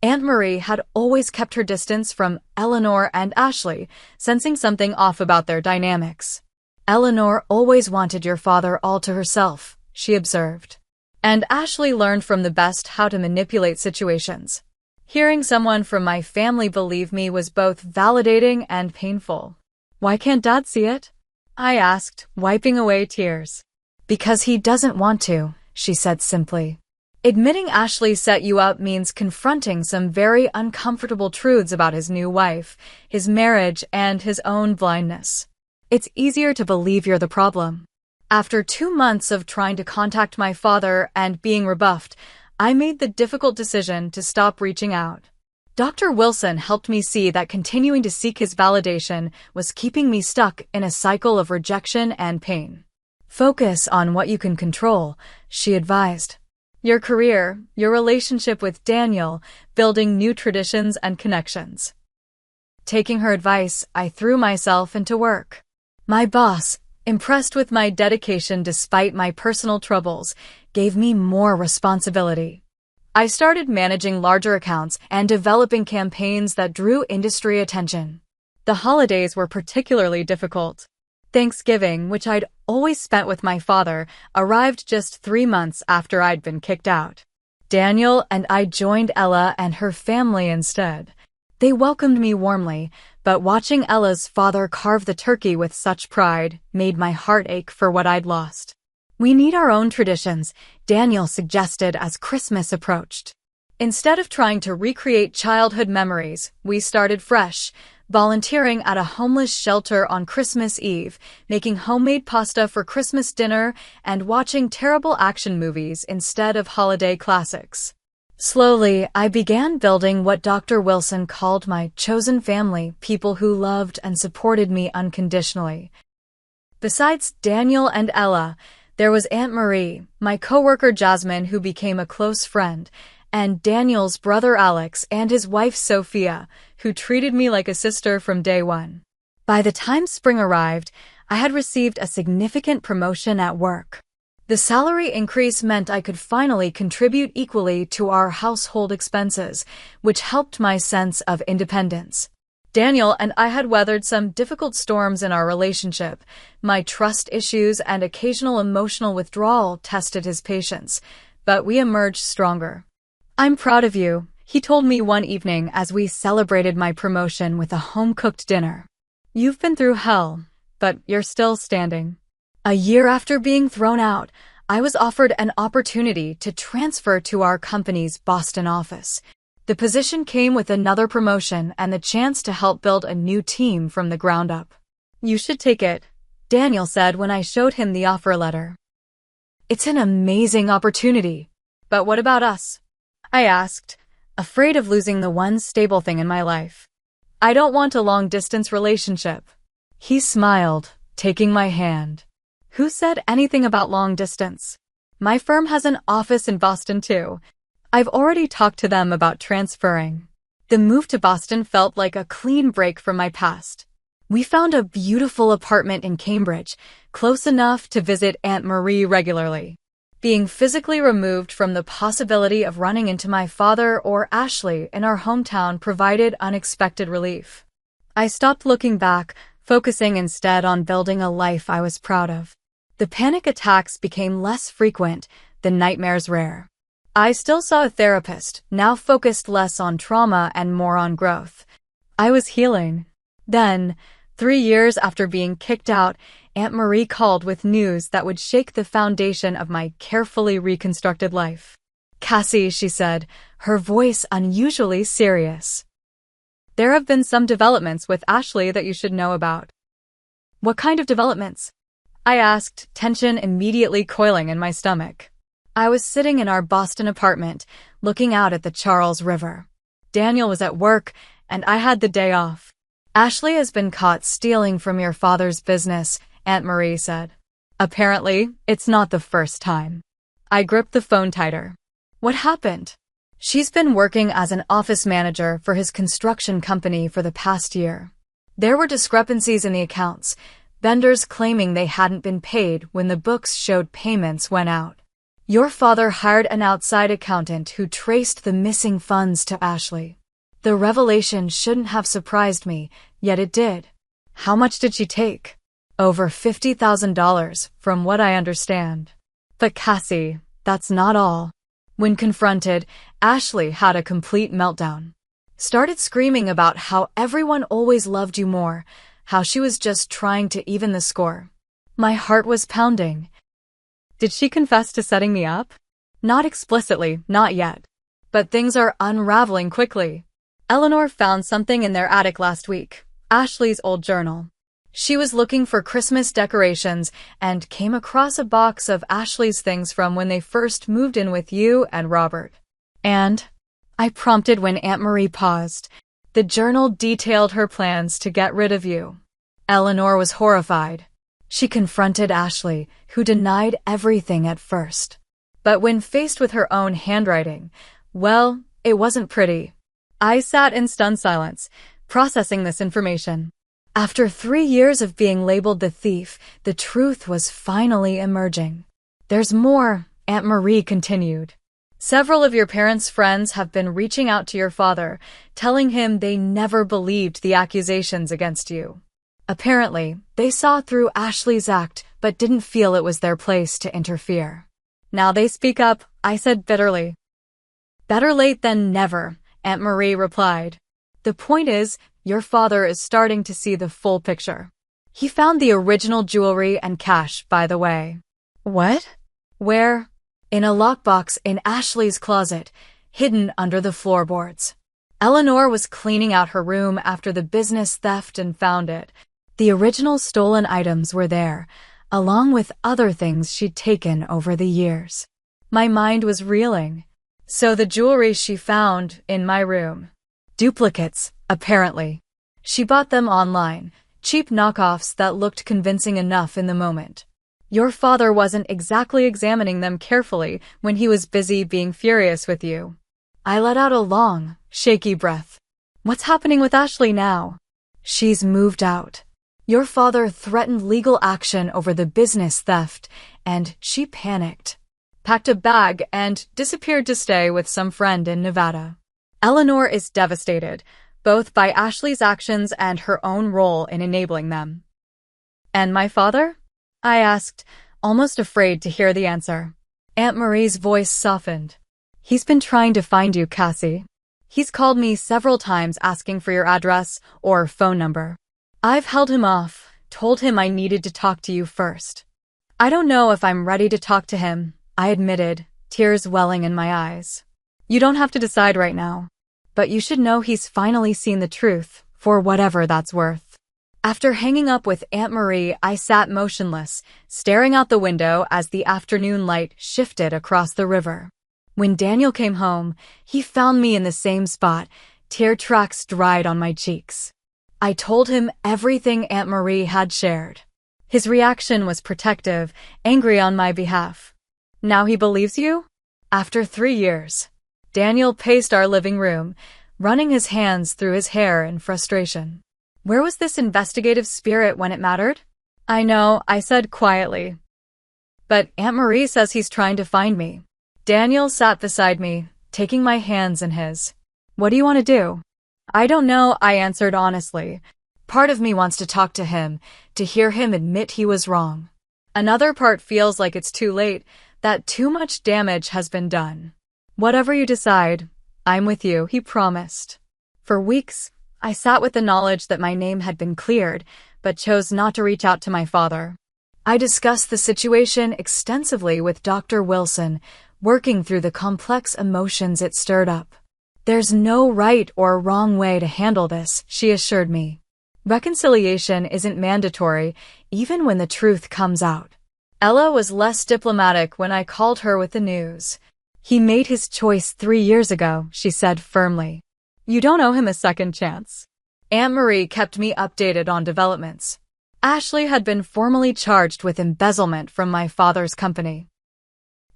S1: Aunt Marie had always kept her distance from Eleanor and Ashley, sensing something off about their dynamics. "Eleanor always wanted your father all to herself," she observed. "And Ashley learned from the best how to manipulate situations." Hearing someone from my family believe me was both validating and painful. "Why can't Dad see it?" I asked, wiping away tears. "Because he doesn't want to," she said simply. Admitting Ashley set you up means confronting some very uncomfortable truths about his new wife, his marriage, and his own blindness. It's easier to believe you're the problem. After 2 months of trying to contact my father and being rebuffed, I made the difficult decision to stop reaching out. Dr. Wilson helped me see that continuing to seek his validation was keeping me stuck in a cycle of rejection and pain. "Focus on what you can control," she advised. "Your career, your relationship with Daniel, building new traditions and connections." Taking her advice, I threw myself into work. My boss, impressed with my dedication despite my personal troubles, gave me more responsibility. I started managing larger accounts and developing campaigns that drew industry attention. The holidays were particularly difficult. Thanksgiving, which I'd always spent with my father, arrived just 3 months after I'd been kicked out. Daniel and I joined Ella and her family instead. They welcomed me warmly, but watching Ella's father carve the turkey with such pride made my heart ache for what I'd lost. "We need our own traditions," Daniel suggested as Christmas approached. Instead of trying to recreate childhood memories, we started fresh, volunteering at a homeless shelter on Christmas Eve, making homemade pasta for Christmas dinner, and watching terrible action movies instead of holiday classics. Slowly, I began building what Dr. Wilson called my chosen family, people who loved and supported me unconditionally. Besides Daniel and Ella, there was Aunt Marie, my coworker Jasmine, who became a close friend, and Daniel's brother Alex and his wife Sophia, who treated me like a sister from day one. By the time spring arrived, I had received a significant promotion at work. The salary increase meant I could finally contribute equally to our household expenses, which helped my sense of independence. Daniel and I had weathered some difficult storms in our relationship. My trust issues and occasional emotional withdrawal tested his patience, but we emerged stronger. "I'm proud of you," he told me one evening as we celebrated my promotion with a home-cooked dinner. "You've been through hell, but you're still standing." A year after being thrown out, I was offered an opportunity to transfer to our company's Boston office. The position came with another promotion and the chance to help build a new team from the ground up. "You should take it," Daniel said when I showed him the offer letter. "It's an amazing opportunity. But what about us?" I asked, afraid of losing the one stable thing in my life. "I don't want a long-distance relationship." He smiled, taking my hand. "Who said anything about long distance? My firm has an office in Boston too. I've already talked to them about transferring." The move to Boston felt like a clean break from my past. We found a beautiful apartment in Cambridge, close enough to visit Aunt Marie regularly. Being physically removed from the possibility of running into my father or Ashley in our hometown provided unexpected relief. I stopped looking back, focusing instead on building a life I was proud of. The panic attacks became less frequent, the nightmares rare. I still saw a therapist, now focused less on trauma and more on growth. I was healing. Then, 3 years after being kicked out, Aunt Marie called with news that would shake the foundation of my carefully reconstructed life. "Cassie," she said, her voice unusually serious. "There have been some developments with Ashley that you should know about." "What kind of developments?" I asked, tension immediately coiling in my stomach. I was sitting in our Boston apartment, looking out at the Charles River. Daniel was at work, and I had the day off. "Ashley has been caught stealing from your father's business," Aunt Marie said. "Apparently, it's not the first time." I gripped the phone tighter. "What happened?" "She's been working as an office manager for his construction company for the past year. There were discrepancies in the accounts, vendors claiming they hadn't been paid when the books showed payments went out. Your father hired an outside accountant who traced the missing funds to Ashley. The revelation shouldn't have surprised me, yet it did." "How much did she take?" "Over $50,000, from what I understand." "But Cassie, that's not all." When confronted, Ashley had a complete meltdown. Started screaming about how everyone always loved you more, how she was just trying to even the score. My heart was pounding. Did she confess to setting me up? Not explicitly, not yet. But things are unraveling quickly. Eleanor found something in their attic last week, Ashley's old journal. She was looking for Christmas decorations and came across a box of Ashley's things from when they first moved in with you and Robert. "And?" I prompted when Aunt Marie paused. "The journal detailed her plans to get rid of you." Eleanor was horrified. She confronted Ashley, who denied everything at first. But when faced with her own handwriting, well, it wasn't pretty. I sat in stunned silence, processing this information. After 3 years of being labeled the thief, the truth was finally emerging. "There's more," Aunt Marie continued. "Several of your parents' friends have been reaching out to your father, telling him they never believed the accusations against you. Apparently, they saw through Ashley's act but didn't feel it was their place to interfere. Now they speak up," I said bitterly. "Better late than never," Aunt Marie replied. "The point is, your father is starting to see the full picture. He found the original jewelry and cash, by the way." "What?" "Where?" "In a lockbox in Ashley's closet, hidden under the floorboards. Eleanor was cleaning out her room after the business theft and found it. The original stolen items were there, along with other things she'd taken over the years." My mind was reeling. So the jewelry she found in my room. Duplicates, apparently. She bought them online, cheap knockoffs that looked convincing enough in the moment. Your father wasn't exactly examining them carefully when he was busy being furious with you. I let out a long, shaky breath. "What's happening with Ashley now?" "She's moved out. Your father threatened legal action over the business theft, and she panicked. Packed a bag and disappeared to stay with some friend in Nevada. Eleanor is devastated, both by Ashley's actions and her own role in enabling them." "And my father?" I asked, almost afraid to hear the answer. Aunt Marie's voice softened. "He's been trying to find you, Cassie. He's called me several times asking for your address or phone number. I've held him off, told him I needed to talk to you first." "I don't know if I'm ready to talk to him," I admitted, tears welling in my eyes. "You don't have to decide right now. But you should know he's finally seen the truth, for whatever that's worth." After hanging up with Aunt Marie, I sat motionless, staring out the window as the afternoon light shifted across the river. When Daniel came home, he found me in the same spot, tear tracks dried on my cheeks. I told him everything Aunt Marie had shared. His reaction was protective, angry on my behalf. "Now he believes you?" After 3 years. Daniel paced our living room, running his hands through his hair in frustration. "Where was this investigative spirit when it mattered?" "I know," I said quietly. "But Aunt Marie says he's trying to find me." Daniel sat beside me, taking my hands in his. "What do you want to do?" "I don't know," I answered honestly. Part of me wants to talk to him, to hear him admit he was wrong. Another part feels like it's too late, that too much damage has been done. "Whatever you decide, I'm with you," he promised. For weeks, I sat with the knowledge that my name had been cleared, but chose not to reach out to my father. I discussed the situation extensively with Dr. Wilson, working through the complex emotions it stirred up. There's no right or wrong way to handle this, she assured me. Reconciliation isn't mandatory, even when the truth comes out. Ella was less diplomatic when I called her with the news. He made his choice 3 years ago, she said firmly. You don't owe him a second chance. Aunt Marie kept me updated on developments. Ashley had been formally charged with embezzlement from my father's company.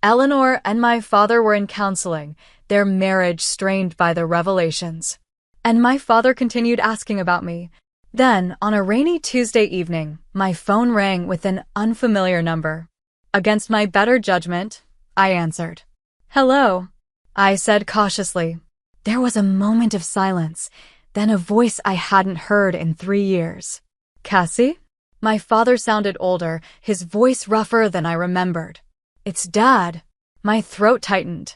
S1: Eleanor and my father were in counseling, their marriage strained by the revelations. And my father continued asking about me. Then, on a rainy Tuesday evening, my phone rang with an unfamiliar number. Against my better judgment, I answered. Hello, I said cautiously. There was a moment of silence, then a voice I hadn't heard in 3 years. Cassie? My father sounded older, his voice rougher than I remembered. It's Dad. My throat tightened.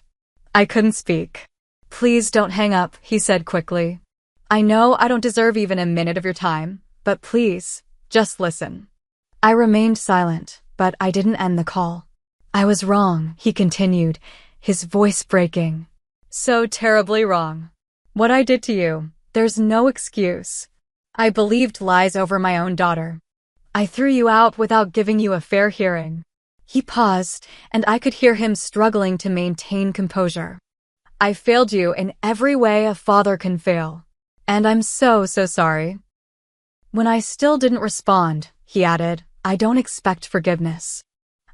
S1: I couldn't speak. Please don't hang up, he said quickly. I know I don't deserve even a minute of your time, but please, just listen. I remained silent, but I didn't end the call. I was wrong, he continued, his voice breaking. So terribly wrong. What I did to you, there's no excuse. I believed lies over my own daughter. I threw you out without giving you a fair hearing. He paused, and I could hear him struggling to maintain composure. I failed you in every way a father can fail. And I'm so sorry. When I still didn't respond, he added, I don't expect forgiveness.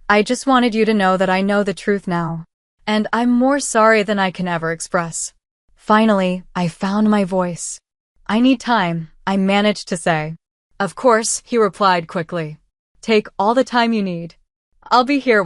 S1: I just wanted you to know that I know the truth now. And I'm more sorry than I can ever express. Finally, I found my voice. I need time, I managed to say. Of course, he replied quickly. Take all the time you need. I'll be here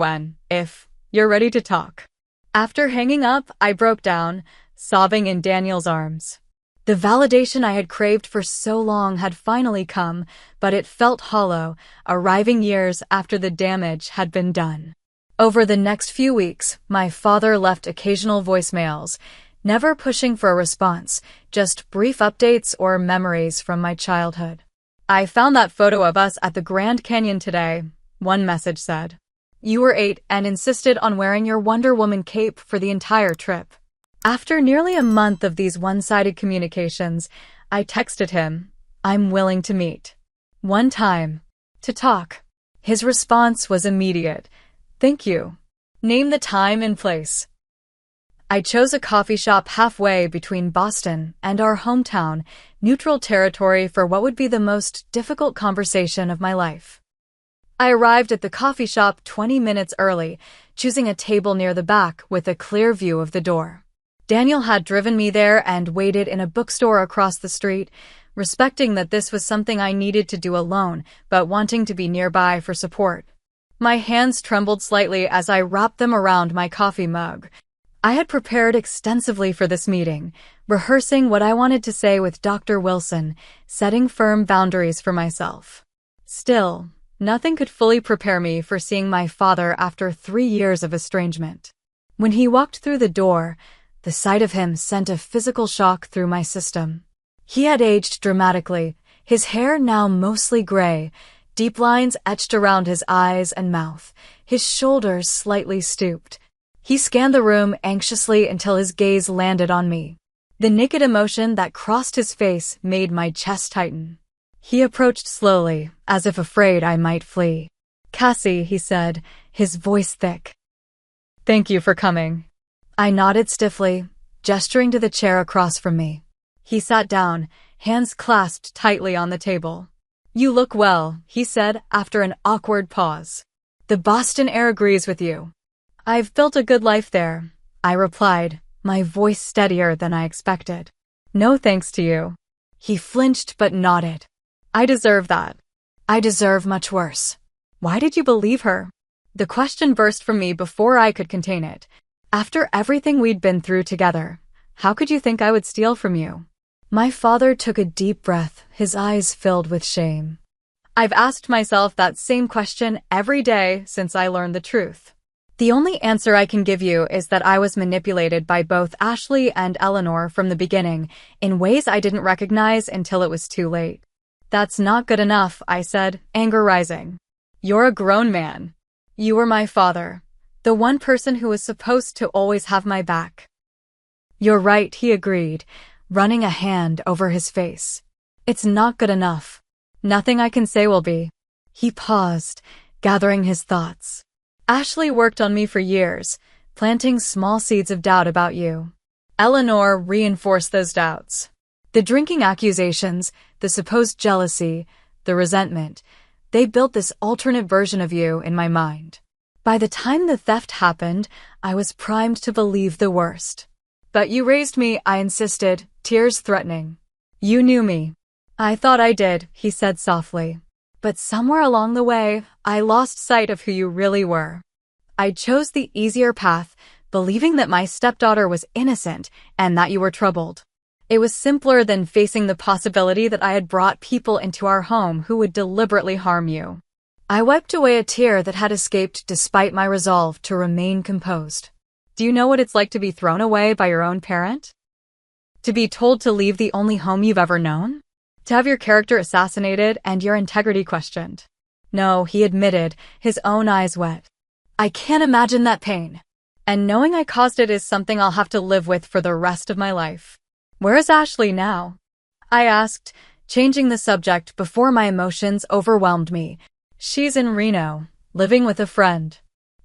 S1: if you're ready to talk. After hanging up, I broke down, sobbing in Daniel's arms. The validation I had craved for so long had finally come, but it felt hollow, arriving years after the damage had been done. Over the next few weeks, my father left occasional voicemails, never pushing for a response, just brief updates or memories from my childhood. I found that photo of us at the Grand Canyon today, one message said. You were 8 and insisted on wearing your Wonder Woman cape for the entire trip. After nearly a month of these one-sided communications, I texted him, I'm willing to meet. One time. To talk. His response was immediate. Thank you. Name the time and place. I chose a coffee shop halfway between Boston and our hometown, neutral territory for what would be the most difficult conversation of my life. I arrived at the coffee shop 20 minutes early, choosing a table near the back with a clear view of the door. Daniel had driven me there and waited in a bookstore across the street, respecting that this was something I needed to do alone, but wanting to be nearby for support. My hands trembled slightly as I wrapped them around my coffee mug. I had prepared extensively for this meeting, rehearsing what I wanted to say with Dr. Wilson, setting firm boundaries for myself. Still, nothing could fully prepare me for seeing my father after 3 years of estrangement. When he walked through the door, the sight of him sent a physical shock through my system. He had aged dramatically, his hair now mostly gray, deep lines etched around his eyes and mouth, his shoulders slightly stooped. He scanned the room anxiously until his gaze landed on me. The naked emotion that crossed his face made my chest tighten. He approached slowly, as if afraid I might flee. Cassie, he said, his voice thick. Thank you for coming. I nodded stiffly, gesturing to the chair across from me. He sat down, hands clasped tightly on the table. You look well, he said after an awkward pause. The Boston air agrees with you. I've built a good life there, I replied, my voice steadier than I expected. No thanks to you. He flinched but nodded. I deserve that. I deserve much worse. Why did you believe her? The question burst from me before I could contain it. After everything we'd been through together, how could you think I would steal from you? My father took a deep breath, his eyes filled with shame. I've asked myself that same question every day since I learned the truth. The only answer I can give you is that I was manipulated by both Ashley and Eleanor from the beginning, in ways I didn't recognize until it was too late. That's not good enough, I said, anger rising. You're a grown man. You were my father, the one person who was supposed to always have my back. You're right, he agreed, running a hand over his face. It's not good enough. Nothing I can say will be. He paused, gathering his thoughts. Ashley worked on me for years, planting small seeds of doubt about you. Eleanor reinforced those doubts. The drinking accusations, the supposed jealousy, the resentment, they built this alternate version of you in my mind. By the time the theft happened, I was primed to believe the worst. But you raised me, I insisted, tears threatening. You knew me. I thought I did, he said softly. But somewhere along the way, I lost sight of who you really were. I chose the easier path, believing that my stepdaughter was innocent and that you were troubled. It was simpler than facing the possibility that I had brought people into our home who would deliberately harm you. I wiped away a tear that had escaped despite my resolve to remain composed. Do you know what it's like to be thrown away by your own parent? To be told to leave the only home you've ever known? To have your character assassinated and your integrity questioned? No, he admitted, his own eyes wet. I can't imagine that pain. And knowing I caused it is something I'll have to live with for the rest of my life. Where is Ashley now? I asked, changing the subject before my emotions overwhelmed me. She's in Reno, living with a friend.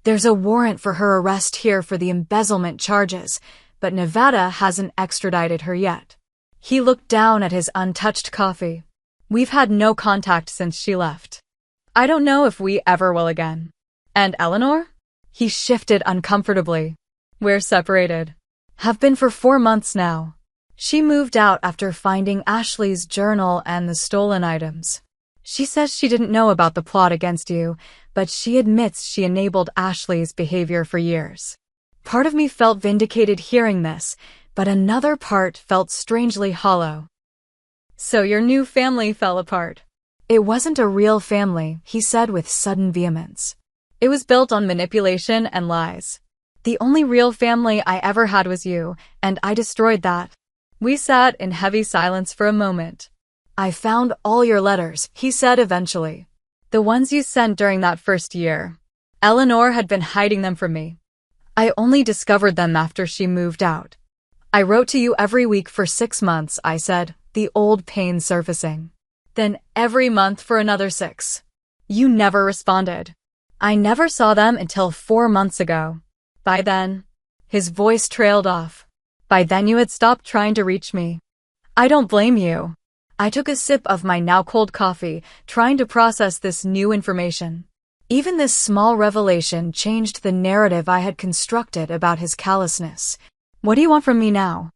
S1: There's a warrant for her arrest here for the embezzlement charges, but Nevada hasn't extradited her yet. He looked down at his untouched coffee. We've had no contact since she left. I don't know if we ever will again. And Eleanor? He shifted uncomfortably. We're separated. Have been for 4 months now. She moved out after finding Ashley's journal and the stolen items. She says she didn't know about the plot against you, but she admits she enabled Ashley's behavior for years. Part of me felt vindicated hearing this, but another part felt strangely hollow. So your new family fell apart. It wasn't a real family, he said with sudden vehemence. It was built on manipulation and lies. The only real family I ever had was you, and I destroyed that. We sat in heavy silence for a moment. I found all your letters, he said eventually. The ones you sent during that first year. Eleanor had been hiding them from me. I only discovered them after she moved out. I wrote to you every week for 6 months, I said, the old pain surfacing. Then every month for another 6. You never responded. I never saw them until 4 months ago. By then, his voice trailed off. By then you had stopped trying to reach me. I don't blame you. I took a sip of my now cold coffee, trying to process this new information. Even this small revelation changed the narrative I had constructed about his callousness. What do you want from me now?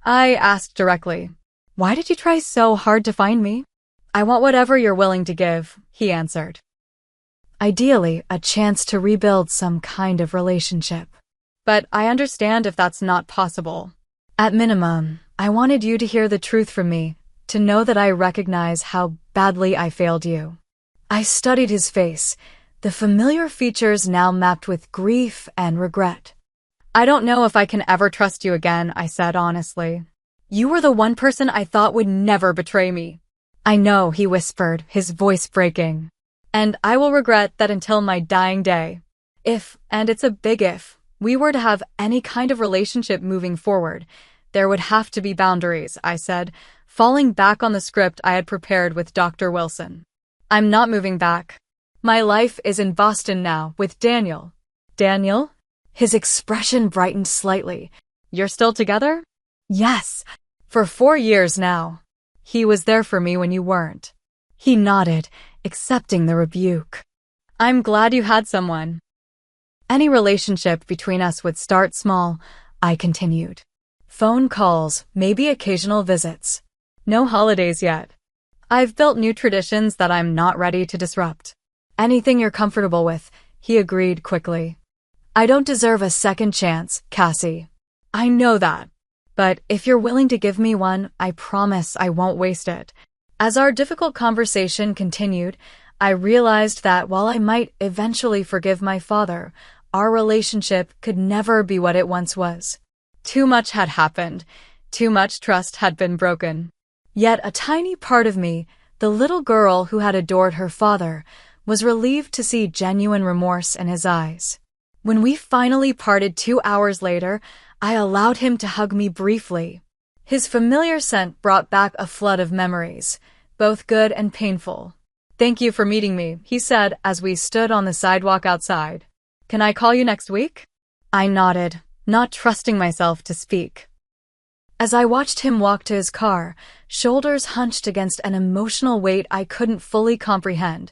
S1: I asked directly. Why did you try so hard to find me? I want whatever you're willing to give, he answered. Ideally, a chance to rebuild some kind of relationship. But I understand if that's not possible. At minimum, I wanted you to hear the truth from me, to know that I recognize how badly I failed you. I studied his face, the familiar features now mapped with grief and regret. I don't know if I can ever trust you again, I said honestly. You were the one person I thought would never betray me. I know, he whispered, his voice breaking. And I will regret that until my dying day. If, and it's a big if, we were to have any kind of relationship moving forward, there would have to be boundaries, I said, falling back on the script I had prepared with Dr. Wilson. I'm not moving back. My life is in Boston now, with Daniel. Daniel? His expression brightened slightly. You're still together? Yes. For 4 years now. He was there for me when you weren't. He nodded, accepting the rebuke. I'm glad you had someone. Any relationship between us would start small, I continued. Phone calls, maybe occasional visits. No holidays yet. I've built new traditions that I'm not ready to disrupt. Anything you're comfortable with, he agreed quickly. I don't deserve a second chance, Cassie. I know that. But if you're willing to give me one, I promise I won't waste it. As our difficult conversation continued, I realized that while I might eventually forgive my father, our relationship could never be what it once was. Too much had happened. Too much trust had been broken. Yet a tiny part of me, the little girl who had adored her father, was relieved to see genuine remorse in his eyes. When we finally parted 2 hours later, I allowed him to hug me briefly. His familiar scent brought back a flood of memories, both good and painful. "Thank you for meeting me," he said as we stood on the sidewalk outside. "Can I call you next week?" I nodded, not trusting myself to speak. As I watched him walk to his car, shoulders hunched against an emotional weight I couldn't fully comprehend,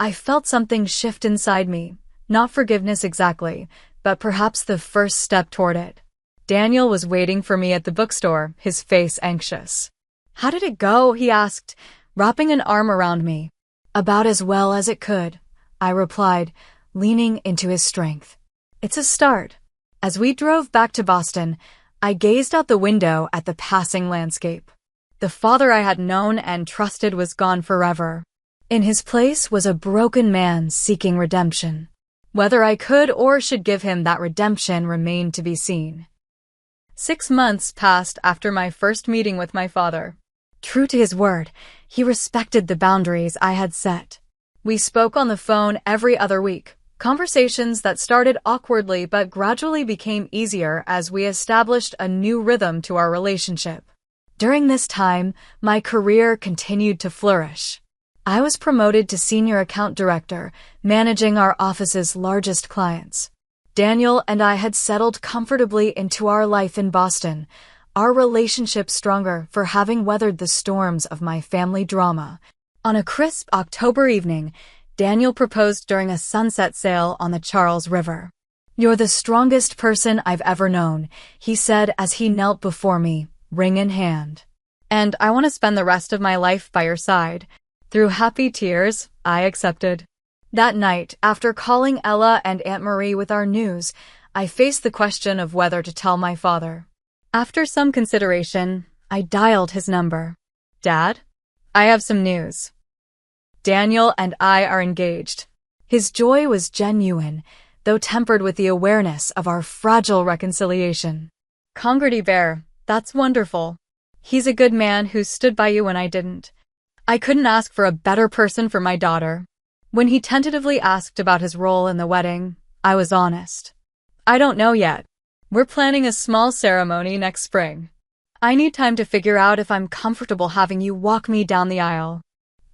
S1: I felt something shift inside me. Not forgiveness exactly, but perhaps the first step toward it. Daniel was waiting for me at the bookstore, his face anxious. "How did it go?" he asked, wrapping an arm around me. "About as well as it could," I replied, leaning into his strength. "It's a start." As we drove back to Boston, I gazed out the window at the passing landscape. The father I had known and trusted was gone forever. In his place was a broken man seeking redemption. Whether I could or should give him that redemption remained to be seen. 6 months passed after my first meeting with my father. True to his word, he respected the boundaries I had set. We spoke on the phone every other week, conversations that started awkwardly but gradually became easier as we established a new rhythm to our relationship. During this time, my career continued to flourish. I was promoted to senior account director, managing our office's largest clients. Daniel and I had settled comfortably into our life in Boston, our relationship stronger for having weathered the storms of my family drama. On a crisp October evening, Daniel proposed during a sunset sail on the Charles River. "You're the strongest person I've ever known," he said as he knelt before me, ring in hand. "And I want to spend the rest of my life by your side." Through happy tears, I accepted. That night, after calling Ella and Aunt Marie with our news, I faced the question of whether to tell my father. After some consideration, I dialed his number. "Dad, I have some news. Daniel and I are engaged." His joy was genuine, though tempered with the awareness of our fragile reconciliation. "Congredy Bear, that's wonderful. He's a good man who stood by you when I didn't. I couldn't ask for a better person for my daughter." When he tentatively asked about his role in the wedding, I was honest. "I don't know yet. We're planning a small ceremony next spring. I need time to figure out if I'm comfortable having you walk me down the aisle."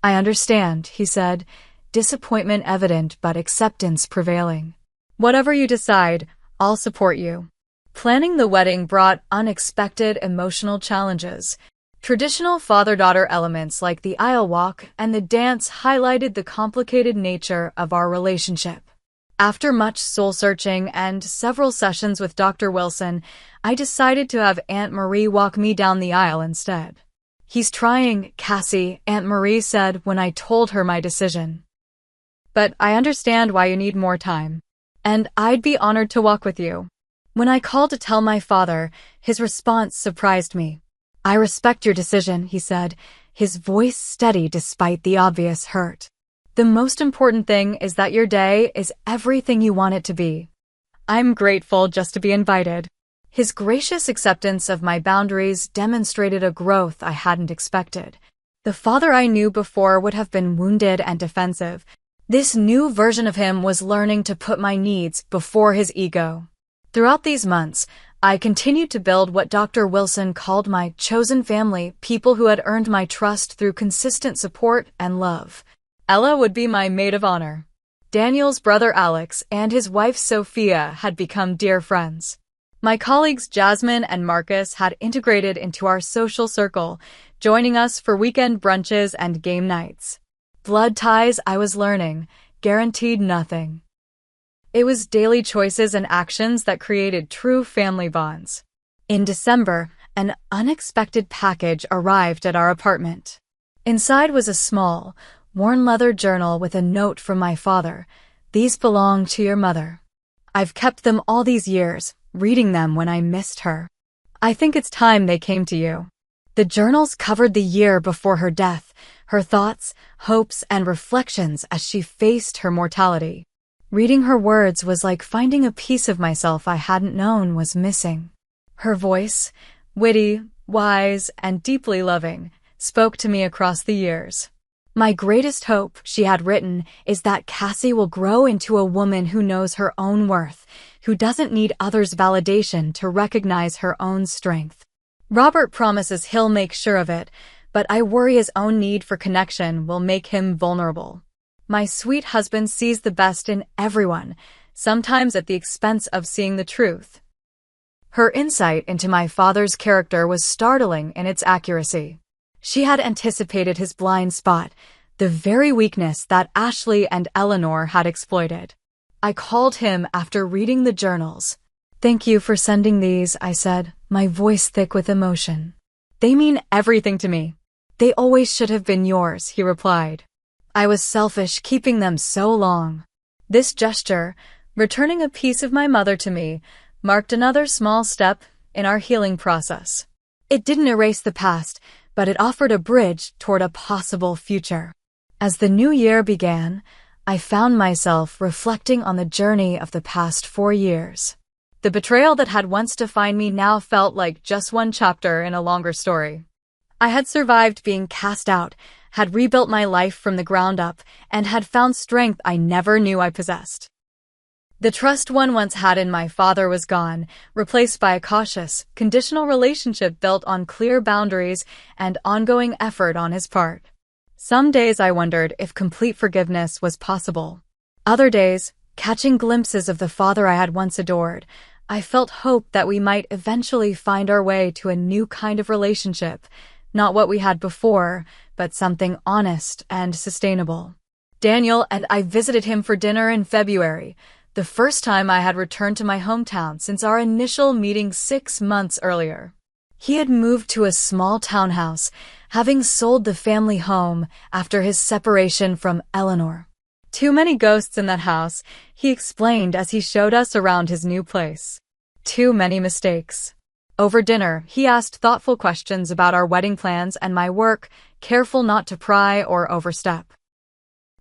S1: "I understand," he said, disappointment evident but acceptance prevailing. "Whatever you decide, I'll support you." Planning the wedding brought unexpected emotional challenges. Traditional father-daughter elements like the aisle walk and the dance highlighted the complicated nature of our relationship. After much soul-searching and several sessions with Dr. Wilson, I decided to have Aunt Marie walk me down the aisle instead. "He's trying, Cassie," Aunt Marie said when I told her my decision. "But I understand why you need more time. And I'd be honored to walk with you." When I called to tell my father, his response surprised me. "I respect your decision," he said, his voice steady despite the obvious hurt. "The most important thing is that your day is everything you want it to be." I'm grateful just to be invited. His gracious acceptance of my boundaries demonstrated a growth I hadn't expected. The father I knew before would have been wounded and defensive. This new version of him was learning to put my needs before his ego. Throughout these months, I continued to build what Dr. Wilson called my chosen family, people who had earned my trust through consistent support and love. Ella would be my maid of honor. Daniel's brother Alex and his wife Sophia had become dear friends. My colleagues Jasmine and Marcus had integrated into our social circle, joining us for weekend brunches and game nights. Blood ties, I was learning, guaranteed nothing. It was daily choices and actions that created true family bonds. In December, an unexpected package arrived at our apartment. Inside was a small, worn leather journal with a note from my father. "These belong to your mother. I've kept them all these years, reading them when I missed her. I think it's time they came to you." The journals covered the year before her death, her thoughts, hopes, and reflections as she faced her mortality. Reading her words was like finding a piece of myself I hadn't known was missing. Her voice, witty, wise, and deeply loving, spoke to me across the years. My greatest hope, she had written, is that Cassie will grow into a woman who knows her own worth, who doesn't need others' validation to recognize her own strength. Robert promises he'll make sure of it, but I worry his own need for connection will make him vulnerable. My sweet husband sees the best in everyone, sometimes at the expense of seeing the truth. Her insight into my father's character was startling in its accuracy. She had anticipated his blind spot, the very weakness that Ashley and Eleanor had exploited. I called him after reading the journals. "Thank you for sending these," I said, my voice thick with emotion. "They mean everything to me." "They always should have been yours," he replied. "I was selfish keeping them so long." This gesture, returning a piece of my mother to me, marked another small step in our healing process. It didn't erase the past, but it offered a bridge toward a possible future. As the new year began, I found myself reflecting on the journey of the past 4 years. The betrayal that had once defined me now felt like just one chapter in a longer story. I had survived being cast out, had rebuilt my life from the ground up, and had found strength I never knew I possessed. The trust one once had in my father was gone, replaced by a cautious, conditional relationship built on clear boundaries and ongoing effort on his part. Some days I wondered if complete forgiveness was possible. Other days, catching glimpses of the father I had once adored, I felt hope that we might eventually find our way to a new kind of relationship, not what we had before, but something honest and sustainable. Daniel and I visited him for dinner in February, the first time I had returned to my hometown since our initial meeting 6 months earlier. He had moved to a small townhouse, having sold the family home after his separation from Eleanor. "Too many ghosts in that house," he explained as he showed us around his new place. "Too many mistakes." Over dinner, he asked thoughtful questions about our wedding plans and my work, careful not to pry or overstep.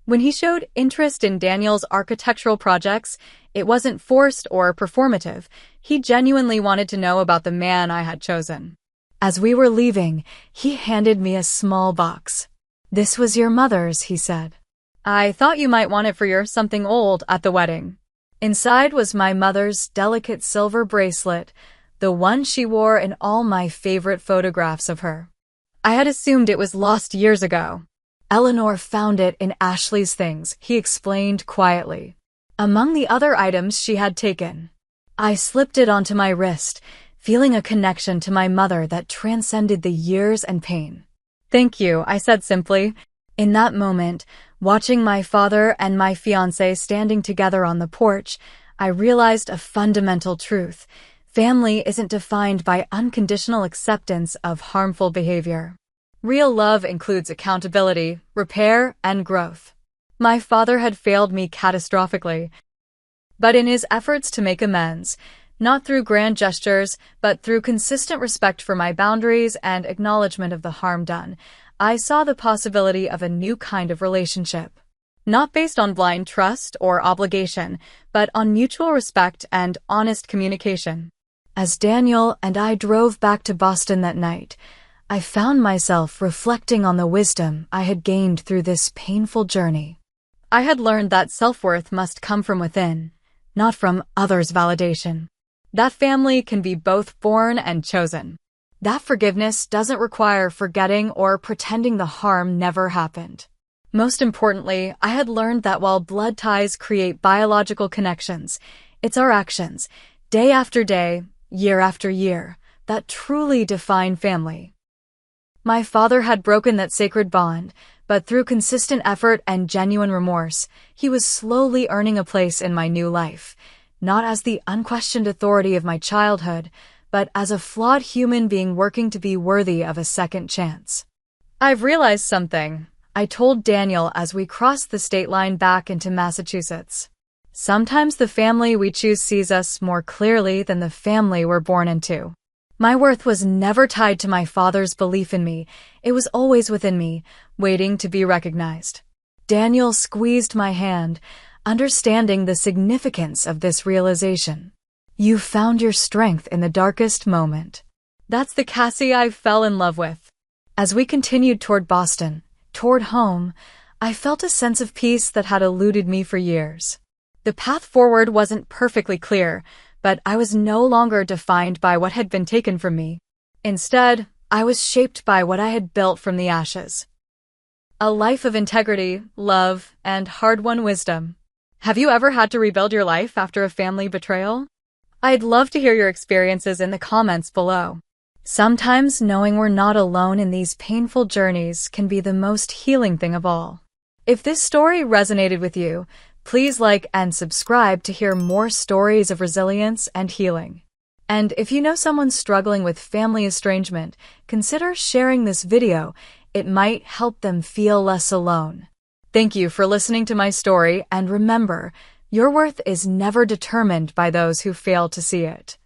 S1: When he showed interest in Daniel's architectural projects, it wasn't forced or performative. He genuinely wanted to know about the man I had chosen. As we were leaving, he handed me a small box. "This was your mother's," he said. "I thought you might want it for your something old at the wedding." Inside was my mother's delicate silver bracelet, the one she wore in all my favorite photographs of her. I had assumed it was lost years ago. "Eleanor found it in Ashley's things," he explained quietly. "Among the other items she had taken." I slipped it onto my wrist, feeling a connection to my mother that transcended the years and pain. "Thank you," I said simply. In that moment, watching my father and my fiancé standing together on the porch, I realized a fundamental truth. Family isn't defined by unconditional acceptance of harmful behavior. Real love includes accountability, repair, and growth. My father had failed me catastrophically, but in his efforts to make amends, not through grand gestures, but through consistent respect for my boundaries and acknowledgement of the harm done, I saw the possibility of a new kind of relationship. Not based on blind trust or obligation, but on mutual respect and honest communication. As Daniel and I drove back to Boston that night, I found myself reflecting on the wisdom I had gained through this painful journey. I had learned that self-worth must come from within, not from others' validation. That family can be both born and chosen. That forgiveness doesn't require forgetting or pretending the harm never happened. Most importantly, I had learned that while blood ties create biological connections, it's our actions, day after day, year after year, that truly define family. My father had broken that sacred bond, but through consistent effort and genuine remorse, he was slowly earning a place in my new life, not as the unquestioned authority of my childhood, but as a flawed human being working to be worthy of a second chance. "I've realized something," I told Daniel as we crossed the state line back into Massachusetts. "Sometimes the family we choose sees us more clearly than the family we're born into." My worth was never tied to my father's belief in me. It was always within me, waiting to be recognized. Daniel squeezed my hand, understanding the significance of this realization. "You found your strength in the darkest moment." That's the Cassie I fell in love with. As we continued toward Boston, toward home, I felt a sense of peace that had eluded me for years. The path forward wasn't perfectly clear, but I was no longer defined by what had been taken from me. Instead, I was shaped by what I had built from the ashes. A life of integrity, love, and hard-won wisdom. Have you ever had to rebuild your life after a family betrayal? I'd love to hear your experiences in the comments below. Sometimes knowing we're not alone in these painful journeys can be the most healing thing of all. If this story resonated with you, please like and subscribe to hear more stories of resilience and healing. And if you know someone struggling with family estrangement, consider sharing this video. It might help them feel less alone. Thank you for listening to my story, and remember, your worth is never determined by those who fail to see it.